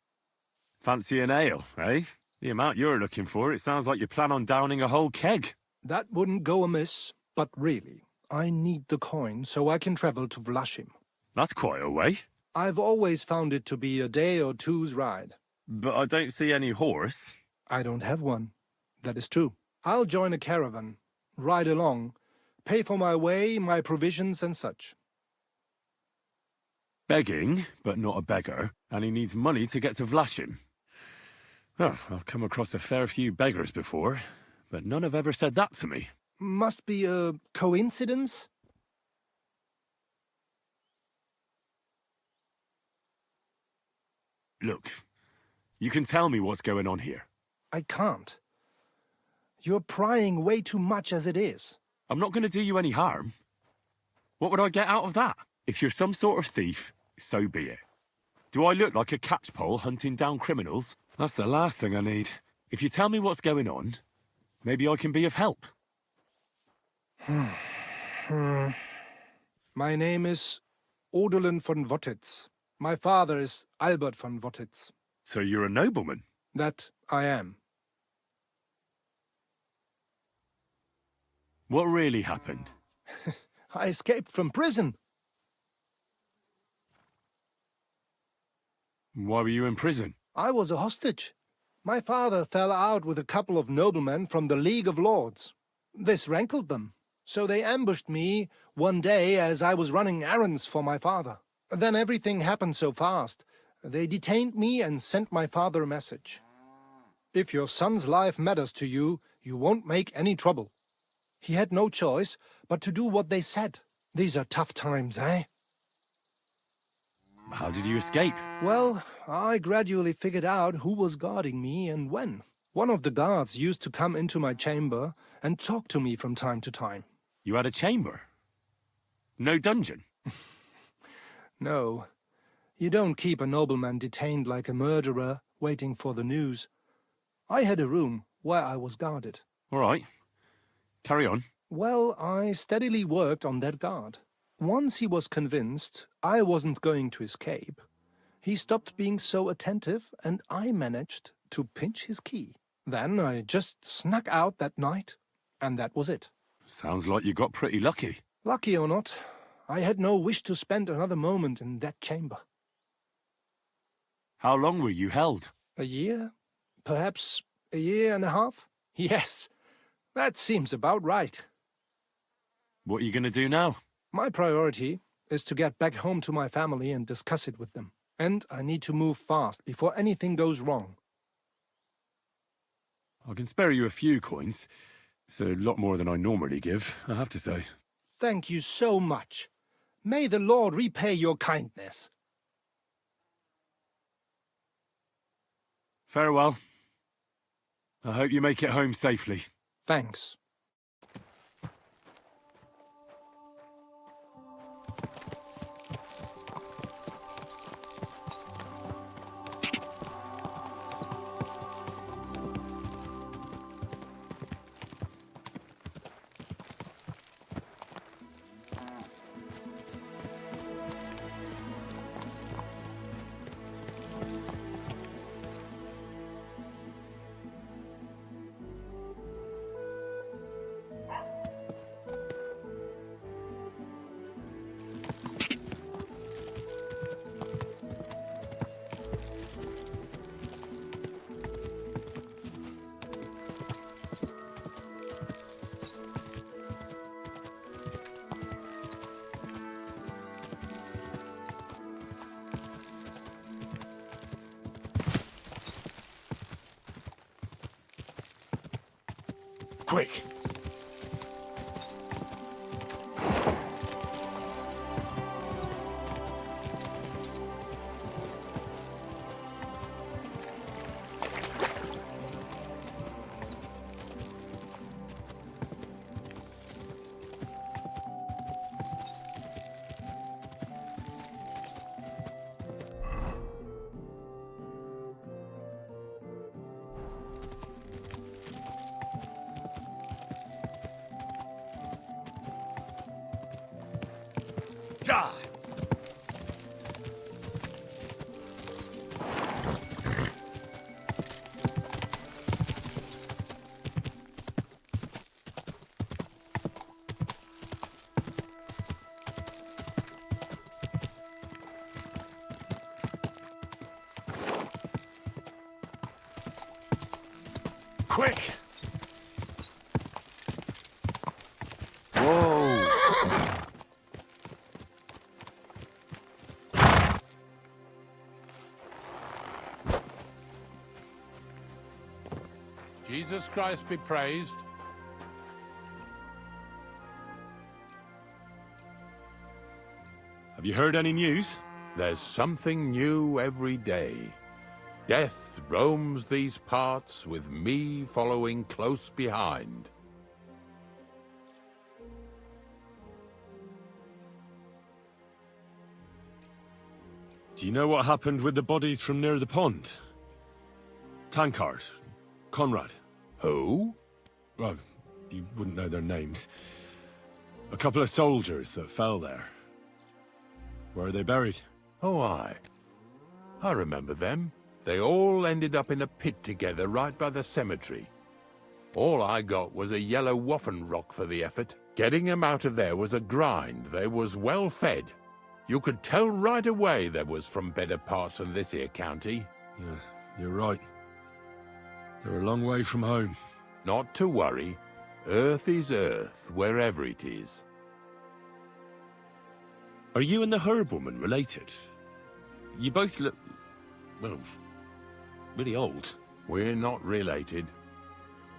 Fancy an ale, eh? The amount you're looking for, it sounds like you plan on downing a whole keg. That wouldn't go amiss, but really, I need the coin so I can travel to Vlashim. That's quite a way. I've always found it to be a day or two's ride. But I don't see any horse. I don't have one. That is true. I'll join a caravan, ride along, pay for my way, my provisions and such. Begging, but not a beggar, and he needs money to get to Vlashim. Oh, I've come across a fair few beggars before, but none have ever said that to me. Must be a coincidence? Look, you can tell me what's going on here. I can't. You're prying way too much as it is. I'm not going to do you any harm. What would I get out of that? If you're some sort of thief, so be it. Do I look like a catchpole hunting down criminals? That's the last thing I need. If you tell me what's going on, maybe I can be of help. My name is Odolin von Wottitz. My father is Albert von Wottitz. So you're a nobleman? That I am. What really happened? I escaped from prison. Why were you in prison? I was a hostage. My father fell out with a couple of noblemen from the League of Lords. This rankled them, so they ambushed me one day as I was running errands for my father. Then everything happened so fast. They detained me and sent my father a message. If your son's life matters to you, you won't make any trouble. He had no choice but to do what they said. These are tough times, eh? How did you escape? Well, I gradually figured out who was guarding me and when. One of the guards used to come into my chamber and talk to me from time to time. You had a chamber? No dungeon? No. You don't keep a nobleman detained like a murderer, waiting for the news. I had a room where I was guarded. All right. Carry on. Well, I steadily worked on that guard. Once he was convinced I wasn't going to escape, he stopped being so attentive and I managed to pinch his key. Then I just snuck out that night, and that was it. Sounds like you got pretty lucky. Lucky or not, I had no wish to spend another moment in that chamber. How long were you held? A year? Perhaps a year and a half? Yes, that seems about right. What are you going to do now? My priority is to get back home to my family and discuss it with them. And I need to move fast before anything goes wrong. I can spare you a few coins. It's a lot more than I normally give, I have to say. Thank you so much. May the Lord repay your kindness. Farewell. I hope you make it home safely. Thanks. Quick! Ja! Quick! Whoa! Jesus Christ be praised. Have you heard any news? There's something new every day. Death roams these parts with me following close behind. Do you know what happened with the bodies from near the pond? Tankard, Conrad. Who? Well, you wouldn't know their names. A couple of soldiers that fell there. Where are they buried? Oh, I remember them. They all ended up in a pit together right by the cemetery. All I got was a yellow waffen rock for the effort. Getting them out of there was a grind. They was well fed. You could tell right away they was from better parts than this here county. Yeah, you're right. They're a long way from home. Not to worry. Earth is earth, wherever it is. Are you and the herb woman related? You both look, well, really old. We're not related.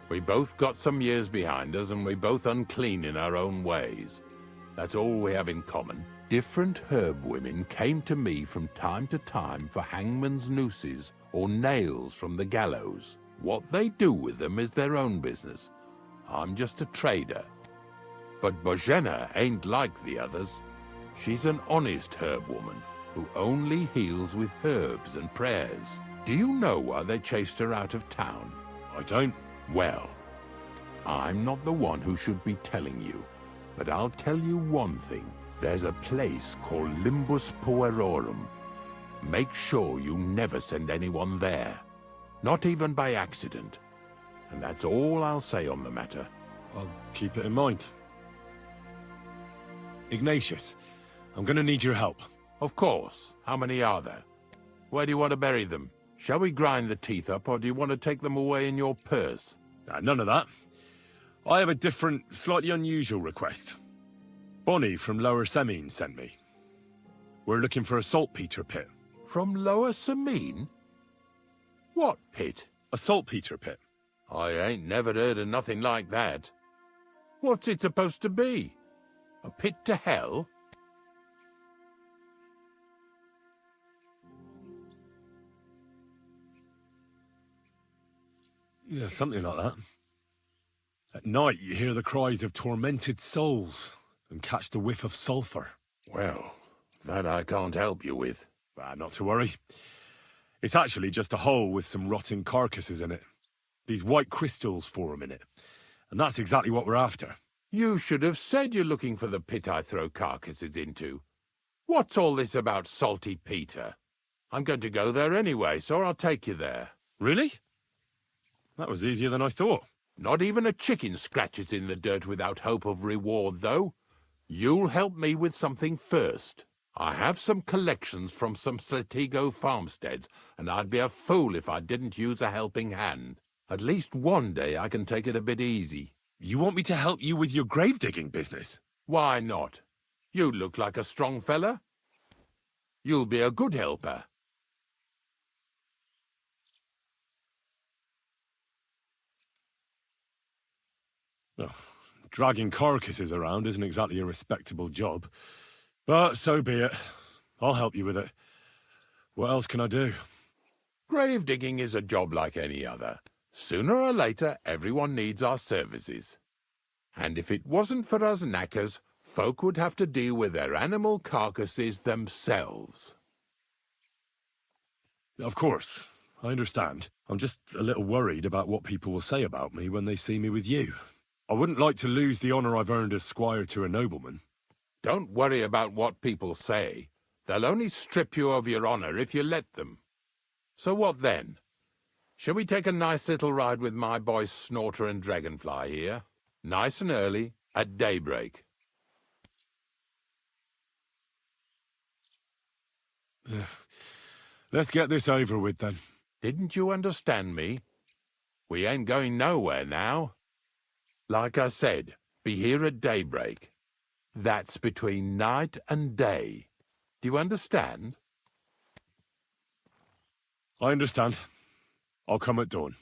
We both got some years behind us, and we both unclean in our own ways. That's all we have in common. Different herb women came to me from time to time for hangman's nooses or nails from the gallows. What they do with them is their own business. I'm just a trader. But Bozhena ain't like the others. She's an honest herb woman who only heals with herbs and prayers. Do you know why they chased her out of town? I don't. Well, I'm not the one who should be telling you, but I'll tell you one thing. There's a place called Limbus Puerorum. Make sure you never send anyone there. Not even by accident. And that's all I'll say on the matter. I'll keep it in mind. Ignatius, I'm gonna need your help. Of course. How many are there? Where do you want to bury them? Shall we grind the teeth up, or do you want to take them away in your purse? None of that. I have a different, slightly unusual request. Bonnie from Lower Semine sent me. We're looking for a saltpeter pit. From Lower Semine? What pit? A saltpeter pit. I ain't never heard of nothing like that. What's it supposed to be? A pit to hell? Yeah, something like that. At night, you hear the cries of tormented souls and catch the whiff of sulphur. Well, that I can't help you with. Not to worry. It's actually just a hole with some rotting carcasses in it. These white crystals form in it. And that's exactly what we're after. You should have said you're looking for the pit I throw carcasses into. What's all this about Salty Peter? I'm going to go there anyway, so I'll take you there. Really? That was easier than I thought. Not even a chicken scratches in the dirt without hope of reward, though. You'll help me with something first. I have some collections from some Sletigo farmsteads, and I'd be a fool if I didn't use a helping hand. At least one day I can take it a bit easy. You want me to help you with your grave-digging business? Why not? You look like a strong fella. You'll be a good helper. Oh, dragging carcasses around isn't exactly a respectable job. But so be it. I'll help you with it. What else can I do? Grave digging is a job like any other. Sooner or later, everyone needs our services. And if it wasn't for us knackers, folk would have to deal with their animal carcasses themselves. Of course, I understand. I'm just a little worried about what people will say about me when they see me with you. I wouldn't like to lose the honour I've earned as squire to a nobleman. Don't worry about what people say. They'll only strip you of your honour if you let them. So what then? Shall we take a nice little ride with my boys Snorter and Dragonfly here? Nice and early, at daybreak. Let's get this over with, then. Didn't you understand me? We ain't going nowhere now. Like I said, be here at daybreak. That's between night and day. Do you understand? I understand. I'll come at dawn.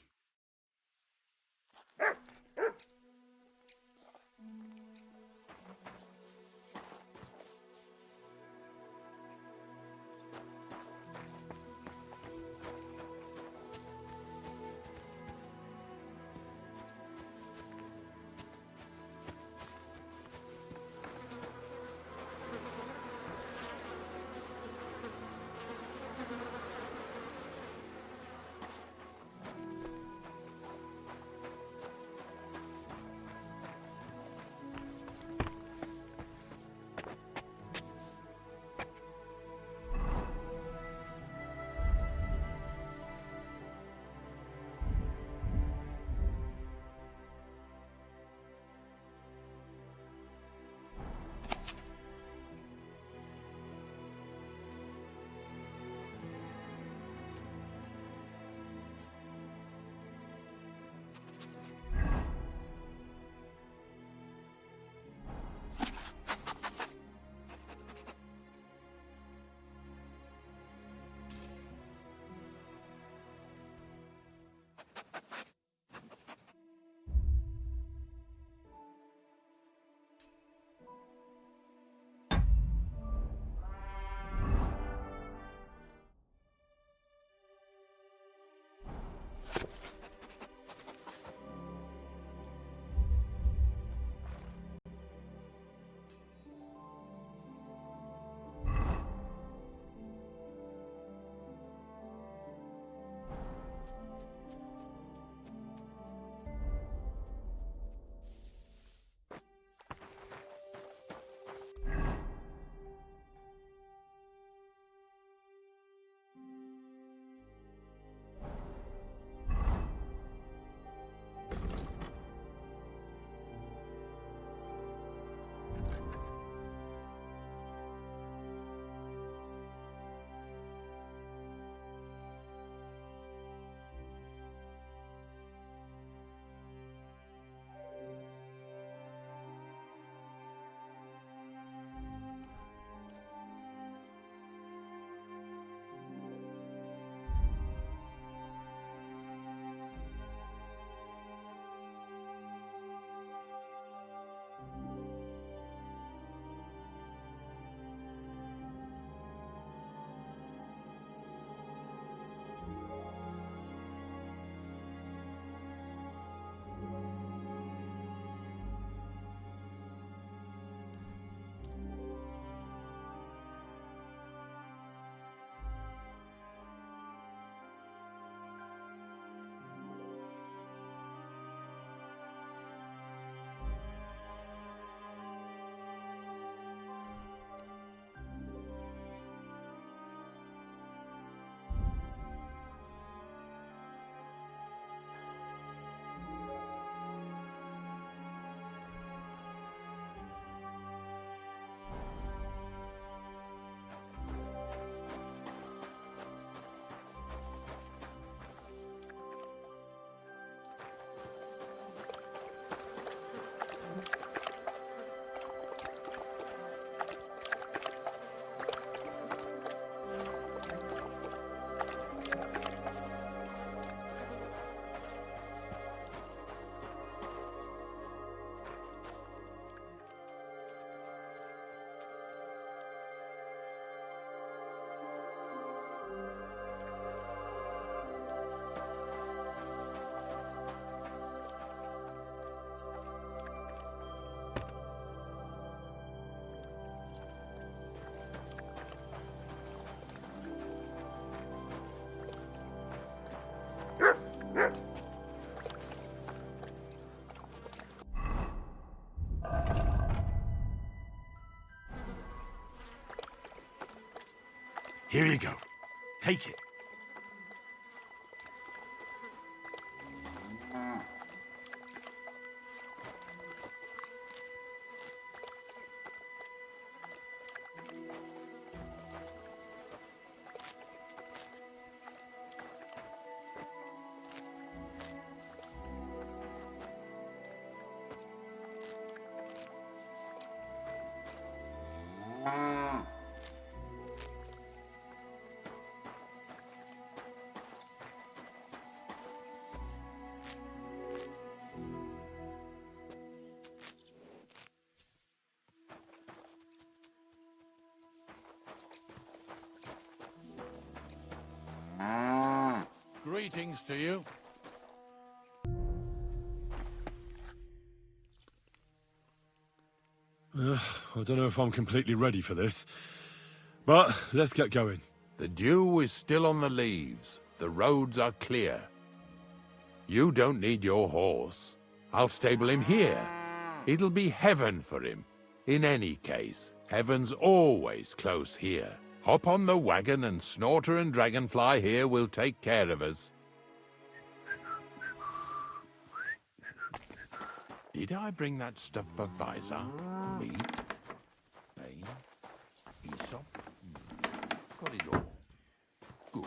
Here you go. Take it. Greetings to you. I don't know if I'm completely ready for this, but let's get going. The dew is still on the leaves. The roads are clear. You don't need your horse. I'll stable him here. It'll be heaven for him. In any case, heaven's always close here. Hop on the wagon and Snorter and Dragonfly here will take care of us. Did I bring that stuff for Visor? Meat? Pain? Aesop? Got it all. Good.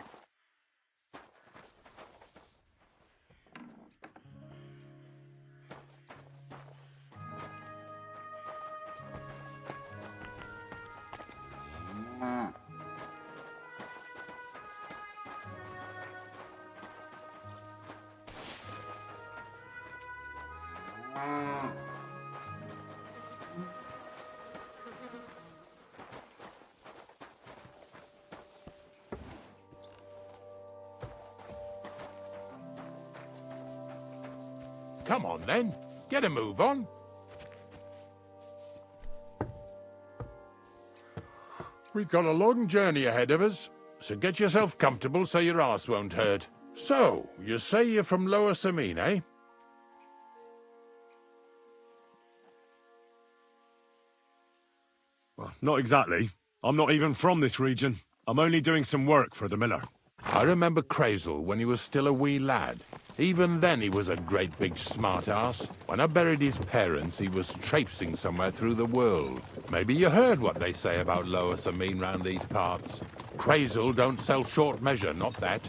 Come on, then. Get a move on. We've got a long journey ahead of us, so get yourself comfortable so your arse won't hurt. So, you say you're from Lower Samine, eh? Well, not exactly. I'm not even from this region. I'm only doing some work for the miller. I remember Crazel when he was still a wee lad. Even then he was a great big smart-ass. When I buried his parents, he was traipsing somewhere through the world. Maybe you heard what they say about Lower Samine round these parts. Crazel don't sell short measure, not that.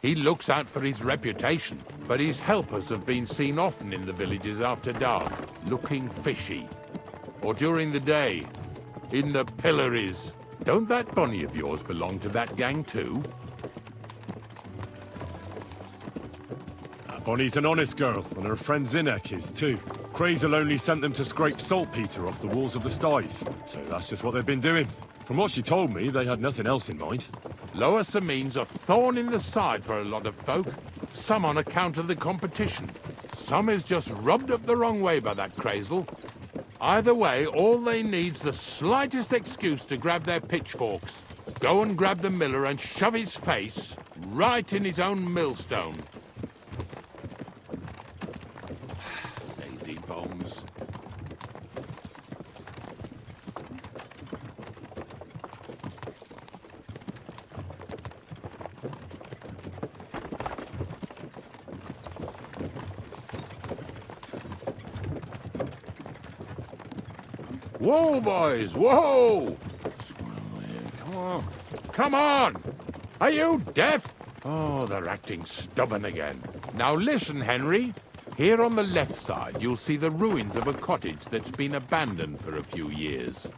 He looks out for his reputation, but his helpers have been seen often in the villages after dark, looking fishy. Or during the day, in the pillories. Don't that Bonnie of yours belong to that gang too? Bonnie's an honest girl, and her friend Zinnek is too. Crazel only sent them to scrape saltpeter off the walls of the sties, so that's just what they've been doing. From what she told me, they had nothing else in mind. Lower Samine's a thorn in the side for a lot of folk. Some on account of the competition. Some is just rubbed up the wrong way by that Crazel. Either way, all they need's the slightest excuse to grab their pitchforks. Go and grab the miller and shove his face right in his own millstone. Lazy bones. Whoa, boys, whoa! Come on. Come on! Are you deaf? Oh, they're acting stubborn again. Now listen, Henry. Here on the left side, you'll see the ruins of a cottage that's been abandoned for a few years.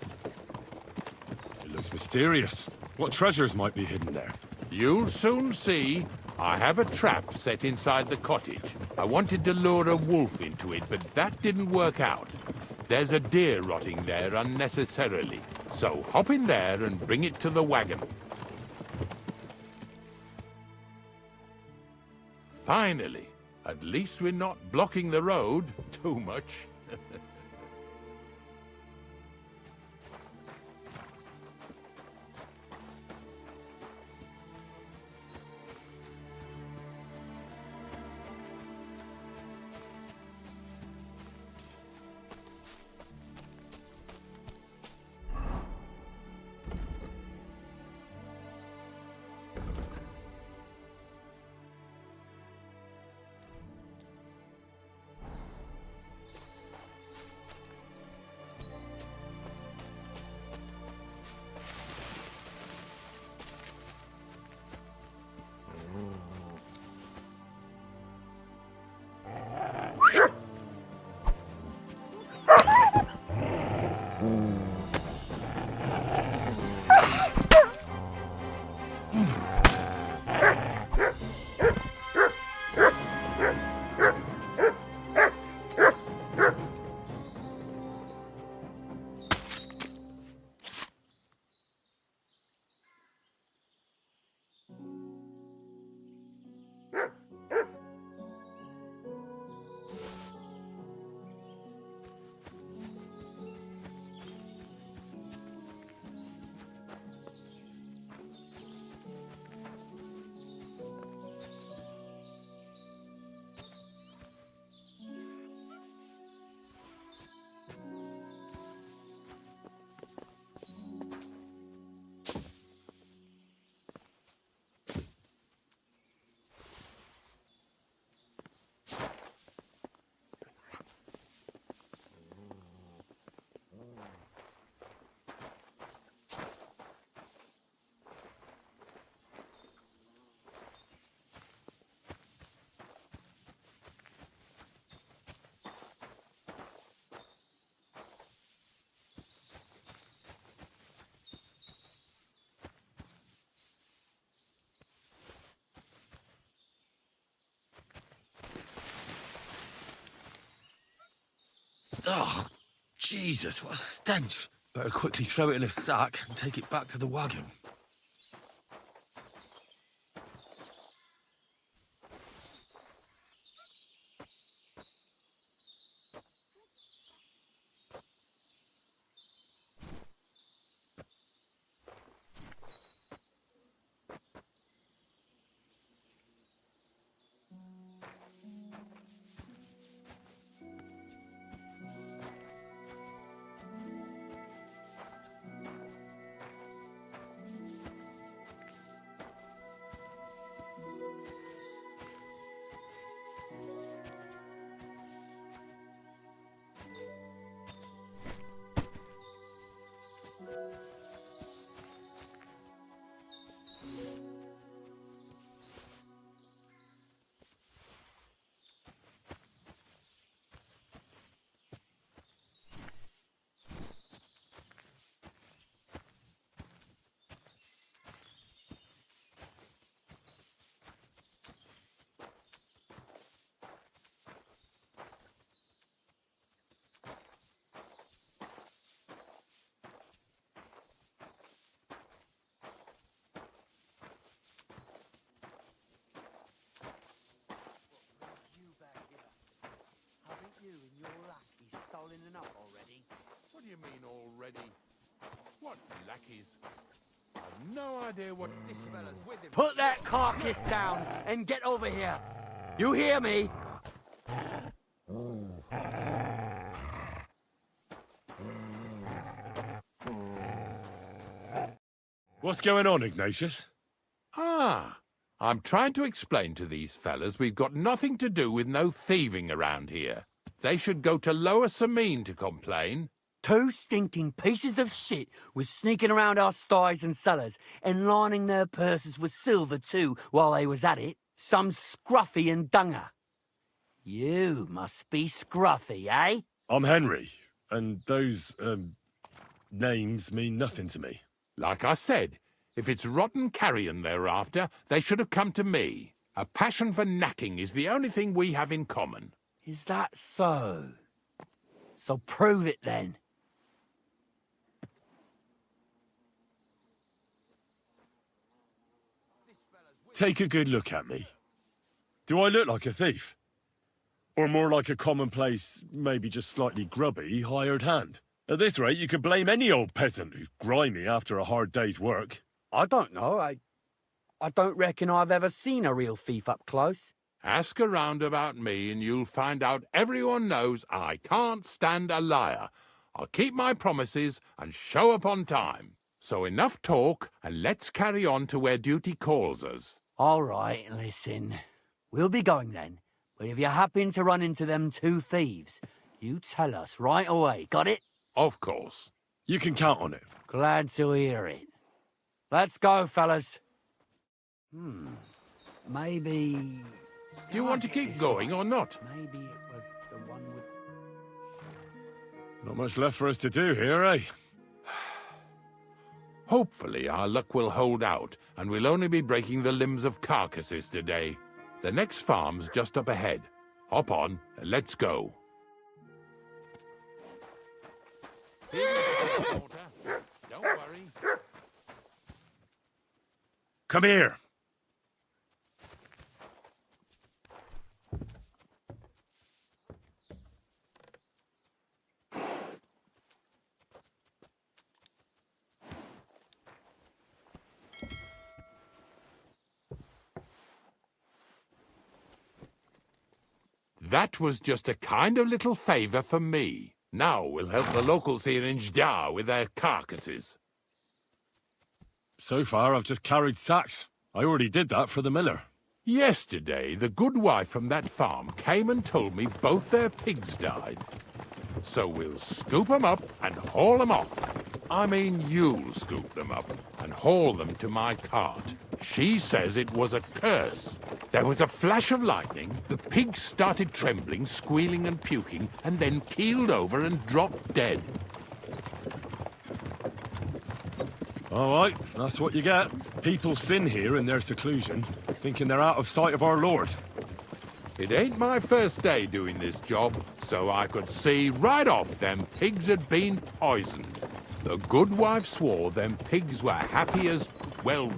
It looks mysterious. What treasures might be hidden there? You'll soon see. I have a trap set inside the cottage. I wanted to lure a wolf into it, but that didn't work out. There's a deer rotting there unnecessarily. So hop in there and bring it to the wagon. Finally. At least we're not blocking the road too much. Oh, Jesus, what a stench. Better quickly throw it in a sack and take it back to the wagon. What do you mean already? What lackeys? I've no idea what this fella's with him. Put that carcass down and get over here. You hear me? What's going on, Ignatius? Ah, I'm trying to explain to these fellas we've got nothing to do with no thieving around here. They should go to Lower Samine to complain. 2 stinking pieces of shit was sneaking around our sties and cellars and lining their purses with silver too while they was at it. Some scruffy and dunger. You must be scruffy, eh? I'm Henry, and those, names mean nothing to me. Like I said, if it's rotten carrion they're after, they should have come to me. A passion for knacking is the only thing we have in common. Is that so? So prove it then. Take a good look at me. Do I look like a thief? Or more like a commonplace, maybe just slightly grubby, hired hand? At this rate, you could blame any old peasant who's grimy after a hard day's work. I don't know. I don't reckon I've ever seen a real thief up close. Ask around about me and you'll find out everyone knows I can't stand a liar. I'll keep my promises and show up on time. So enough talk and let's carry on to where duty calls us. All right, listen. We'll be going then. But if you happen to run into them 2 thieves, you tell us right away. Got it? Of course. You can count on it. Glad to hear it. Let's go, fellas. Maybe... Do you want to keep going or not? Maybe it was the one with... Not much left for us to do here, eh? Hopefully our luck will hold out, and we'll only be breaking the limbs of carcasses today. The next farm's just up ahead. Hop on, and let's go. Don't worry. Come here. That was just a kind of little favour for me. Now we'll help the locals here in Jdar with their carcasses. So far, I've just carried sacks. I already did that for the miller. Yesterday, the good wife from that farm came and told me both their pigs died. So we'll scoop them up and haul them off. I mean, you'll scoop them up and haul them to my cart. She says it was a curse. There was a flash of lightning, the pigs started trembling, squealing and puking, and then keeled over and dropped dead. All right, that's what you get. People sin here in their seclusion, thinking they're out of sight of our Lord. It ain't my first day doing this job, so I could see right off them pigs had been poisoned. The good wife swore them pigs were happy as, well,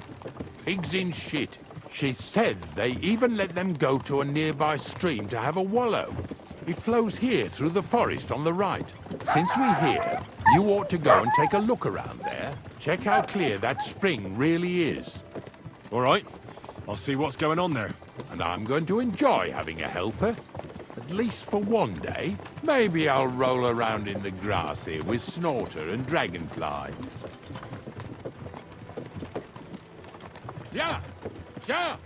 pigs in shit. She said they even let them go to a nearby stream to have a wallow. It flows here through the forest on the right. Since we're here, you ought to go and take a look around there. Check how clear that spring really is. All right. I'll see what's going on there. And I'm going to enjoy having a helper. At least for one day. Maybe I'll roll around in the grass here with Snorter and Dragonfly. Yeah! Yeah!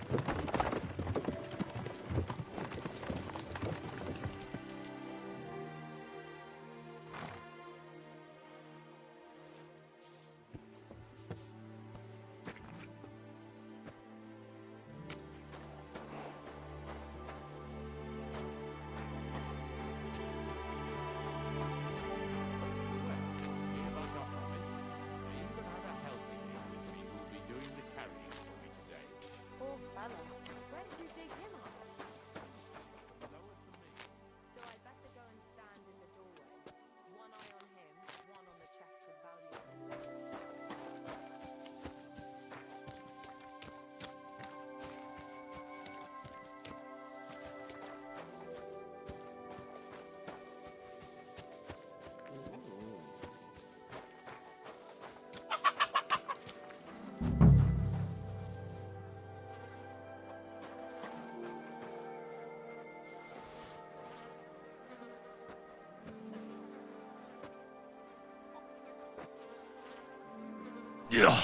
Yeah.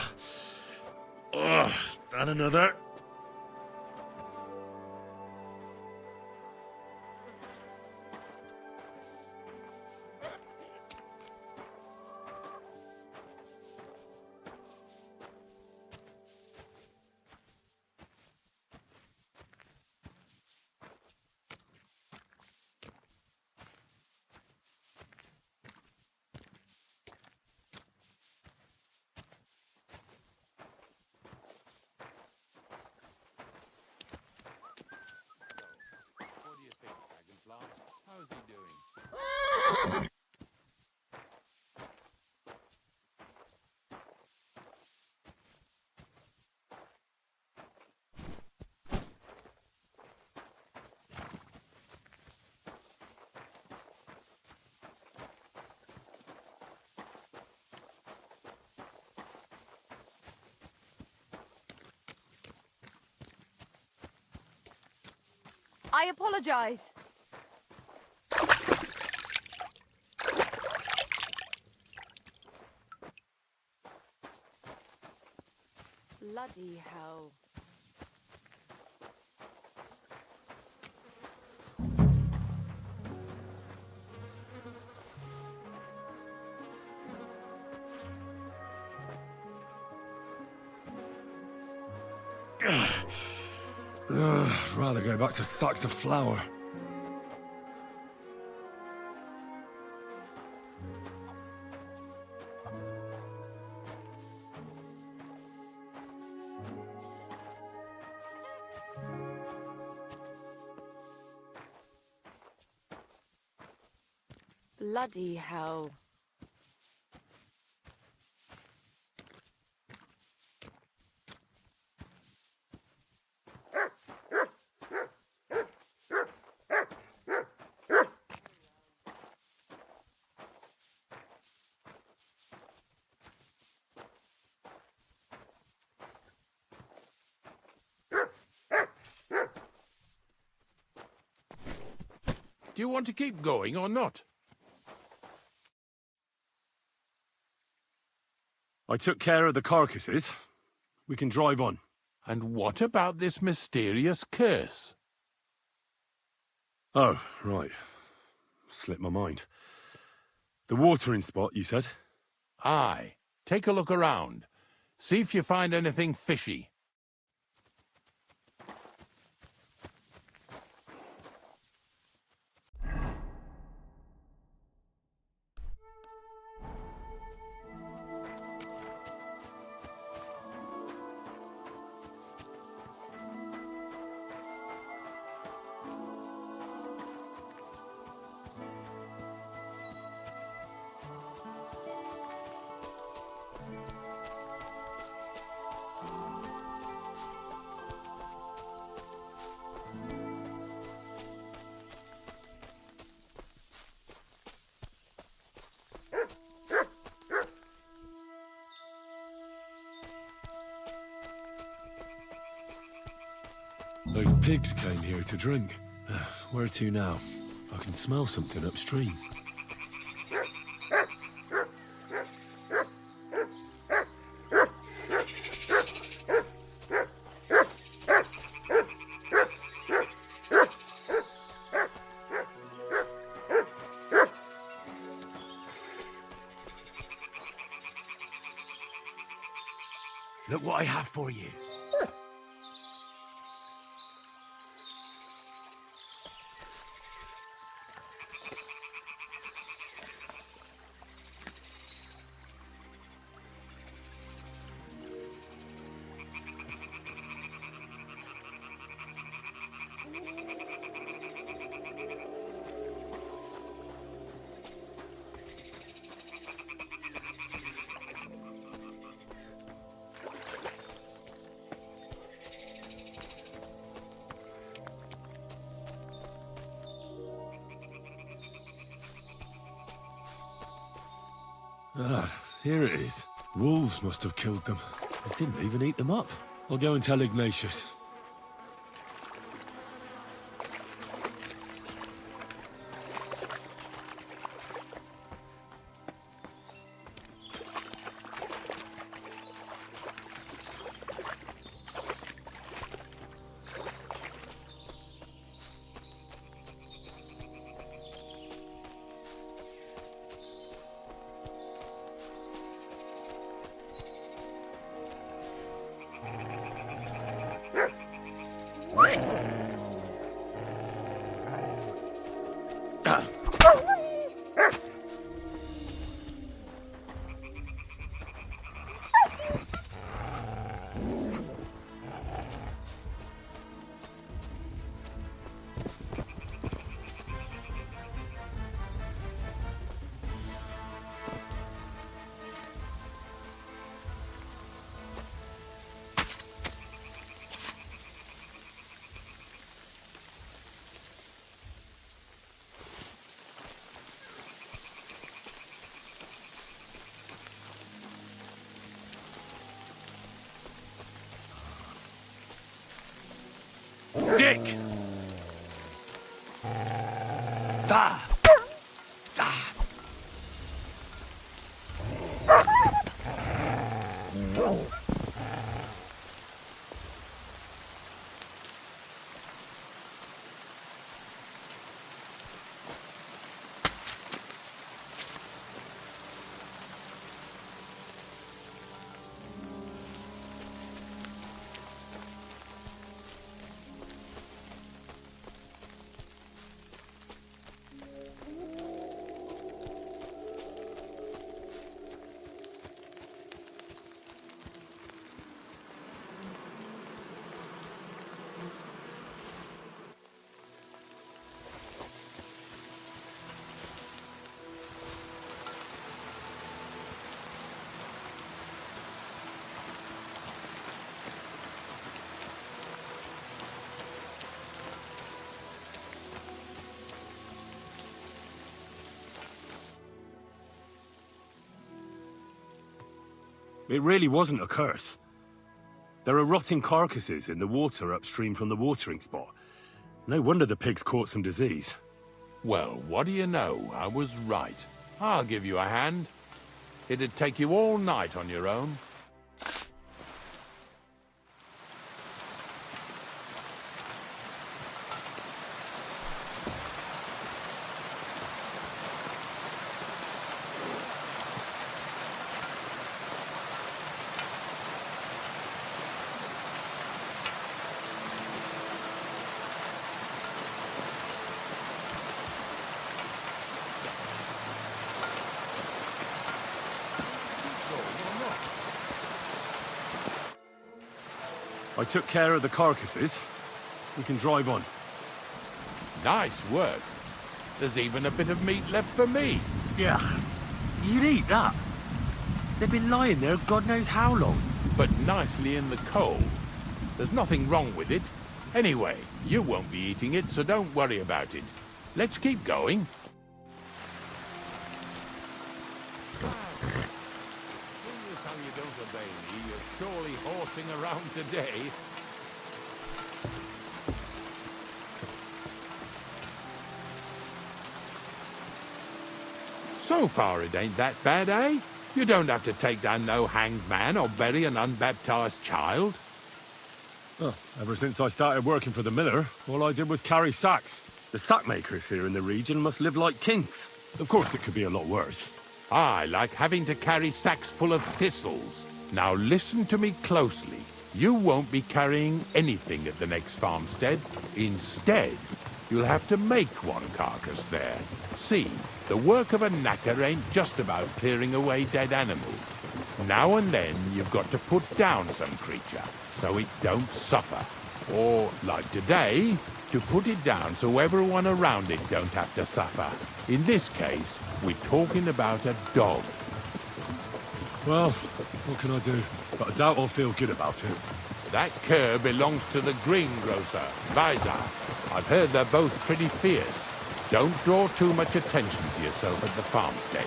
Ugh, and another. How's he doing? I apologize. Bloody hell. I'd rather go back to sacks of flour. Bloody hell. Do you want to keep going or not? I took care of the carcasses. We can drive on. And what about this mysterious curse? Oh, right. Slipped my mind. The watering spot, you said? Aye. Take a look around. See if you find anything fishy. Those pigs came here to drink. Where to now? I can smell something upstream. Look what I have for you. Ah, here it is. Wolves must have killed them. They didn't even eat them up. I'll go and tell Ignatius. Dick! Ah! It really wasn't a curse. There are rotting carcasses in the water upstream from the watering spot. No wonder the pigs caught some disease. Well, what do you know? I was right. I'll give you a hand. It'd take you all night on your own. I took care of the carcasses. We can drive on. Nice work. There's even a bit of meat left for me. Yeah. You'd eat that. They've been lying there God knows how long. But nicely in the cold. There's nothing wrong with it. Anyway, you won't be eating it, so don't worry about it. Let's keep going. Seeing as how you don't obey me, you're surely horsing around today. So far it ain't that bad, eh? You don't have to take down no hanged man or bury an unbaptized child. Well, ever since I started working for the miller, all I did was carry sacks. The sack makers here in the region must live like kings. Of course, it could be a lot worse. I like having to carry sacks full of thistles. Now listen to me closely. You won't be carrying anything at the next farmstead. Instead, you'll have to make one carcass there. See, the work of a knacker ain't just about clearing away dead animals. Now and then, you've got to put down some creature, so it don't suffer. Or, like today, to put it down so everyone around it don't have to suffer. In this case, we're talking about a dog. Well, what can I do? But I doubt I'll feel good about it. That cur belongs to the greengrocer, Weiser. I've heard they're both pretty fierce. Don't draw too much attention to yourself at the farmstead.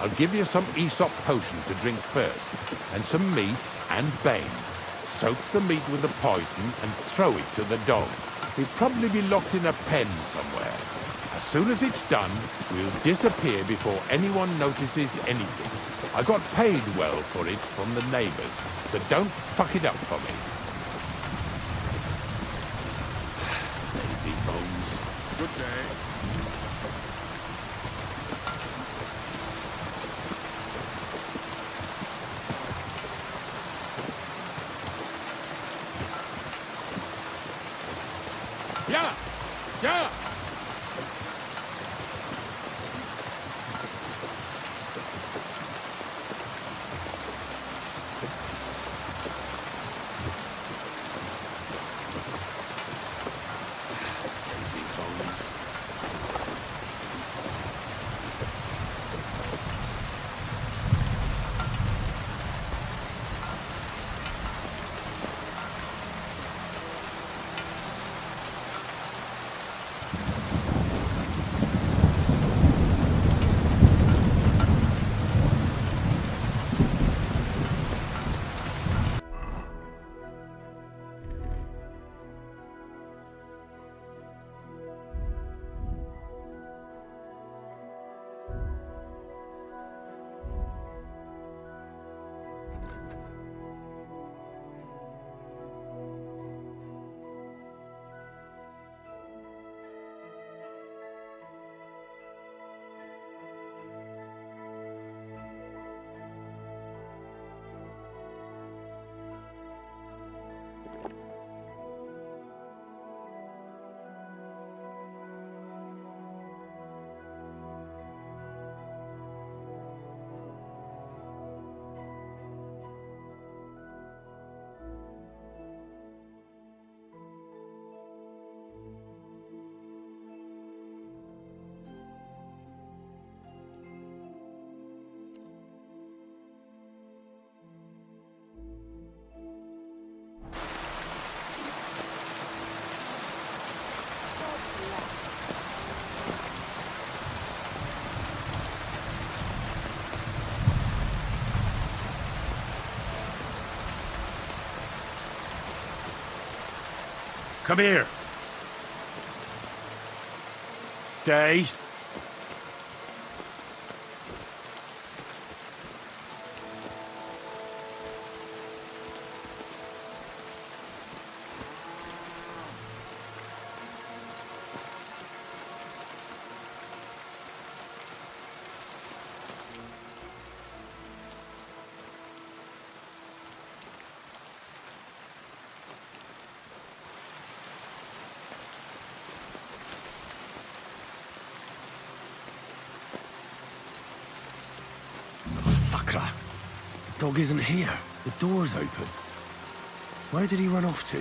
I'll give you some Aesop potion to drink first, and some meat and bane. Soak the meat with the poison and throw it to the dog. He'll probably be locked in a pen somewhere. As soon as it's done, we'll disappear before anyone notices anything. I got paid well for it from the neighbors, so don't fuck it up for me. Lazy bones. Good day. Yeah! Yeah! Come here. Stay. Sakra. The dog isn't here. The door's open. Where did he run off to?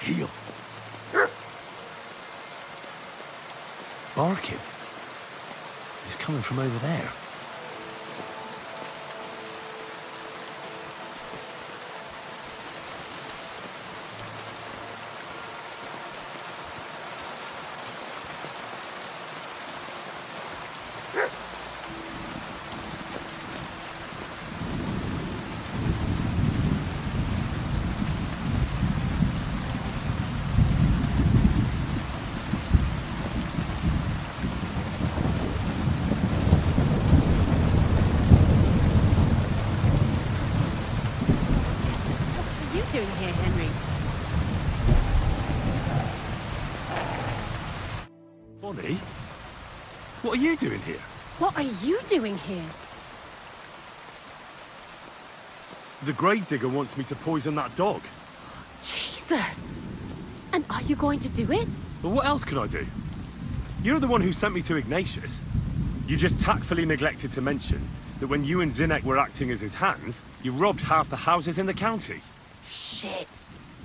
Heel. Barking. He's coming from over there. here, Henry. Bonnie? What are you doing here? What are you doing here? The gravedigger wants me to poison that dog. Jesus! And are you going to do it? But what else can I do? You're the one who sent me to Ignatius. You just tactfully neglected to mention that when you and Zinnek were acting as his hands, you robbed half the houses in the county. Shit.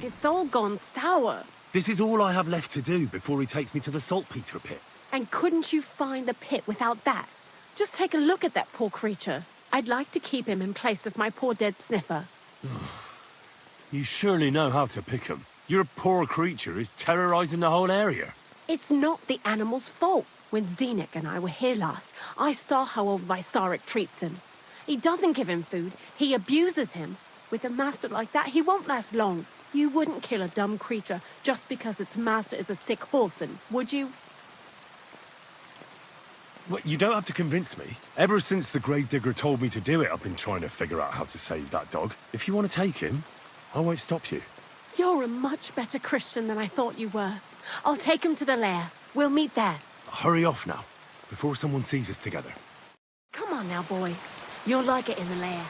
It's all gone sour. This is all I have left to do before he takes me to the saltpeter pit. And couldn't you find the pit without that? Just take a look at that poor creature. I'd like to keep him in place of my poor dead sniffer. You surely know how to pick him. Your poor creature is terrorizing the whole area. It's not the animal's fault. When Zinnek and I were here last, I saw how old Vysarik treats him. He doesn't give him food. He abuses him. With a master like that, he won't last long. You wouldn't kill a dumb creature just because its master is a sick horseman, would you? Well, you don't have to convince me. Ever since the gravedigger told me to do it, I've been trying to figure out how to save that dog. If you want to take him, I won't stop you. You're a much better Christian than I thought you were. I'll take him to the lair. We'll meet there. Hurry off now, before someone sees us together. Come on now, boy. You'll like it in the lair.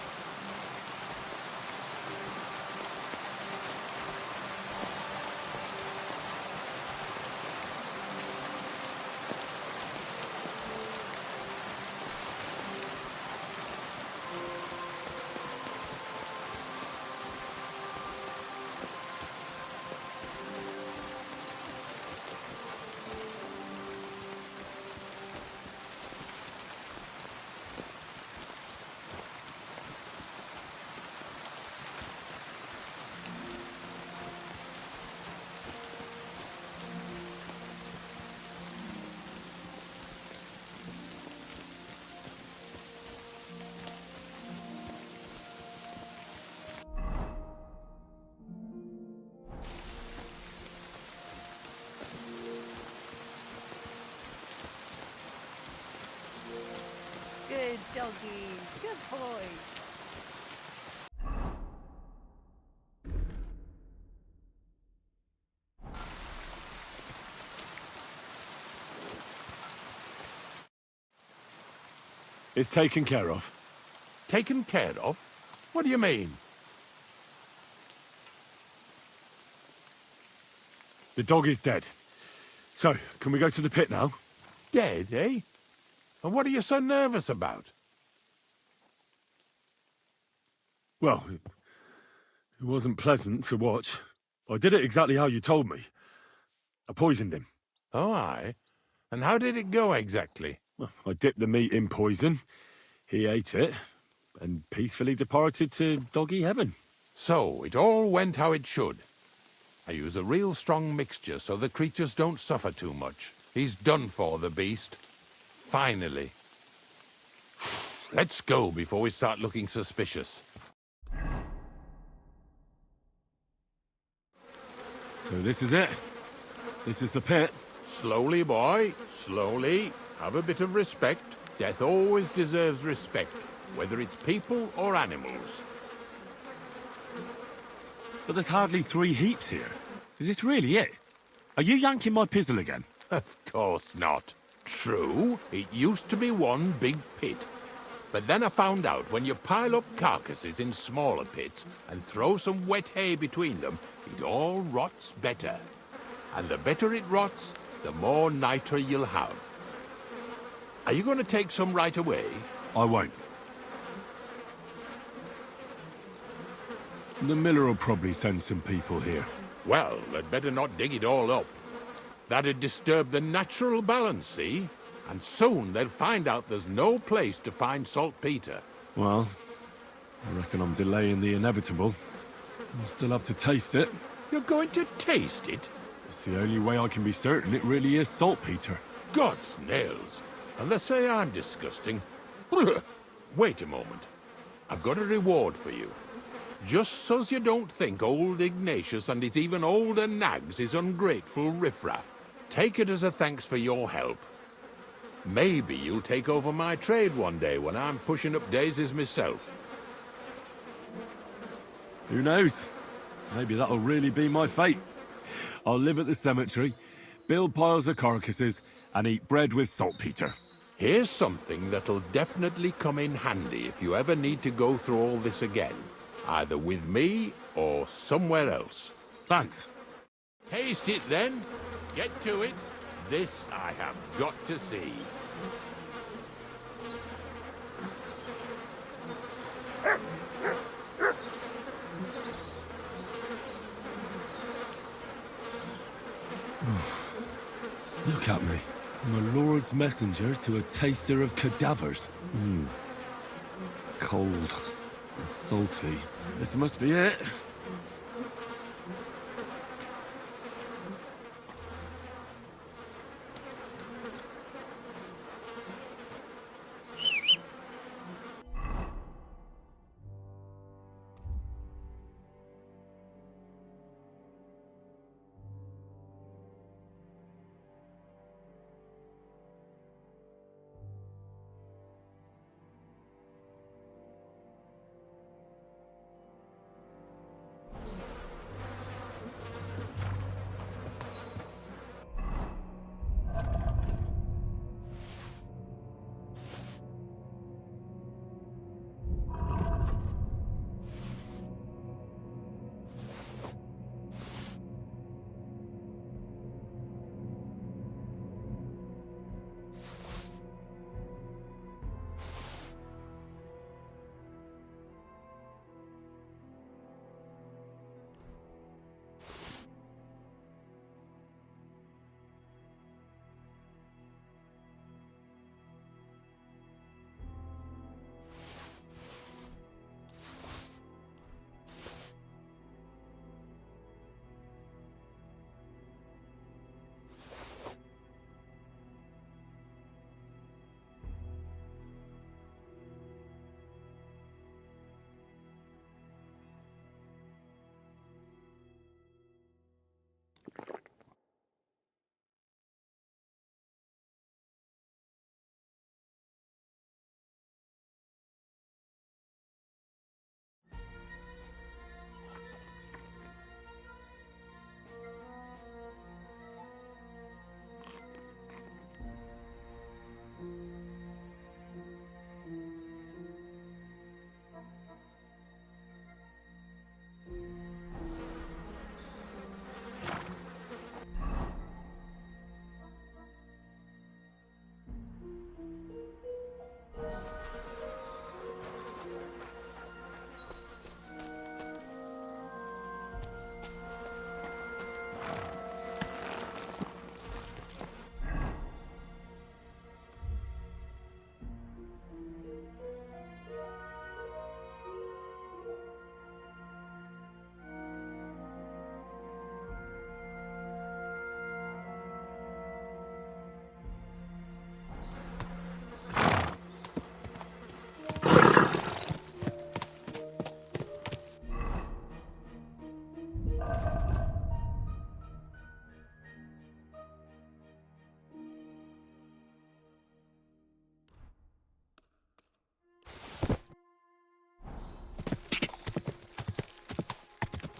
Good doggy. Good boy. It's taken care of. Taken care of? What do you mean? The dog is dead. So, can we go to the pit now? Dead, eh? And what are you so nervous about? Well, it wasn't pleasant to watch. I did it exactly how you told me. I poisoned him. Oh, aye? And how did it go exactly? Well, I dipped the meat in poison. He ate it, and peacefully departed to doggy heaven. So, it all went how it should. I use a real strong mixture so the creatures don't suffer too much. He's done for, the beast. Finally. Let's go before we start looking suspicious. So this is it. This is the pit. Slowly, boy. Slowly. Have a bit of respect. Death always deserves respect, whether it's people or animals. But there's hardly 3 heaps here. Is this really it? Are you yanking my pizzle again? Of course not. True, it used to be one big pit. But then I found out when you pile up carcasses in smaller pits and throw some wet hay between them, it all rots better. And the better it rots, the more niter you'll have. Are you going to take some right away? I won't. The miller will probably send some people here. Well, they'd better not dig it all up. That'd disturb the natural balance, see? And soon they'll find out there's no place to find saltpeter. Well, I reckon I'm delaying the inevitable. I'll still have to taste it. You're going to taste it? It's the only way I can be certain it really is saltpeter. God's nails. And they say I'm disgusting. Wait a moment. I've got a reward for you. Just so's you don't think old Ignatius and his even older nags is ungrateful riffraff. Take it as a thanks for your help. Maybe you'll take over my trade one day when I'm pushing up daisies myself. Who knows? Maybe that'll really be my fate. I'll live at the cemetery, build piles of carcasses, and eat bread with saltpeter. Here's something that'll definitely come in handy if you ever need to go through all this again. Either with me or somewhere else. Thanks. Taste it then. Get to it. This I have got to see. Look at me. I'm a lord's messenger to a taster of cadavers. Cold and salty. This must be it.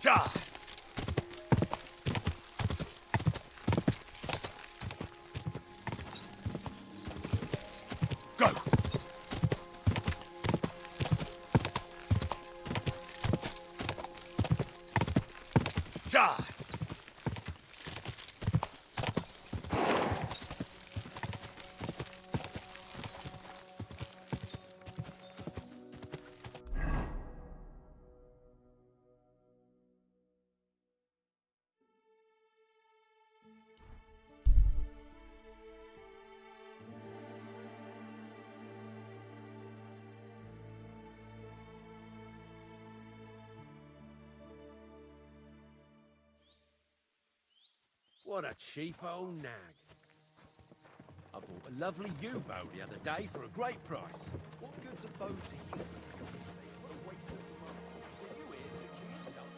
Die! Go! Die! What a cheap old nag. I bought a lovely U-boat the other day for a great price. What good's a boat to you? What a waste of money. Were you here to kill yourself?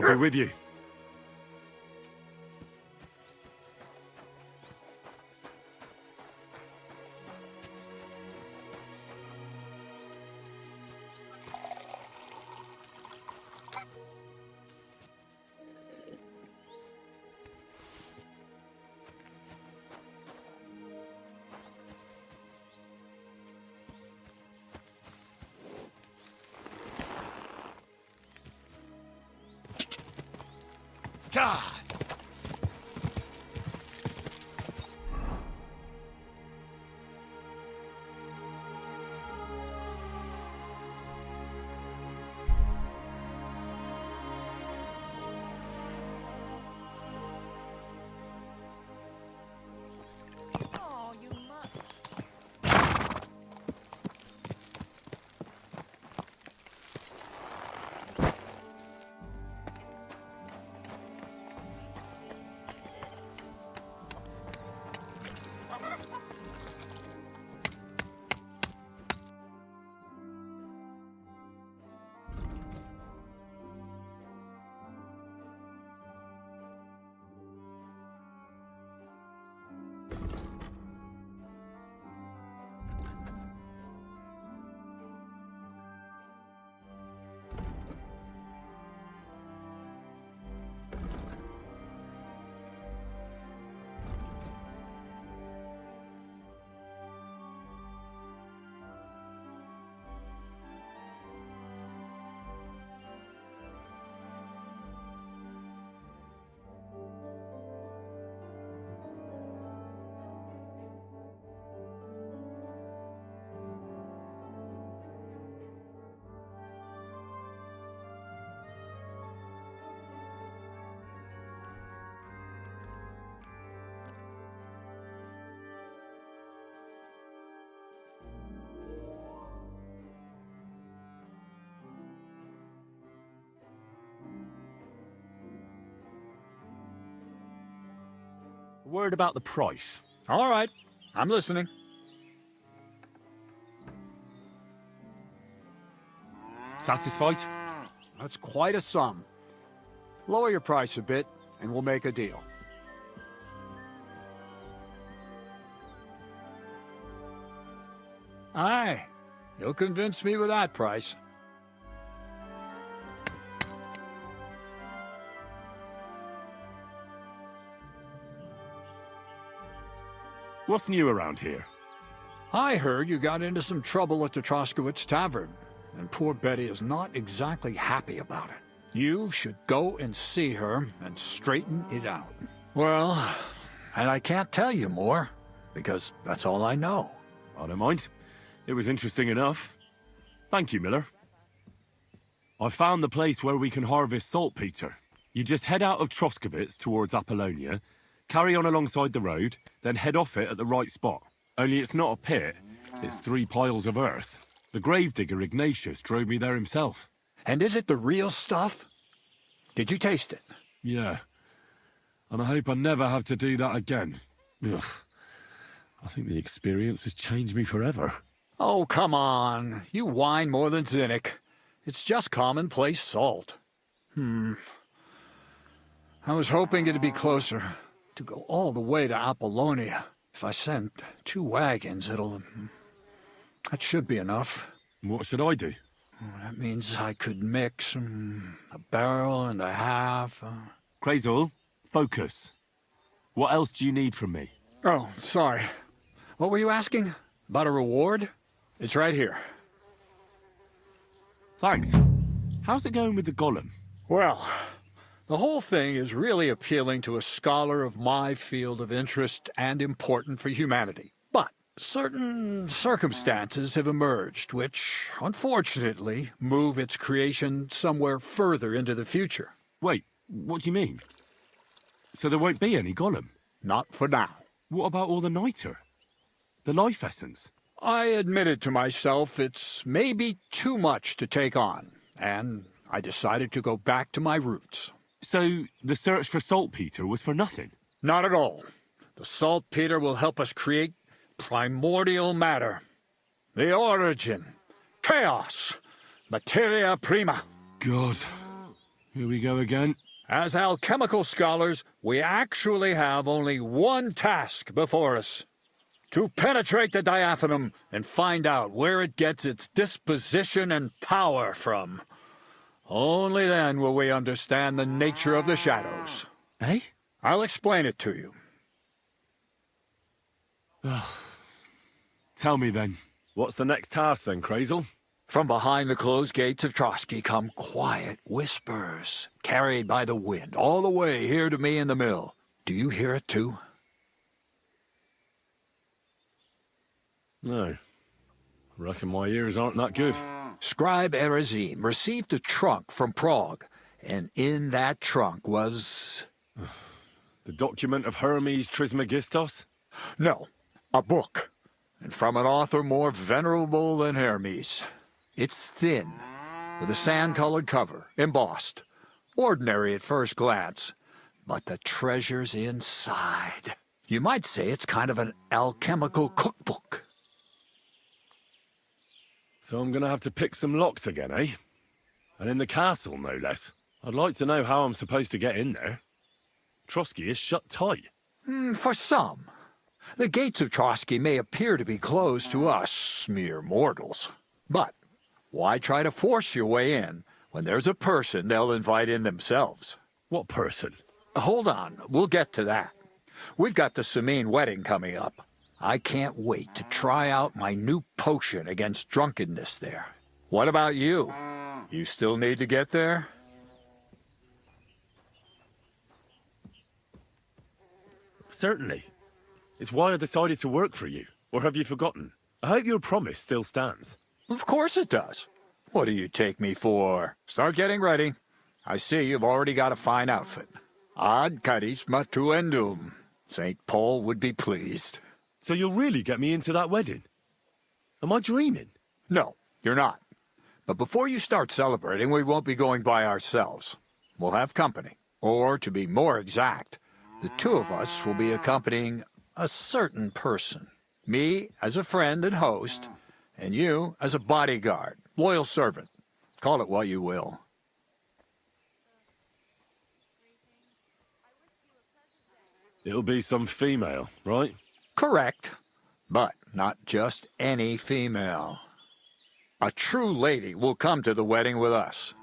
I'll be with you. God! Oh, you Mutt. A word about the price. All right, I'm listening. Satisfied? That's quite a sum. Lower your price a bit, and we'll make a deal. Aye, you'll convince me with that price. What's new around here? I heard you got into some trouble at the Troskowitz Tavern, and poor Betty is not exactly happy about it. You should go and see her and straighten it out. Well, and I can't tell you more, because that's all I know. I don't mind. It was interesting enough. Thank you, Miller. I found the place where we can harvest saltpeter. You just head out of Troskowitz towards Apollonia, carry on alongside the road, then head off it at the right spot. Only it's not a pit, it's 3 piles of earth. The gravedigger Ignatius drove me there himself. And is it the real stuff? Did you taste it? Yeah. And I hope I never have to do that again. Ugh. I think the experience has changed me forever. Oh, come on. You whine more than Zinnik. It's just commonplace salt. I was hoping it'd be closer. To go all the way to Apollonia. If I send 2 wagons, that should be enough. What should I do? That means I could mix a barrel and a half. Crazel, focus. What else do you need from me? Oh, sorry. What were you asking? About a reward? It's right here. Thanks. How's it going with the golem? Well, the whole thing is really appealing to a scholar of my field of interest and important for humanity. But certain circumstances have emerged which, unfortunately, move its creation somewhere further into the future. Wait, what do you mean? So there won't be any golem? Not for now. What about all the niter? The life essence? I admitted to myself it's maybe too much to take on, and I decided to go back to my roots. So the search for saltpeter was for nothing? Not at all. The saltpeter will help us create primordial matter. The origin. Chaos. Materia prima. God. Here we go again. As alchemical scholars, we actually have only one task before us. To penetrate the diaphanum and find out where it gets its disposition and power from. Only then will we understand the nature of the shadows. Eh? I'll explain it to you. Tell me then, what's the next task then, Crazel? From behind the closed gates of Trotsky come quiet whispers, carried by the wind, all the way here to me in the mill. Do you hear it too? No. Reckon my ears aren't that good. Scribe Erezim received a trunk from Prague, and in that trunk was... The document of Hermes Trismegistos? No, a book, and from an author more venerable than Hermes. It's thin, with a sand-colored cover, embossed. Ordinary at first glance, but the treasure's inside. You might say it's kind of an alchemical cookbook. So I'm gonna have to pick some locks again, eh? And in the castle, no less. I'd like to know how I'm supposed to get in there. Trotsky is shut tight. For some. The gates of Trotsky may appear to be closed to us, mere mortals. But why try to force your way in when there's a person they'll invite in themselves? What person? Hold on, we'll get to that. We've got the Samine wedding coming up. I can't wait to try out my new potion against drunkenness there. What about you? You still need to get there? Certainly. It's why I decided to work for you. Or have you forgotten? I hope your promise still stands. Of course it does. What do you take me for? Start getting ready. I see you've already got a fine outfit. Ad charisma tuendum. St. Paul would be pleased. So you'll really get me into that wedding? Am I dreaming? No, you're not. But before you start celebrating, we won't be going by ourselves. We'll have company. Or, to be more exact, the two of us will be accompanying a certain person. Me as a friend and host, and you as a bodyguard, loyal servant. Call it what you will. It'll be some female, right? Correct, but not just any female. A true lady will come to the wedding with us.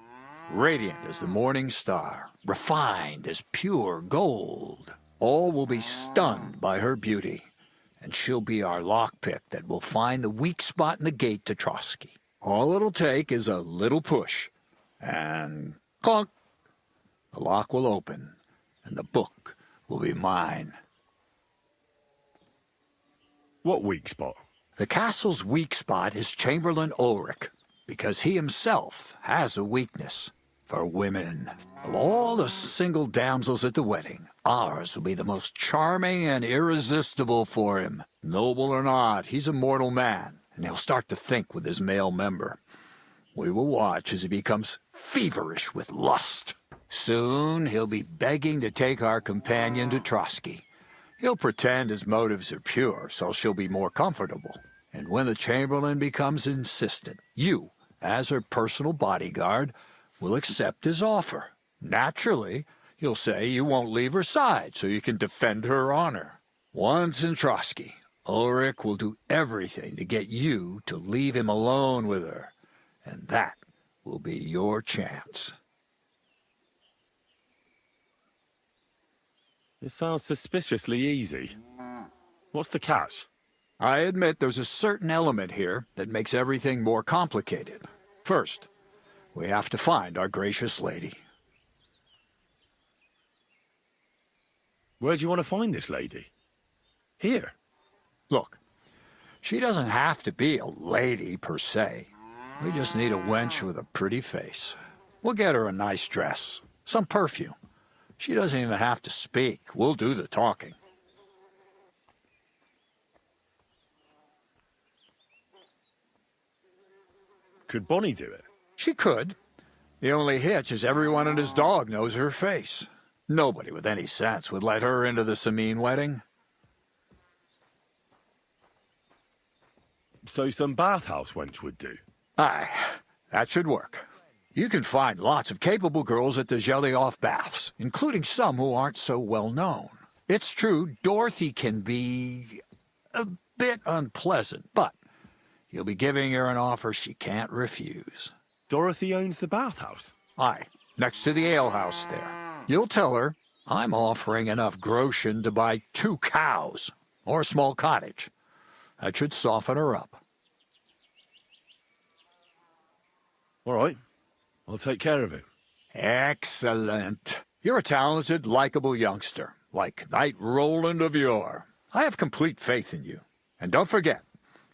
Radiant as the morning star, refined as pure gold. All will be stunned by her beauty, and she'll be our lockpick that will find the weak spot in the gate to Trotsky. All it'll take is a little push, and clunk! The lock will open, and the book will be mine. What weak spot? The castle's weak spot is Chamberlain Ulrich, because he himself has a weakness for women. Of all the single damsels at the wedding, ours will be the most charming and irresistible for him. Noble or not, he's a mortal man, and he'll start to think with his male member. We will watch as he becomes feverish with lust. Soon he'll be begging to take our companion to Trotsky. He'll pretend his motives are pure, so she'll be more comfortable. And when the Chamberlain becomes insistent, you, as her personal bodyguard, will accept his offer. Naturally, you'll say you won't leave her side so you can defend her honor. Once in Trotsky, Ulrich will do everything to get you to leave him alone with her. And that will be your chance. It sounds suspiciously easy. What's the catch? I admit there's a certain element here that makes everything more complicated. First, we have to find our gracious lady. Where do you want to find this lady? Here? Look, she doesn't have to be a lady per se. We just need a wench with a pretty face. We'll get her a nice dress, some perfume. She doesn't even have to speak. We'll do the talking. Could Bonnie do it? She could. The only hitch is everyone and his dog knows her face. Nobody with any sense would let her into the Samine wedding. So some bathhouse wench would do? Aye, that should work. You can find lots of capable girls at the Gelioff baths, including some who aren't so well known. It's true, Dorothy can be a bit unpleasant, but you'll be giving her an offer she can't refuse. Dorothy owns the bathhouse? Aye, next to the alehouse there. You'll tell her I'm offering enough groschen to buy 2 cows, or a small cottage. That should soften her up. All right. I'll take care of it. Excellent. You're a talented, likable youngster, like Knight Roland of yore. I have complete faith in you. And don't forget,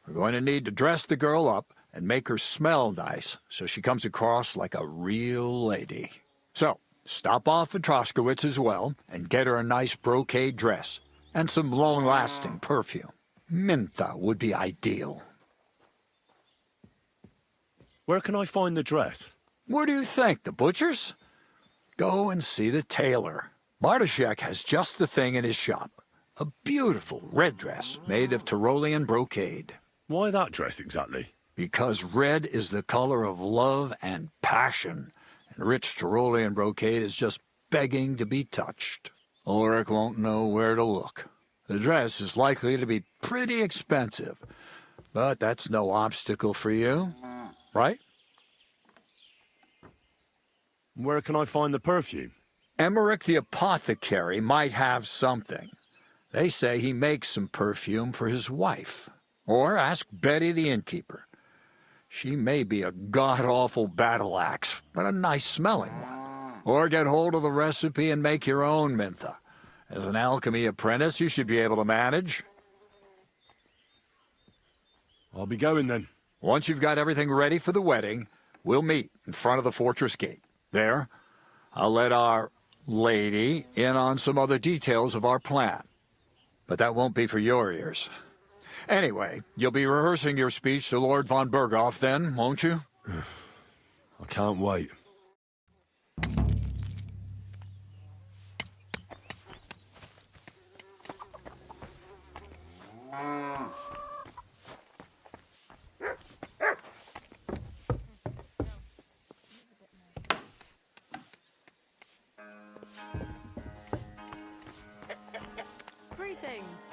we're going to need to dress the girl up and make her smell nice so she comes across like a real lady. So, stop off at Troskowitz as well and get her a nice brocade dress and some long-lasting perfume. Mintha would be ideal. Where can I find the dress? Where do you think? The butcher's? Go and see the tailor. Bartoszek has just the thing in his shop. A beautiful red dress made of Tyrolean brocade. Why that dress exactly? Because red is the color of love and passion, and rich Tyrolean brocade is just begging to be touched. Ulrich won't know where to look. The dress is likely to be pretty expensive, but that's no obstacle for you, right? Where can I find the perfume? Emmerich the apothecary might have something. They say he makes some perfume for his wife. Or ask Betty the innkeeper. She may be a god-awful battle axe, but a nice-smelling one. Or get hold of the recipe and make your own Mintha. As an alchemy apprentice, you should be able to manage. I'll be going then. Once you've got everything ready for the wedding, we'll meet in front of the fortress gate. There, I'll let our lady in on some other details of our plan. But that won't be for your ears. Anyway, you'll be rehearsing your speech to Lord von Berghoff then, won't you? I can't wait. Greetings.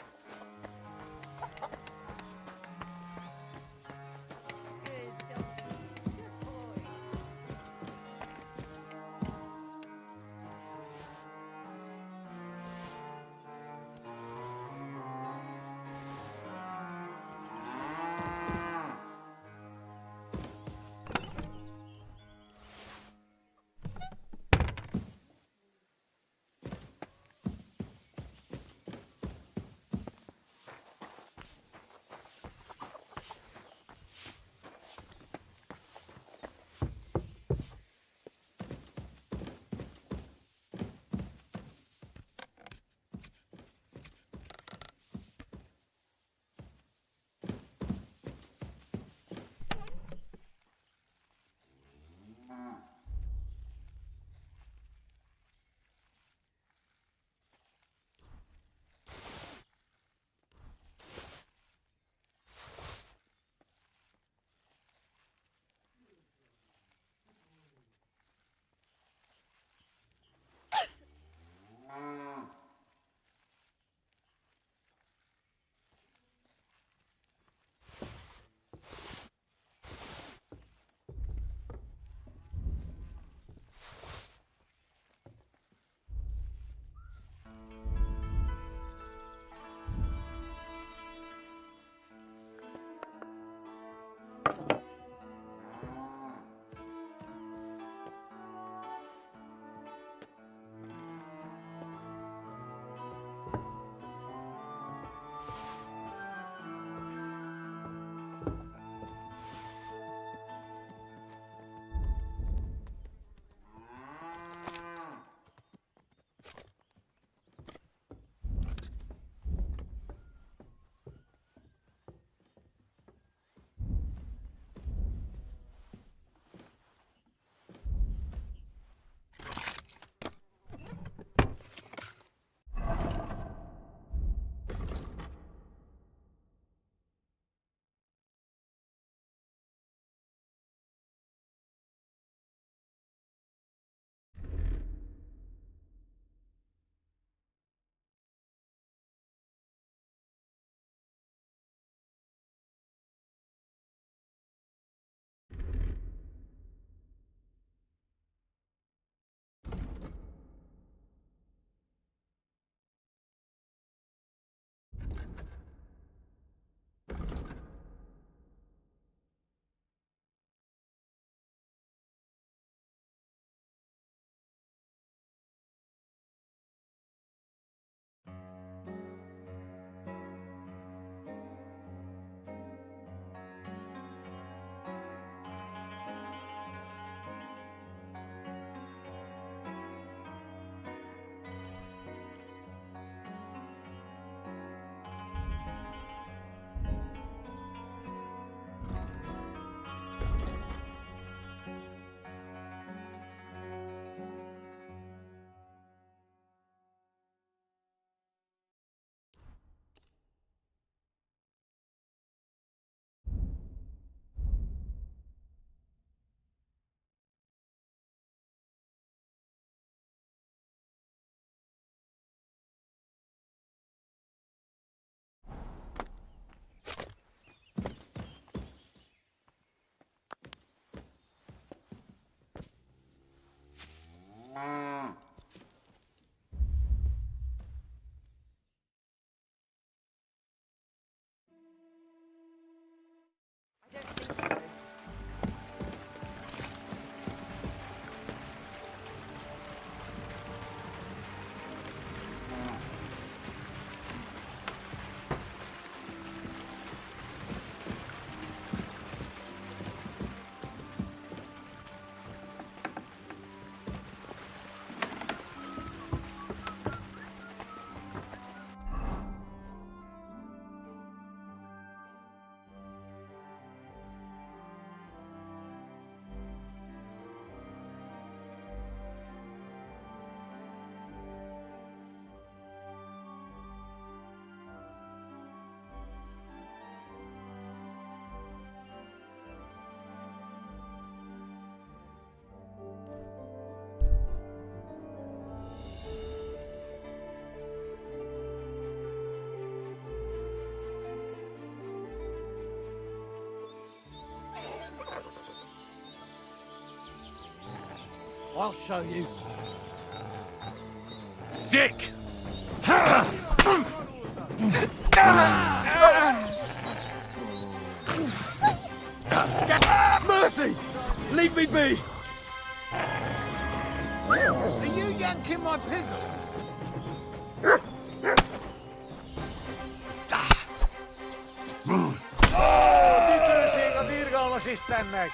I'll show you. Sick! Mercy! Leave me be! Are you yanking my pizzle? Dicsőség az irgalmas Istennek!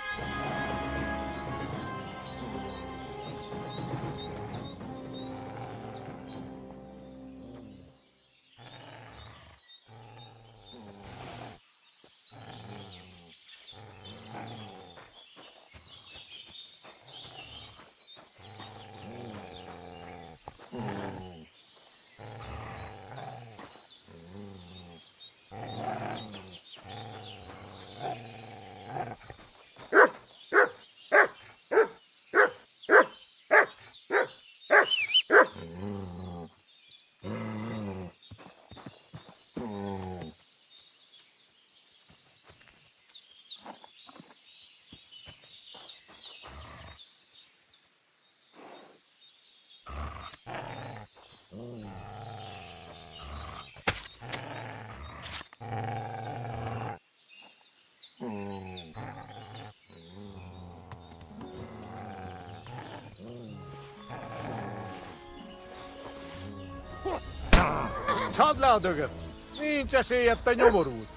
Csadd le a dögöt! Nincs esélyed, te nyomorult!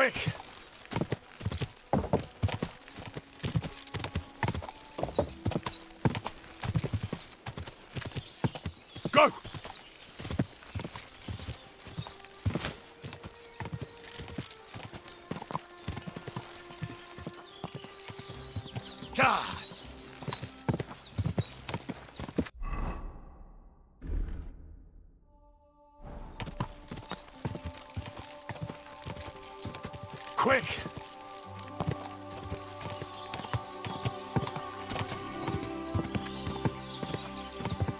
Quick! Go! God! Quick!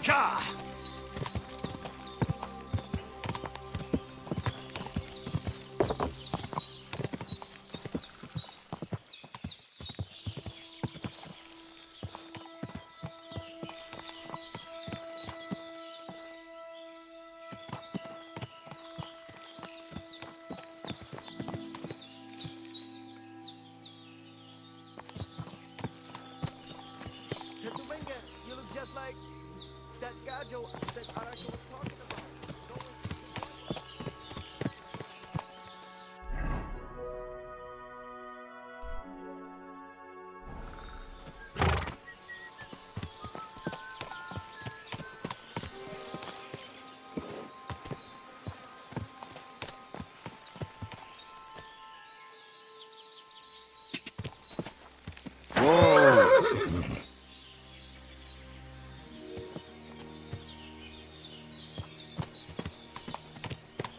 Gah! You look just like that Gajo that Araka was talking about.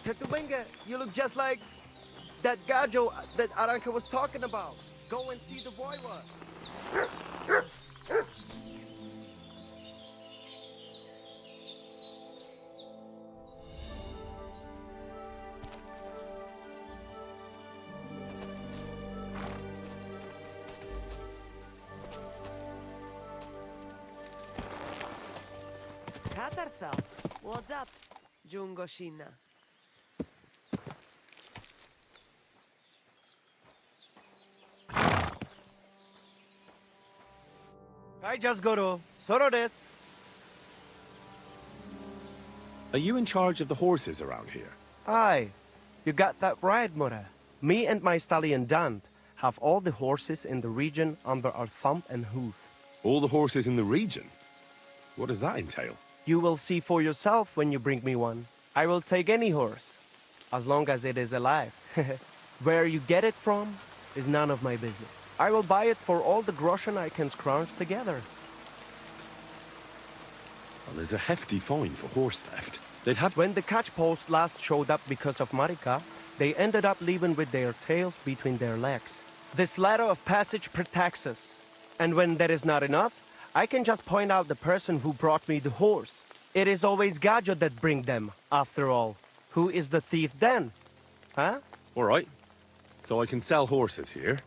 Tetubenga, you look just like that Gajo that Aranka was talking about. Go and see the boy was. Katarsa, what's up, Jungoshina? I just go to Soro desu. Are you in charge of the horses around here? Aye, you got that right, Mura. Me and my stallion Dant have all the horses in the region under our thumb and hoof. All the horses in the region? What does that entail? You will see for yourself when you bring me one. I will take any horse, as long as it is alive. Where you get it from is none of my business. I will buy it for all the groschen I can scrounge together. Well, there's a hefty fine for horse theft. They'd have... When the catch post last showed up because of Marika, they ended up leaving with their tails between their legs. This ladder of passage protects us. And when that is not enough, I can just point out the person who brought me the horse. It is always Gajo that bring them, after all. Who is the thief then? Huh? All right. So I can sell horses here.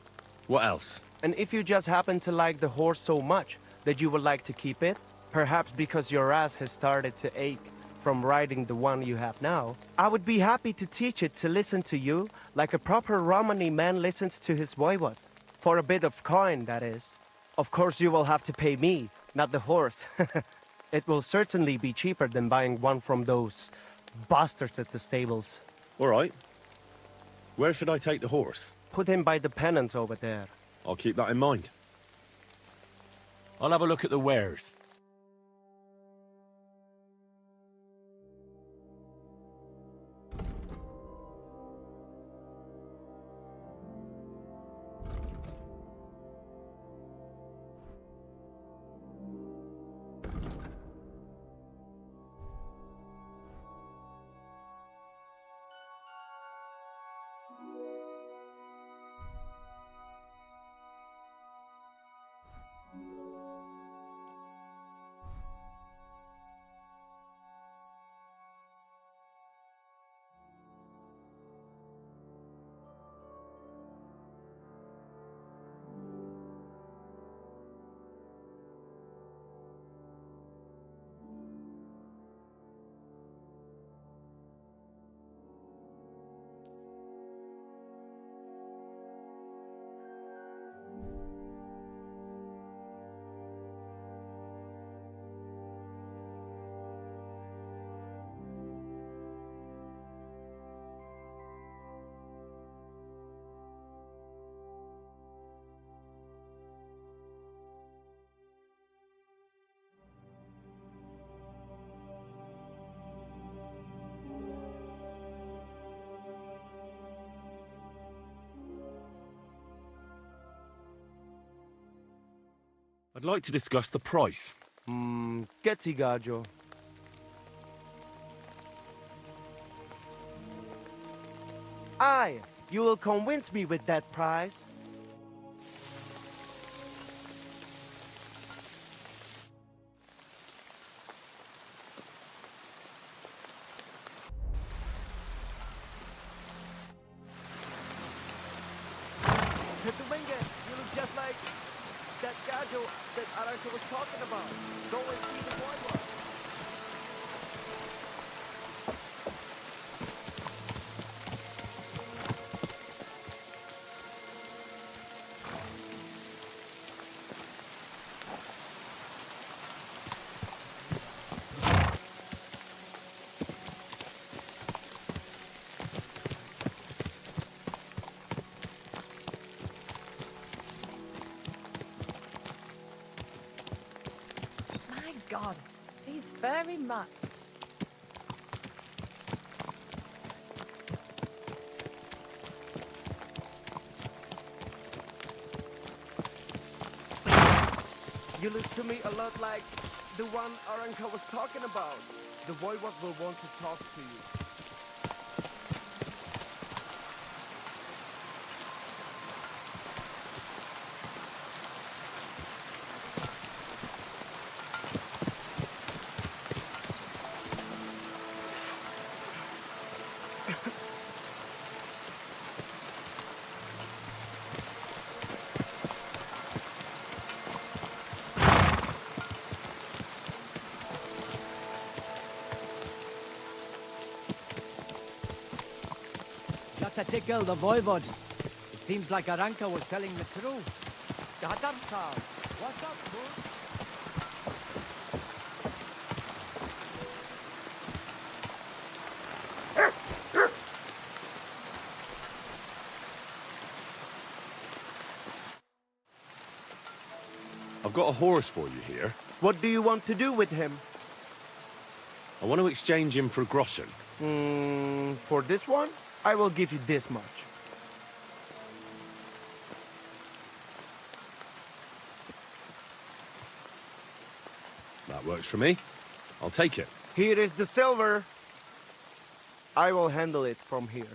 What else? And if you just happen to like the horse so much that you would like to keep it, perhaps because your ass has started to ache from riding the one you have now, I would be happy to teach it to listen to you like a proper Romani man listens to his voivod. For a bit of coin, that is. Of course you will have to pay me, not the horse. It will certainly be cheaper than buying one from those bastards at the stables. All right. Where should I take the horse? Put him by the pennants over there. I'll keep that in mind. I'll have a look at the wares. I'd like to discuss the price. Getty Gajo. Aye, you will convince me with that price. Dominguez, you look just like that Gajo that Aranca was talking about. Go and see the boy one. My God, these furry mutts. You look to me a lot like the one Aranca was talking about. The voivod will want to talk to you. Just a tickle, the voivod. It seems like Aranca was telling the truth. Gadarka, what's up, fool? I've got a horse for you here. What do you want to do with him? I want to exchange him for groschen. For this one, I will give you this much. That works for me. I'll take it. Here is the silver. I will handle it from here.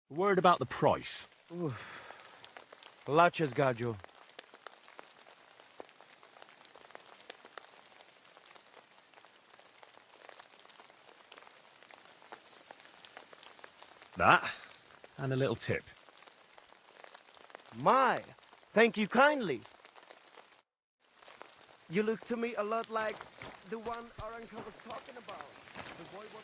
Word about the price. Laches Gajo. That, and a little tip. My, thank you kindly. You look to me a lot like the one our uncle was talking about. The boy was...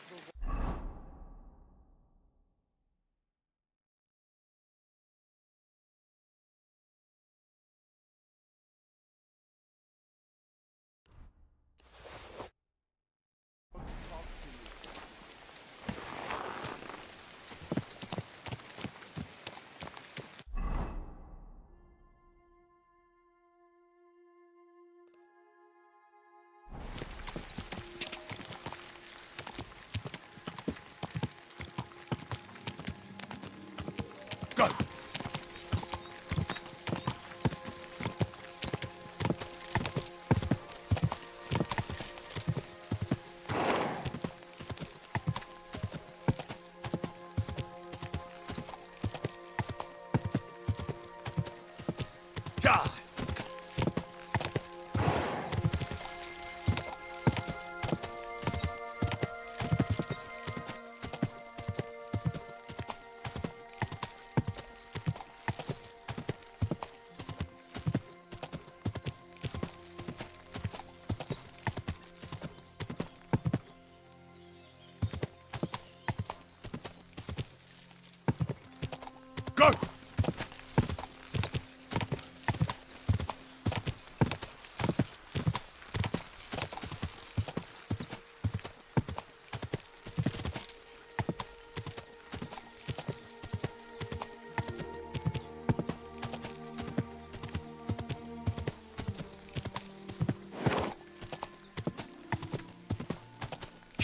Go! God! Go!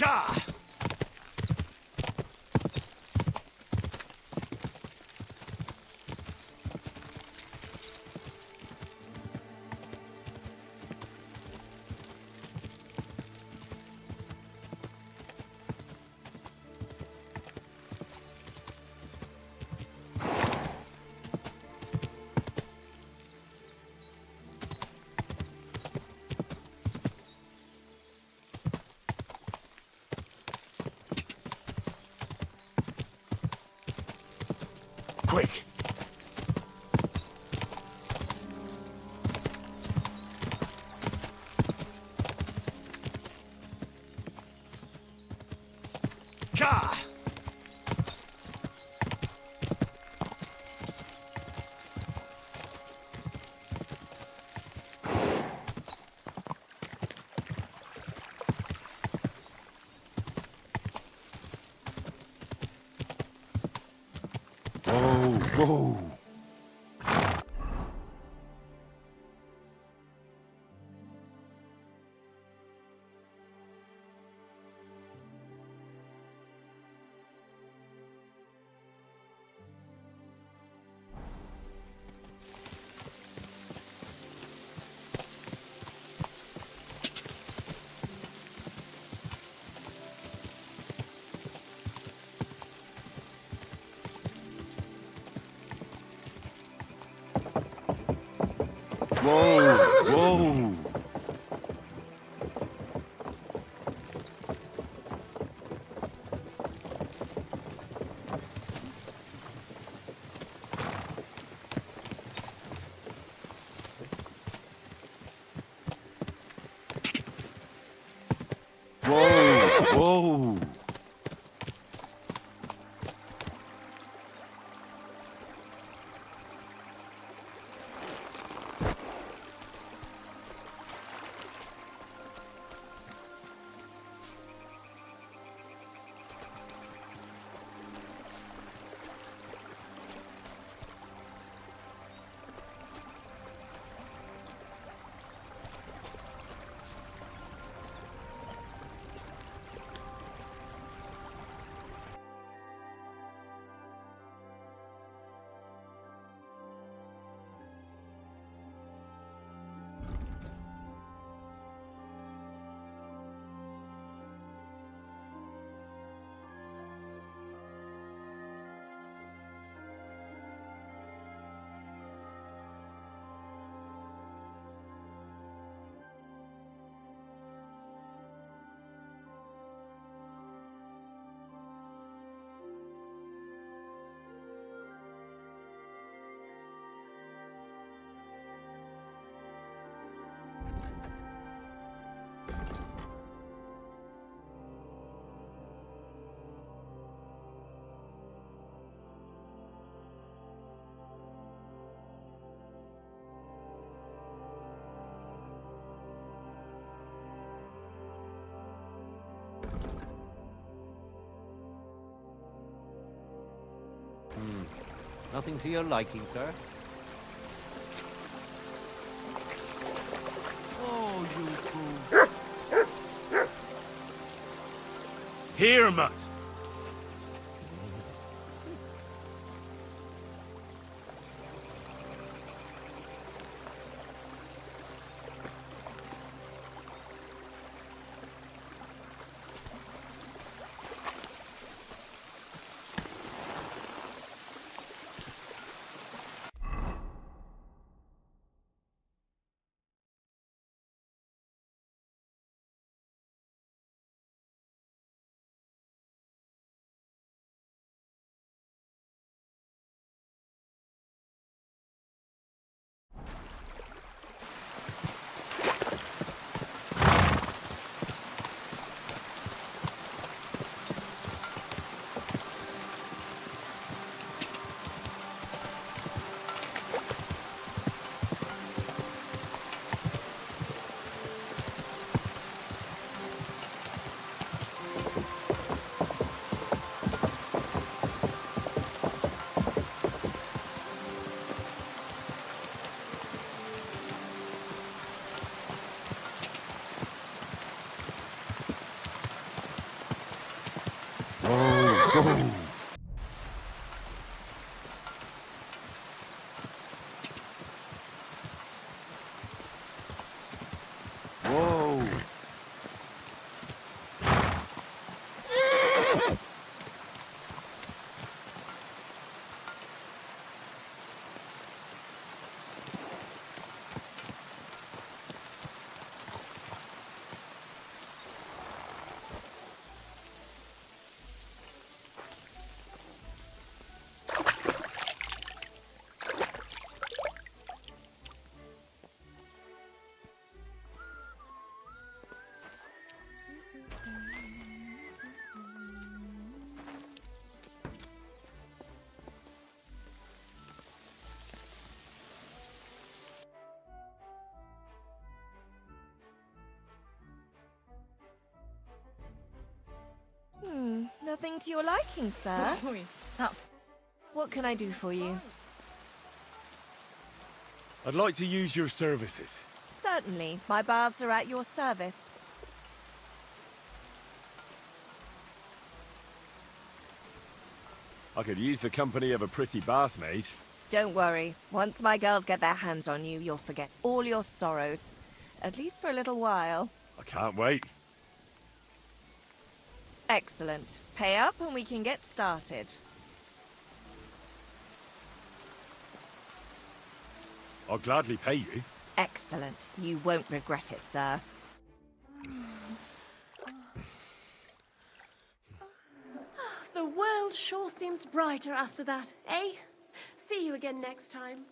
Ka! Quick! Ka! Whoa, whoa. Whoa, whoa. Whoa, whoa. Nothing to your liking, sir? Oh, you fool. Here, Mutt! Whoa! Nothing to your liking, sir. What can I do for you? I'd like to use your services. Certainly. My baths are at your service. I could use the company of a pretty bath maid. Don't worry. Once my girls get their hands on you, you'll forget all your sorrows. At least for a little while. I can't wait. Excellent. Pay up and we can get started. I'll gladly pay you. Excellent. You won't regret it, sir. The world sure seems brighter after that, eh? See you again next time.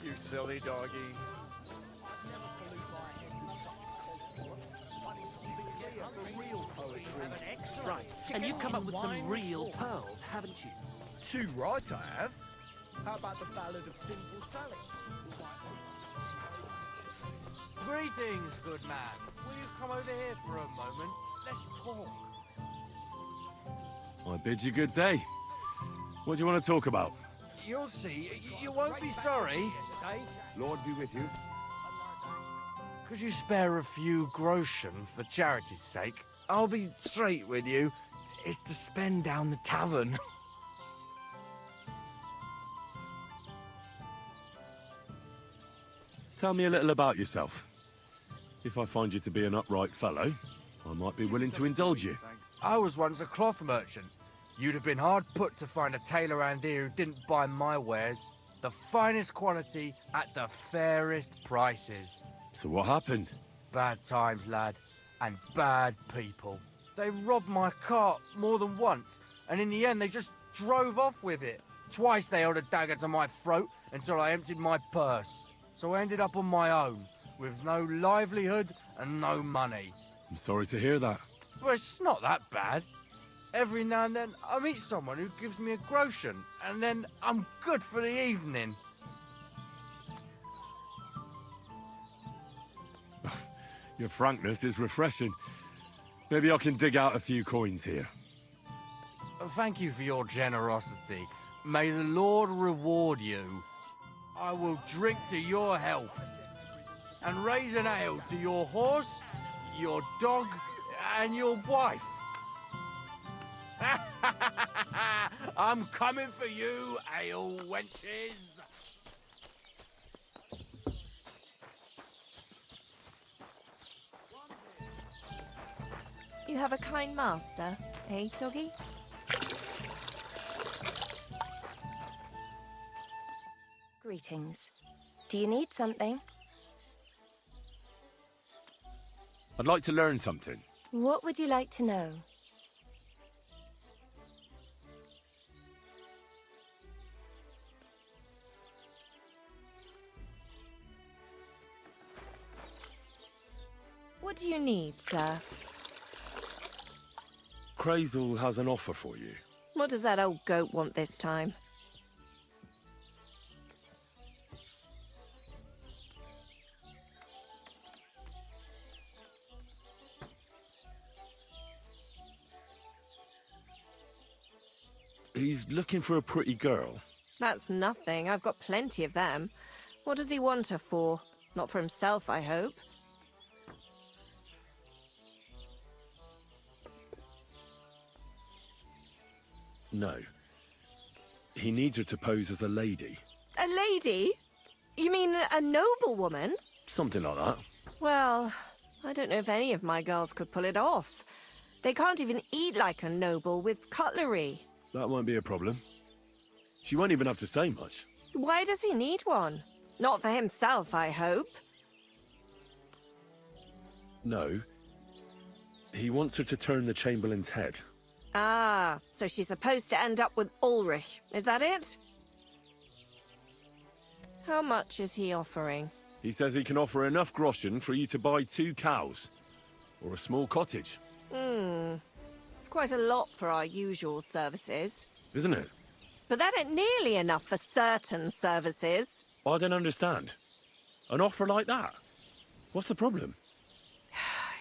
You silly doggy. Right, and you've come up with some real pearls, haven't you? Too right, I have. How about the Ballad of Sinful Sally? Greetings, good man. Will you come over here for a moment? Let's talk. I bid you good day. What do you want to talk about? You'll see. You won't be sorry. Lord be with you. Could you spare a few groschen for charity's sake? I'll be straight with you. It's to spend down the tavern. Tell me a little about yourself. If I find you to be an upright fellow, I might be willing to indulge you. I was once a cloth merchant. You'd have been hard put to find a tailor around here who didn't buy my wares. The finest quality at the fairest prices. So what happened? Bad times, lad. And bad people. They robbed my cart more than once, and in the end they just drove off with it. Twice they held a dagger to my throat until I emptied my purse. So I ended up on my own, with no livelihood and no money. I'm sorry to hear that. But it's not that bad. Every now and then I meet someone who gives me a groschen, and then I'm good for the evening. Your frankness is refreshing. Maybe I can dig out a few coins here. Thank you for your generosity. May the Lord reward you. I will drink to your health and raise an ale to your horse, your dog, and your wife. I'm coming for you, ale wenches. You have a kind master, eh, doggy? Greetings. Do you need something? I'd like to learn something. What would you like to know? What do you need, sir? Crazel has an offer for you. What does that old goat want this time? He's looking for a pretty girl. That's nothing. I've got plenty of them. What does he want her for? Not for himself, I hope. No. He needs her to pose as a lady. A lady? You mean a noblewoman? Something like that. Well, I don't know if any of my girls could pull it off. They can't even eat like a noble with cutlery. That won't be a problem. She won't even have to say much. Why does he need one? Not for himself, I hope. No. He wants her to turn the Chamberlain's head. Ah, so she's supposed to end up with Ulrich. Is that it? How much is he offering? He says he can offer enough groschen for you to buy 2 cows. Or a small cottage. It's quite a lot for our usual services. Isn't it? But that ain't nearly enough for certain services. I don't understand. An offer like that? What's the problem?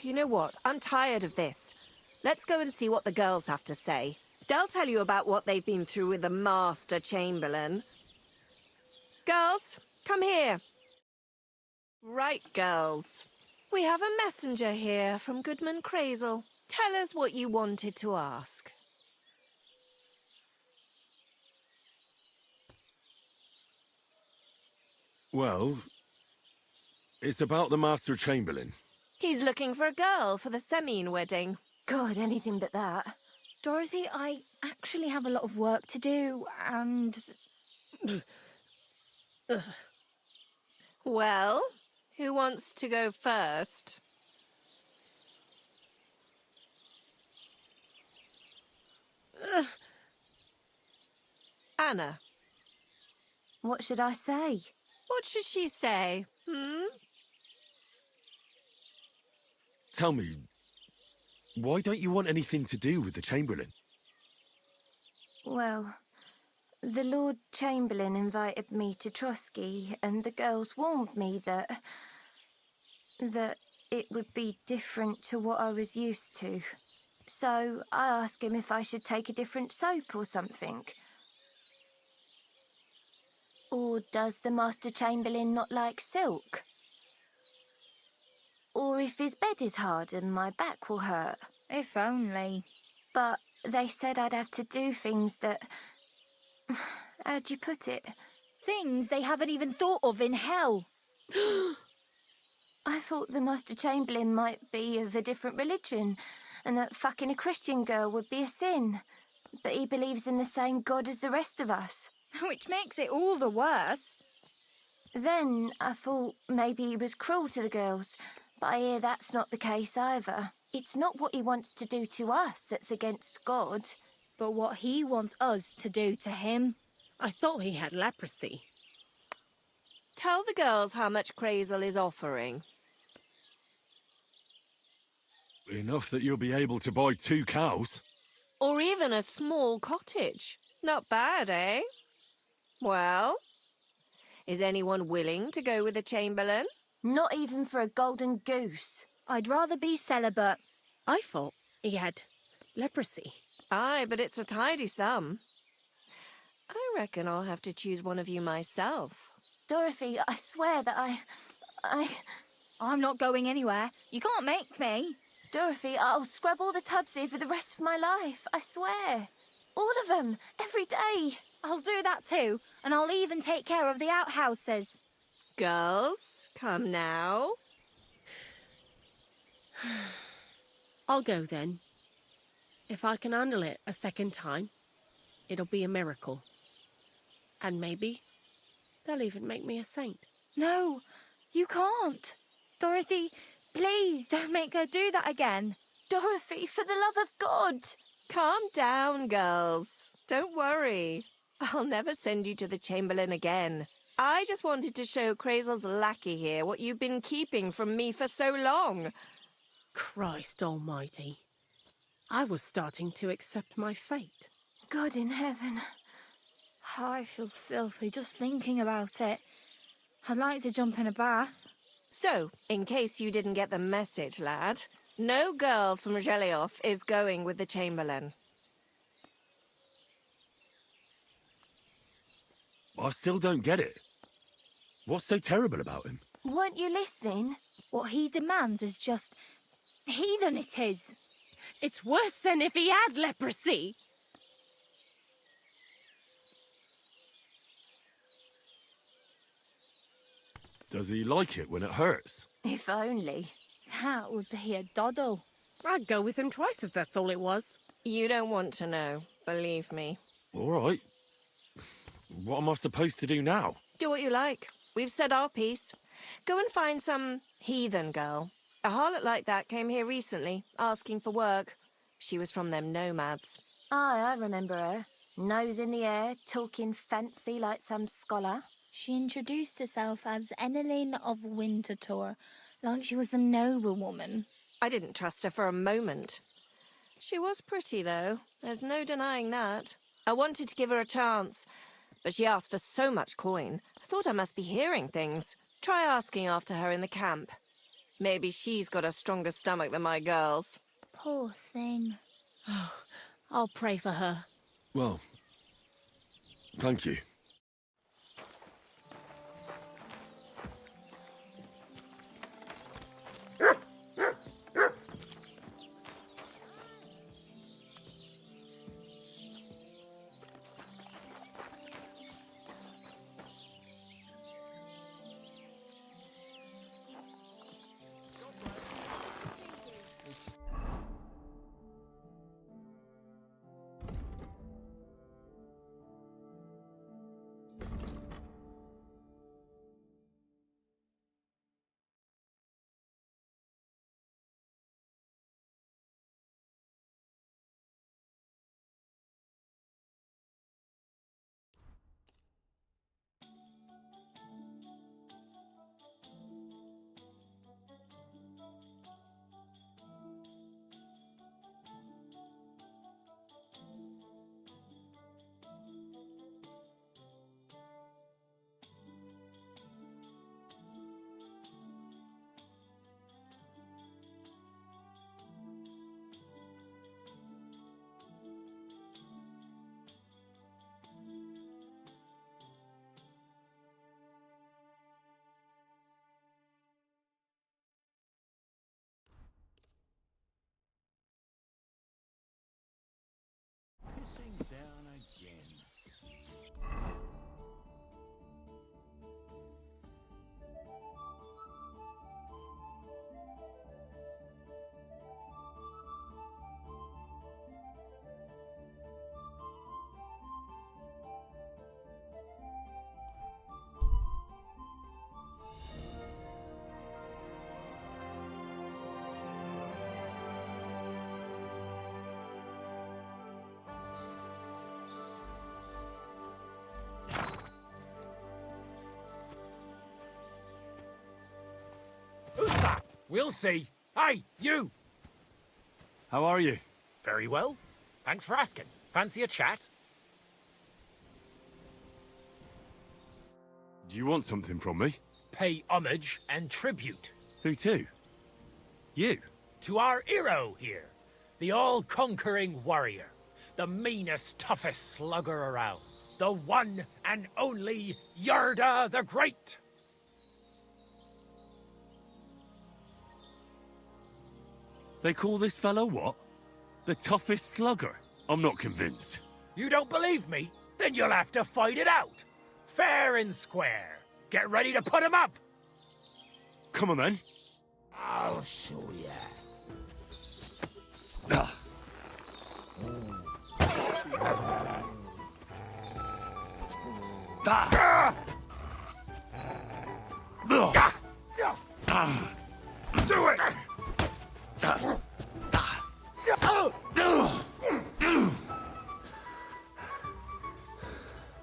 You know what? I'm tired of this. Let's go and see what the girls have to say. They'll tell you about what they've been through with the Master Chamberlain. Girls, come here. Right, girls. We have a messenger here from Goodman Crazel. Tell us what you wanted to ask. Well, it's about the Master Chamberlain. He's looking for a girl for the Semine wedding. God, anything but that. Dorothy, I actually have a lot of work to do, and... Well, who wants to go first? Anna. What should I say? What should she say, hmm? Tell me, why don't you want anything to do with the Chamberlain? Well, the Lord Chamberlain invited me to Trotsky, and the girls warned me that it would be different to what I was used to. So I asked him if I should take a different soap or something. Or does the Master Chamberlain not like silk? Or if his bed is hard and my back will hurt. If only. But they said I'd have to do things that... How'd you put it? Things they haven't even thought of in hell. I thought the Master Chamberlain might be of a different religion, and that fucking a Christian girl would be a sin. But he believes in the same God as the rest of us. Which makes it all the worse. Then I thought maybe he was cruel to the girls, but I hear that's not the case either. It's not what he wants to do to us that's against God. But what he wants us to do to him. I thought he had leprosy. Tell the girls how much Crazel is offering. Enough that you'll be able to buy 2 cows. Or even a small cottage. Not bad, eh? Well, is anyone willing to go with the Chamberlain? Not even for a golden goose. I'd rather be celibate. I thought he had leprosy. Aye, but it's a tidy sum. I reckon I'll have to choose one of you myself. Dorothy, I swear that I'm not going anywhere. You can't make me. Dorothy, I'll scrub all the tubs here for the rest of my life. I swear. All of them. Every day. I'll do that too. And I'll even take care of the outhouses. Girls, come now. I'll go then. If I can handle it a second time, it'll be a miracle. And maybe they'll even make me a saint. No, you can't. Dorothy, please don't make her do that again. Dorothy, for the love of God. Calm down, girls. Don't worry. I'll never send you to the Chamberlain again. I just wanted to show Crazel's lackey here what you've been keeping from me for so long. Christ almighty. I was starting to accept my fate. God in heaven. Oh, I feel filthy just thinking about it. I'd like to jump in a bath. So, in case you didn't get the message, lad, no girl from Zhelyov is going with the Chamberlain. I still don't get it. What's so terrible about him? Weren't you listening? What he demands is just... heathen it is. It's worse than if he had leprosy. Does he like it when it hurts? If only. That would be a doddle. I'd go with him twice if that's all it was. You don't want to know, believe me. All right. What am I supposed to do now? Do what you like. We've said our piece. Go and find some heathen girl. A harlot like that came here recently, asking for work. She was from them nomads. Aye, I remember her. Nose in the air, talking fancy like some scholar. She introduced herself as Enelin of Winterthur, like she was a noblewoman. I didn't trust her for a moment. She was pretty, though. There's no denying that. I wanted to give her a chance, but she asked for so much coin. I thought I must be hearing things. Try asking after her in the camp. Maybe she's got a stronger stomach than my girls. Poor thing. I'll pray for her. Well, thank you. We'll see. Hey, you! How are you? Very well. Thanks for asking. Fancy a chat? Do you want something from me? Pay homage and tribute. Who to? You? To our hero here. The all-conquering warrior. The meanest, toughest slugger around. The one and only Yerda the Great. They call this fellow what? The toughest slugger? I'm not convinced. You don't believe me? Then you'll have to fight it out. Fair and square. Get ready to put him up. Come on then. I'll show ya. Do it!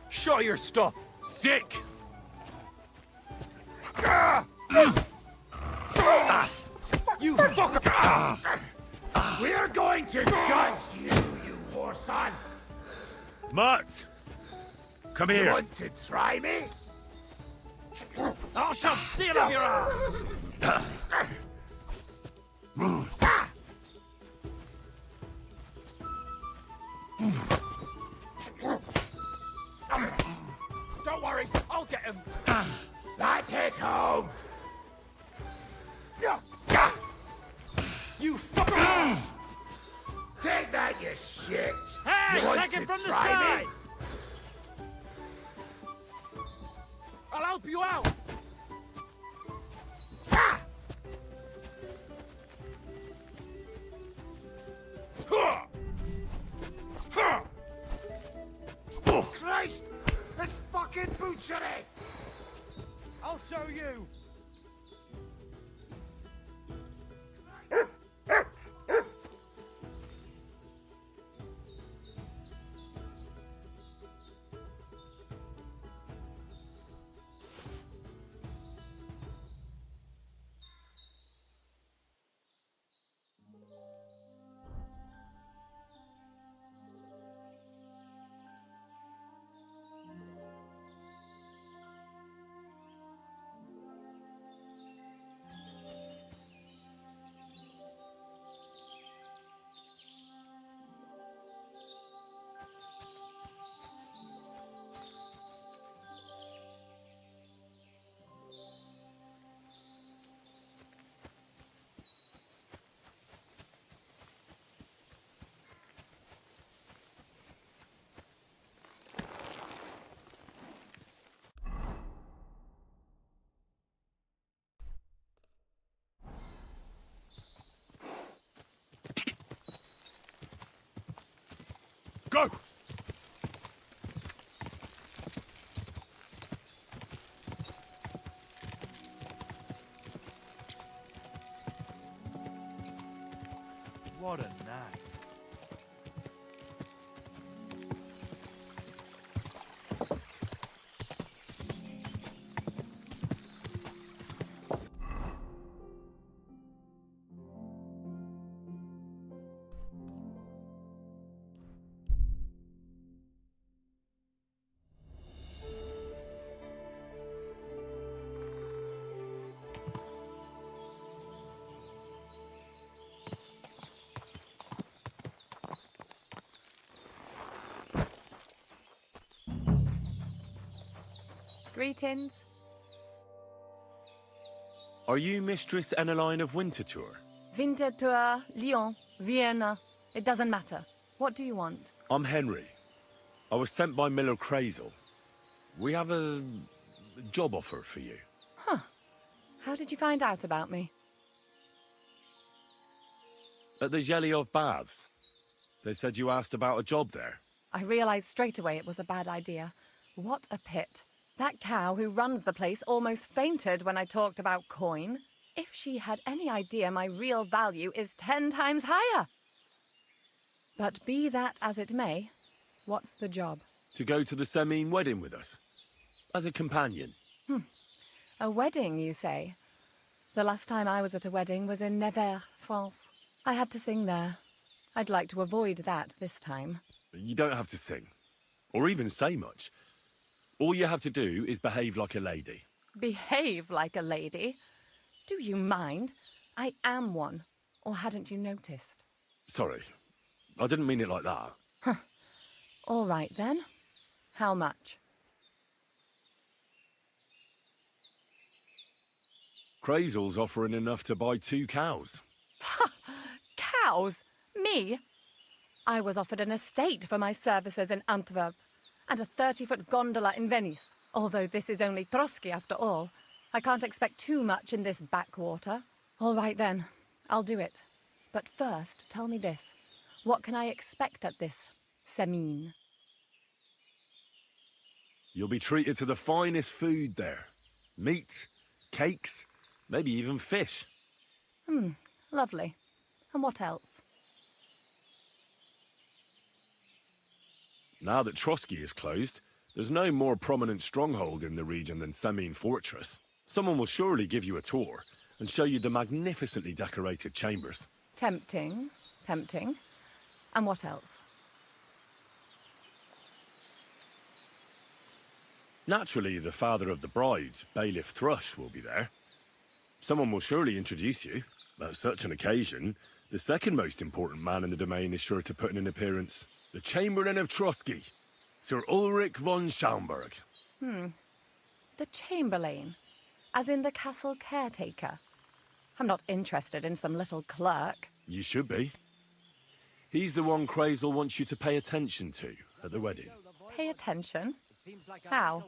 Show your stuff. Sick! You fucker! We're going to judge you, you whoreson! Mutt! Come You here. want to try me? I shall steal of your ass! Don't worry, I'll get him. That hit home! You fucker! Take that, you shit! Hey, you want take to it from the try side! me? I'll help you out. Christ! It's fucking butchery! I'll show you. Go! What a night. Greetings. Are you Mistress Eneline of Winterthur? Winterthur, Lyon, Vienna. It doesn't matter. What do you want? I'm Henry. I was sent by Miller Crazel. We have a job offer for you. Huh. How did you find out about me? At the Zhelyov Baths. They said you asked about a job there. I realized straight away it was a bad idea. What a pit. That cow who runs the place almost fainted when I talked about coin. If she had any idea my real value is 10 times higher. But be that as it may, what's the job? To go to the Semine wedding with us. As a companion. A wedding, you say? The last time I was at a wedding was in Nevers, France. I had to sing there. I'd like to avoid that this time. You don't have to sing, or even say much. All you have to do is behave like a lady. Behave like a lady? Do you mind? I am one. Or hadn't you noticed? Sorry, I didn't mean it like that. Huh. All right then. How much? Crazel's offering enough to buy 2 cows. Cows? Me? I was offered an estate for my services in Antwerp, and a 30-foot gondola in Venice. Although this is only Trotsky after all, I can't expect too much in this backwater. All right then, I'll do it. But first, tell me this. What can I expect at this semine? You'll be treated to the finest food there. Meat, cakes, maybe even fish. Lovely. And what else? Now that Trotsky is closed, there's no more prominent stronghold in the region than Semine Fortress. Someone will surely give you a tour and show you the magnificently decorated chambers. Tempting. Tempting. And what else? Naturally, the father of the bride, Bailiff Thrush, will be there. Someone will surely introduce you. At such an occasion, the second most important man in the domain is sure to put in an appearance. The Chamberlain of Trotsky, Sir Ulrich von Schaumburg. The Chamberlain? As in the castle caretaker? I'm not interested in some little clerk. You should be. He's the one Crazel wants you to pay attention to at the wedding. Pay attention? How?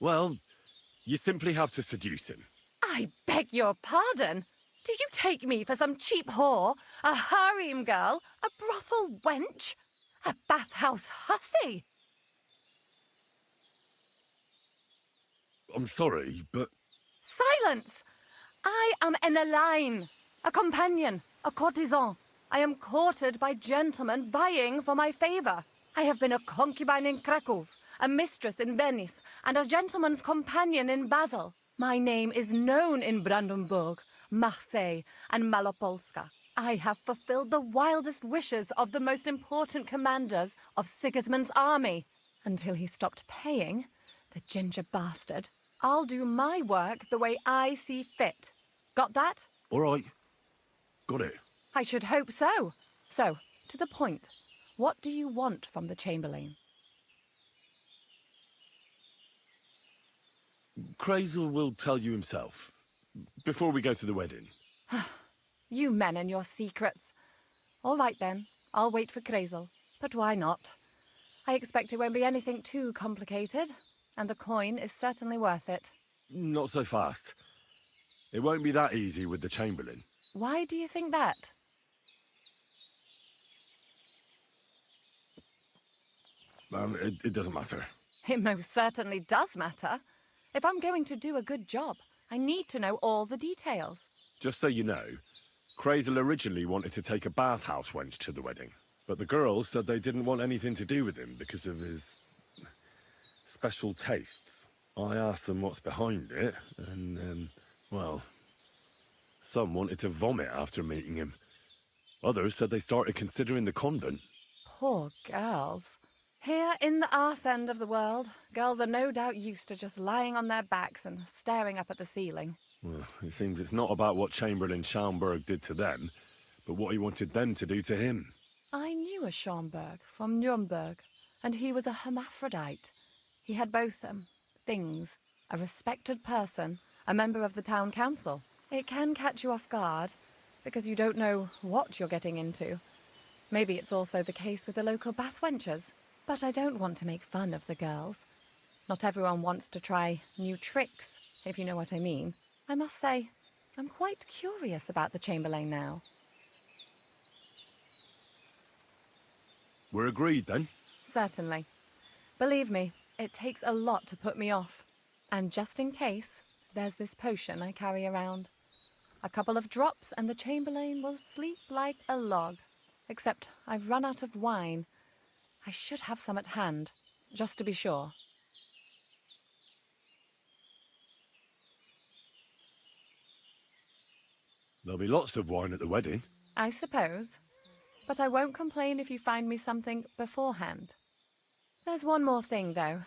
Well, you simply have to seduce him. I beg your pardon? Do you take me for some cheap whore? A harem girl? A brothel wench? A bathhouse hussy? I'm sorry, but... Silence! I am an Elaine, a companion, a courtesan. I am courted by gentlemen vying for my favor. I have been a concubine in Krakow, a mistress in Venice, and a gentleman's companion in Basel. My name is known in Brandenburg, Marseille, and Malopolska. I have fulfilled the wildest wishes of the most important commanders of Sigismund's army. Until he stopped paying, the ginger bastard. I'll do my work the way I see fit. Got that? All right. Got it. I should hope so. So, to the point. What do you want from the Chamberlain? Crazel will tell you himself, before we go to the wedding. You men and your secrets. All right then, I'll wait for Crazel. But why not? I expect it won't be anything too complicated, and the coin is certainly worth it. Not so fast. It won't be that easy with the Chamberlain. Why do you think that? It doesn't matter. It most certainly does matter. If I'm going to do a good job, I need to know all the details. Just so you know, Crazel originally wanted to take a bathhouse wench to the wedding, but the girls said they didn't want anything to do with him because of his special tastes. I asked them what's behind it, and, well, some wanted to vomit after meeting him. Others said they started considering the convent. Poor girls. Here in the arse end of the world, girls are no doubt used to just lying on their backs and staring up at the ceiling. Well, it seems it's not about what Chamberlain Schaumburg did to them, but what he wanted them to do to him. I knew a Schaumburg from Nuremberg, and he was a hermaphrodite. He had both, things. A respected person, a member of the town council. It can catch you off guard, because you don't know what you're getting into. Maybe it's also the case with the local bathwenchers. But I don't want to make fun of the girls. Not everyone wants to try new tricks, if you know what I mean. I must say, I'm quite curious about the Chamberlain now. We're agreed, then? Certainly. Believe me, it takes a lot to put me off. And just in case, there's this potion I carry around. A couple of drops and the Chamberlain will sleep like a log. Except I've run out of wine. I should have some at hand, just to be sure. There'll be lots of wine at the wedding. I suppose. But I won't complain if you find me something beforehand. There's one more thing, though.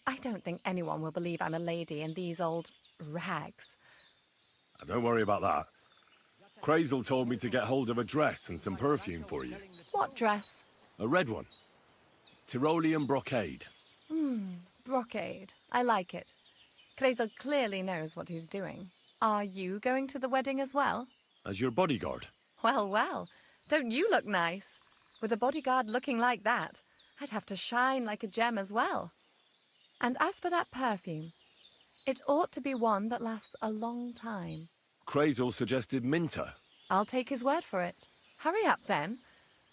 I don't think anyone will believe I'm a lady in these old rags. Don't worry about that. Crazel told me to get hold of a dress and some perfume for you. What dress? A red one. Tyrolean brocade. Brocade. I like it. Crazel clearly knows what he's doing. Are you going to the wedding as well? As your bodyguard. Well, well. Don't you look nice? With a bodyguard looking like that, I'd have to shine like a gem as well. And as for that perfume, it ought to be one that lasts a long time. Crazel suggested Minter. I'll take his word for it. Hurry up, then.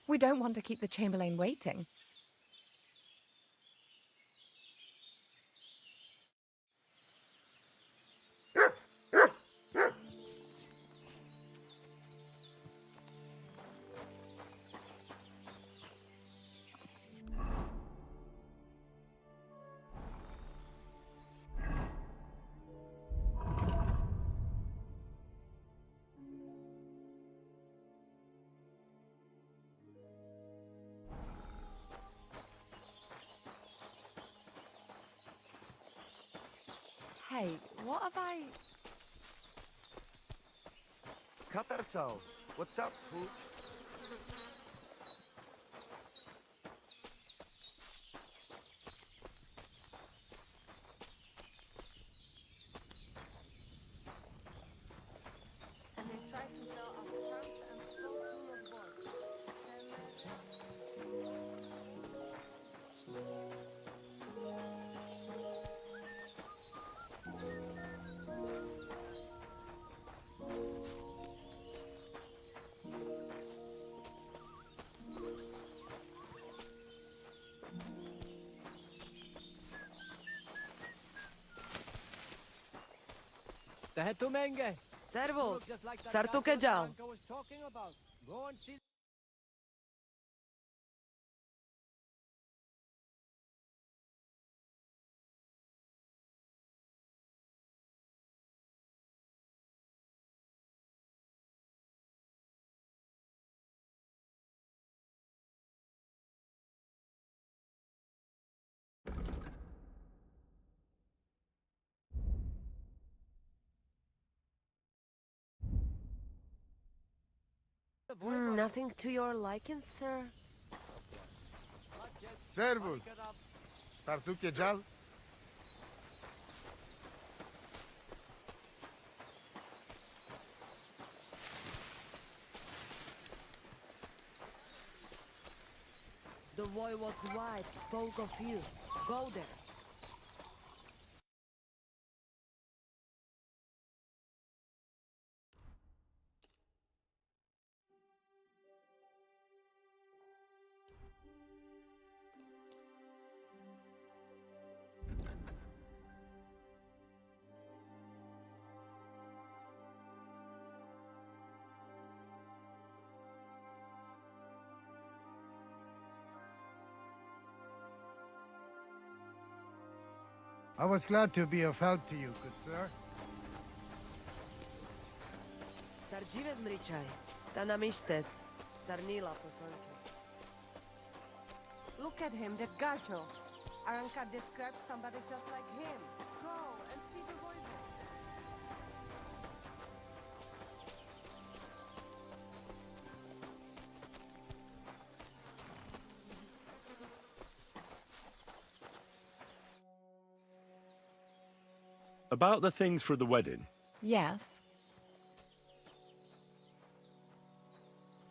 We don't want to keep the Chamberlain waiting. Hey, what have I... Katarso, what's up, fool? Tehetumenge. Servus. Just like that Sartu goddamn Kejal. Franco was talking about. Go and see. Nothing to your liking, sir? Servus. Sartu Kejal. The Voivode's wife spoke of you. Go there. I was glad to be of help to you, good sir. Sarjive zmričaj. Da nam ištes. Sarnila poslanke. Look at him, that gajo. Aranka described somebody just like him. Go and see the voivode. About the things for the wedding. Yes.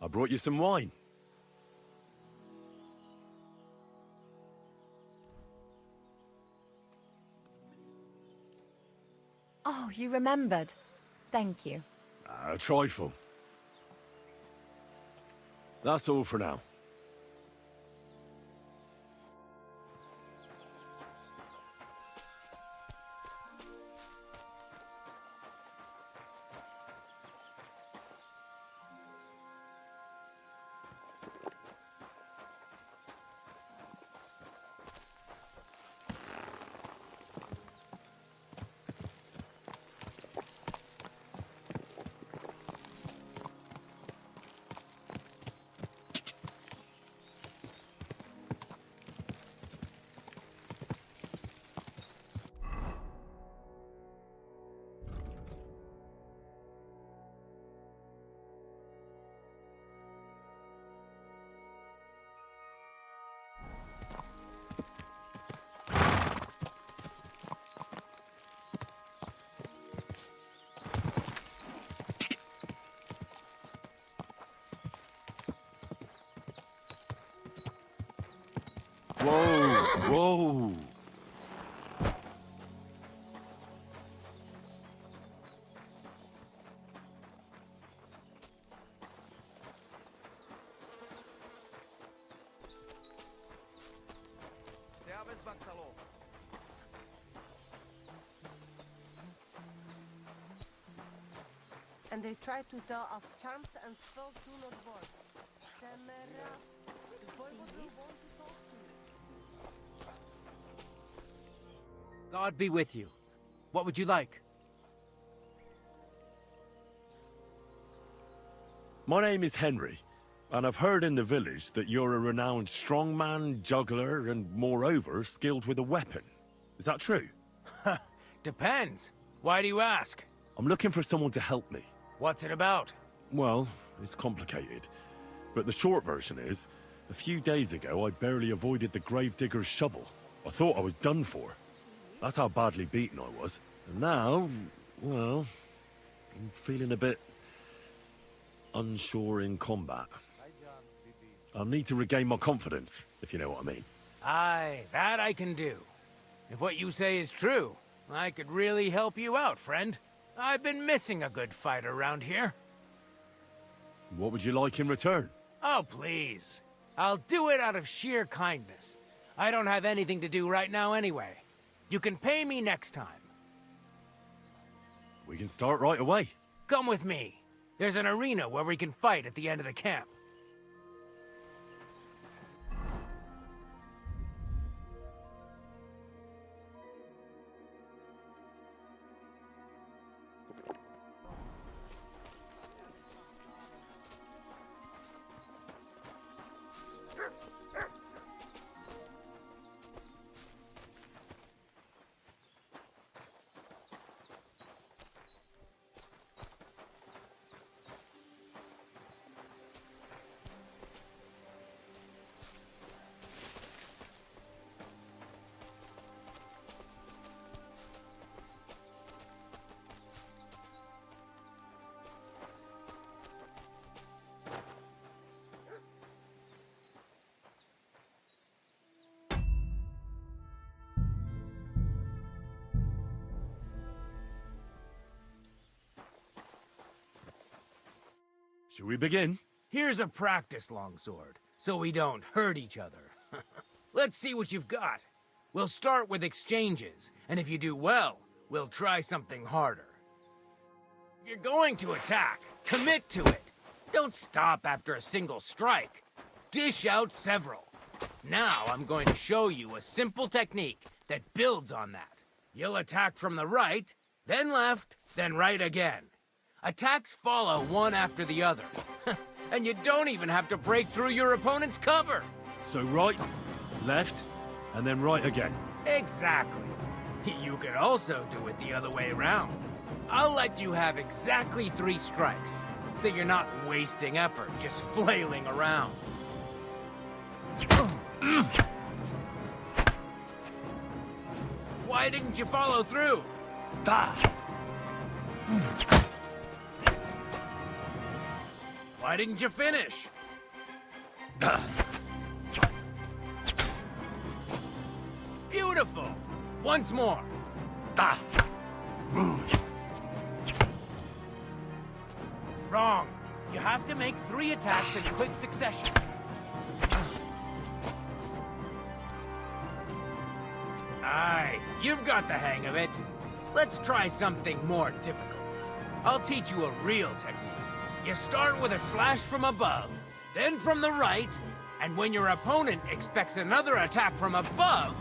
I brought you some wine. Oh, you remembered. Thank you. A trifle. That's all for now. Whoa, whoa. And they try to tell us charms and spells do not work. Temera. The boy was the one to talk to. God be with you. What would you like? My name is Henry, and I've heard in the village that you're a renowned strongman, juggler, and moreover, skilled with a weapon. Is that true? Depends. Why do you ask? I'm looking for someone to help me. What's it about? Well, it's complicated. But the short version is, a few days ago I barely avoided the gravedigger's shovel. I thought I was done for. That's how badly beaten I was. And now, well, I'm feeling a bit unsure in combat. I'll need to regain my confidence, if you know what I mean. Aye, that I can do. If what you say is true, I could really help you out, friend. I've been missing a good fight around here. What would you like in return? Oh, please. I'll do it out of sheer kindness. I don't have anything to do right now anyway. You can pay me next time. We can start right away. Come with me. There's an arena where we can fight at the end of the camp. Should we begin? Here's a practice longsword, so we don't hurt each other. Let's see what you've got. We'll start with exchanges, and if you do well, we'll try something harder. If you're going to attack, commit to it. Don't stop after a single strike. Dish out several. Now I'm going to show you a simple technique that builds on that. You'll attack from the right, then left, then right again. Attacks follow one after the other. And you don't even have to break through your opponent's cover. So right, left, and then right again. Exactly. You could also do it the other way around. I'll let you have exactly 3 strikes, so you're not wasting effort just flailing around. Why didn't you follow through? Why didn't you finish? Beautiful! Once more. Wrong. You have to make 3 attacks in quick succession. Aye, you've got the hang of it. Let's try something more difficult. I'll teach you a real technique. You start with a slash from above, then from the right, and when your opponent expects another attack from above,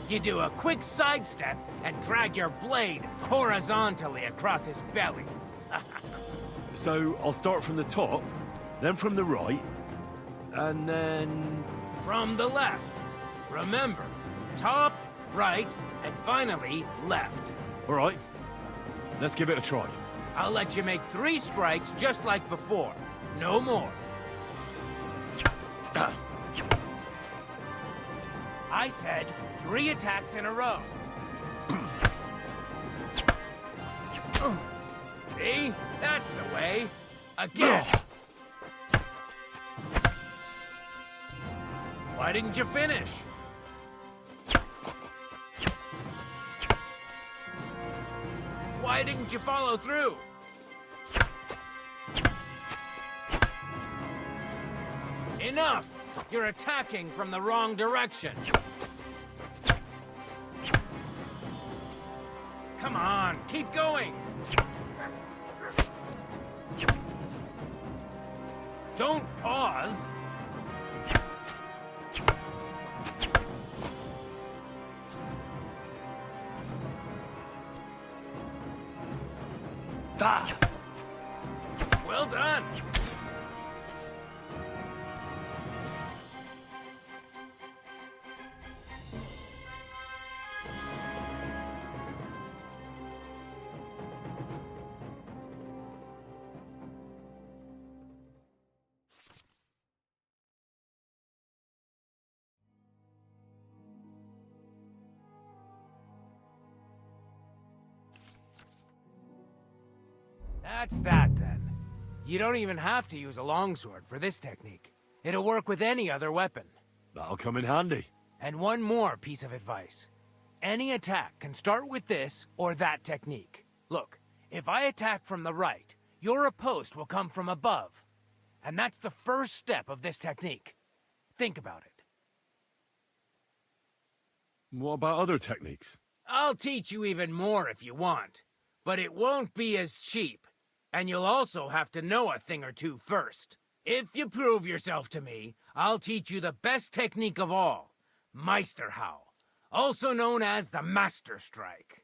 you do a quick sidestep and drag your blade horizontally across his belly. So I'll start from the top, then from the right, and then... From the left. Remember, top, right, and finally, left. All right, let's give it a try. I'll let you make 3 strikes just like before. No more. I said 3 attacks in a row. See? That's the way. Again. Why didn't you finish? Why didn't you follow through? Enough! You're attacking from the wrong direction. Come on, keep going! Don't pause! Ah! Well done! That's that, then. You don't even have to use a longsword for this technique. It'll work with any other weapon. That'll come in handy. And one more piece of advice. Any attack can start with this or that technique. Look, if I attack from the right, your riposte will come from above. And that's the first step of this technique. Think about it. What about other techniques? I'll teach you even more if you want. But it won't be as cheap. And you'll also have to know a thing or two first. If you prove yourself to me, I'll teach you the best technique of all, Meisterhau, also known as the Master Strike.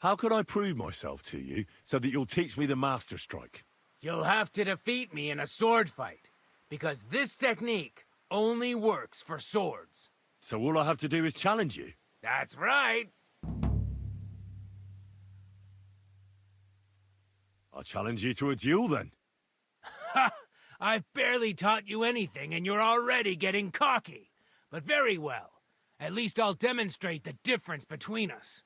How can I prove myself to you so that you'll teach me the Master Strike? You'll have to defeat me in a sword fight, because this technique only works for swords. So all I have to do is challenge you? That's right. I'll challenge you to a duel, then. Ha! I've barely taught you anything, and you're already getting cocky. But very well. At least I'll demonstrate the difference between us.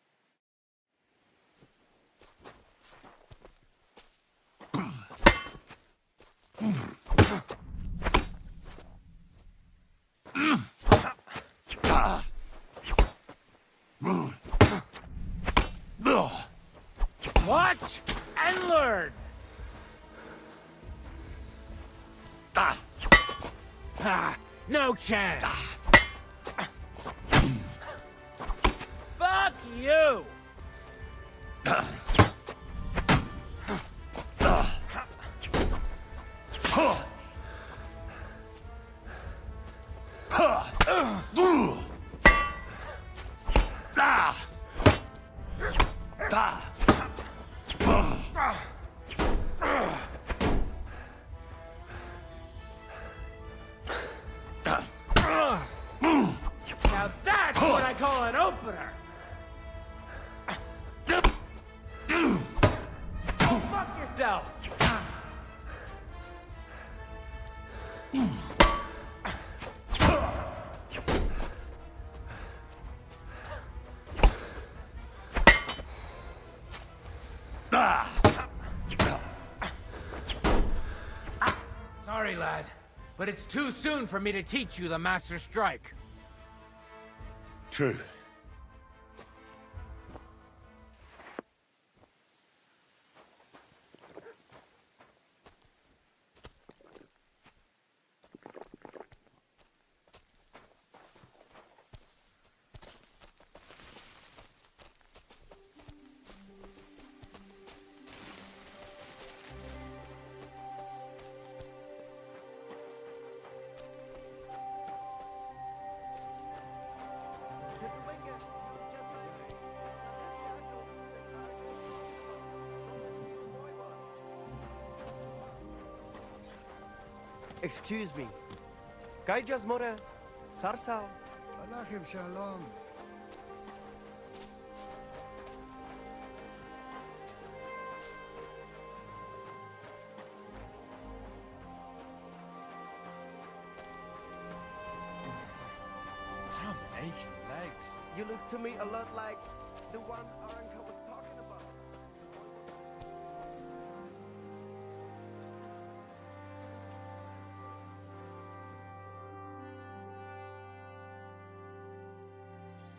Watch and learn! No chance! Fuck you! Now that's what I call an opener! Go fuck yourself! Sorry, lad, but it's too soon for me to teach you the Master Strike. True. Excuse me. Kaijas more sarsao. Alachim shalom. Damn aching legs. You look to me a lot like the one Aranka was talking about.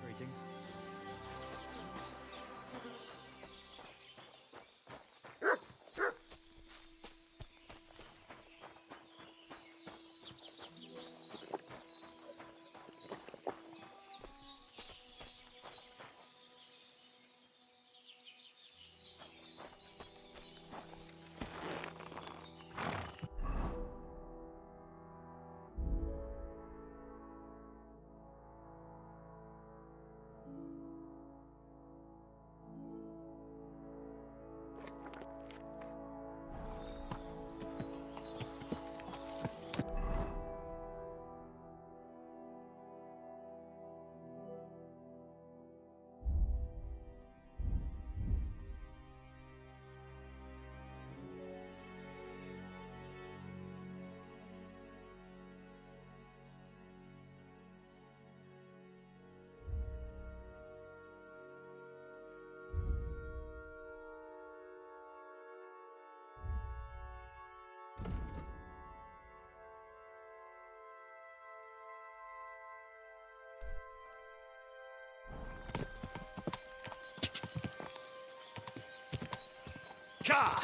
Greetings. Ka!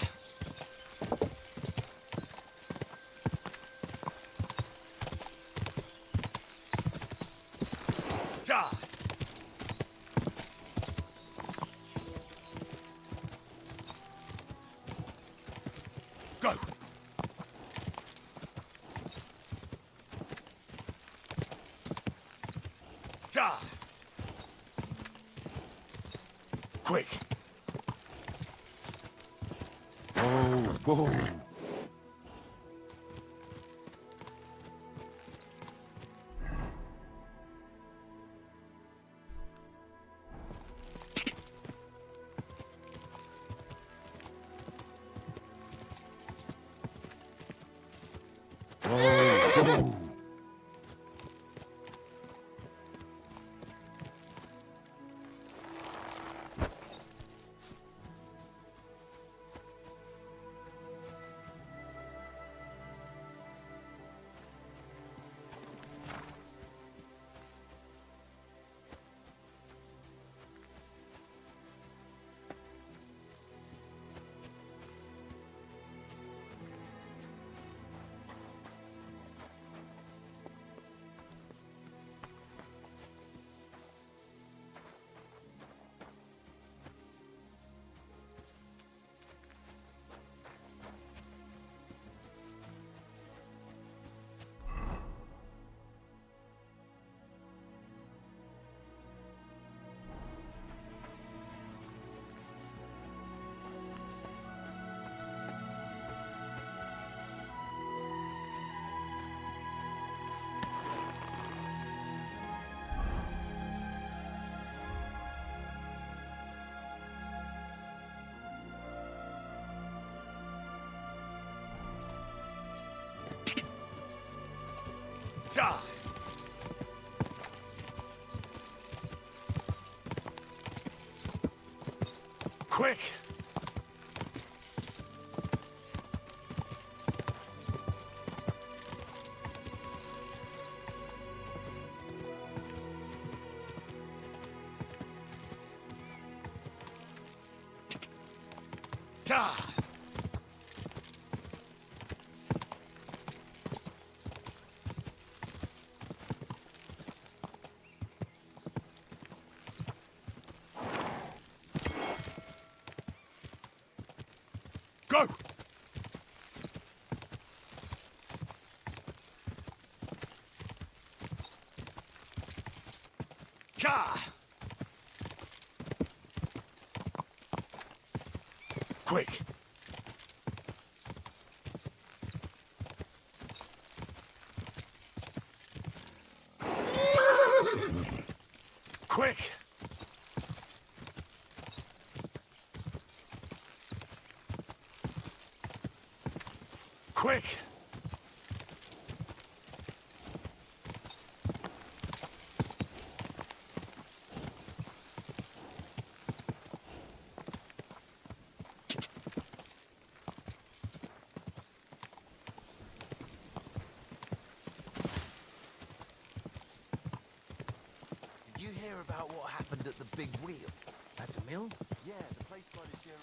Ja! Go! Ja! Quick! Oh, whoa. Ja! Quick! Ja! Go! Ka! Quick! Quick! Quick! Did you hear about what happened at the big wheel? At the mill? Yeah, the place by the sheriff.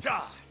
Die!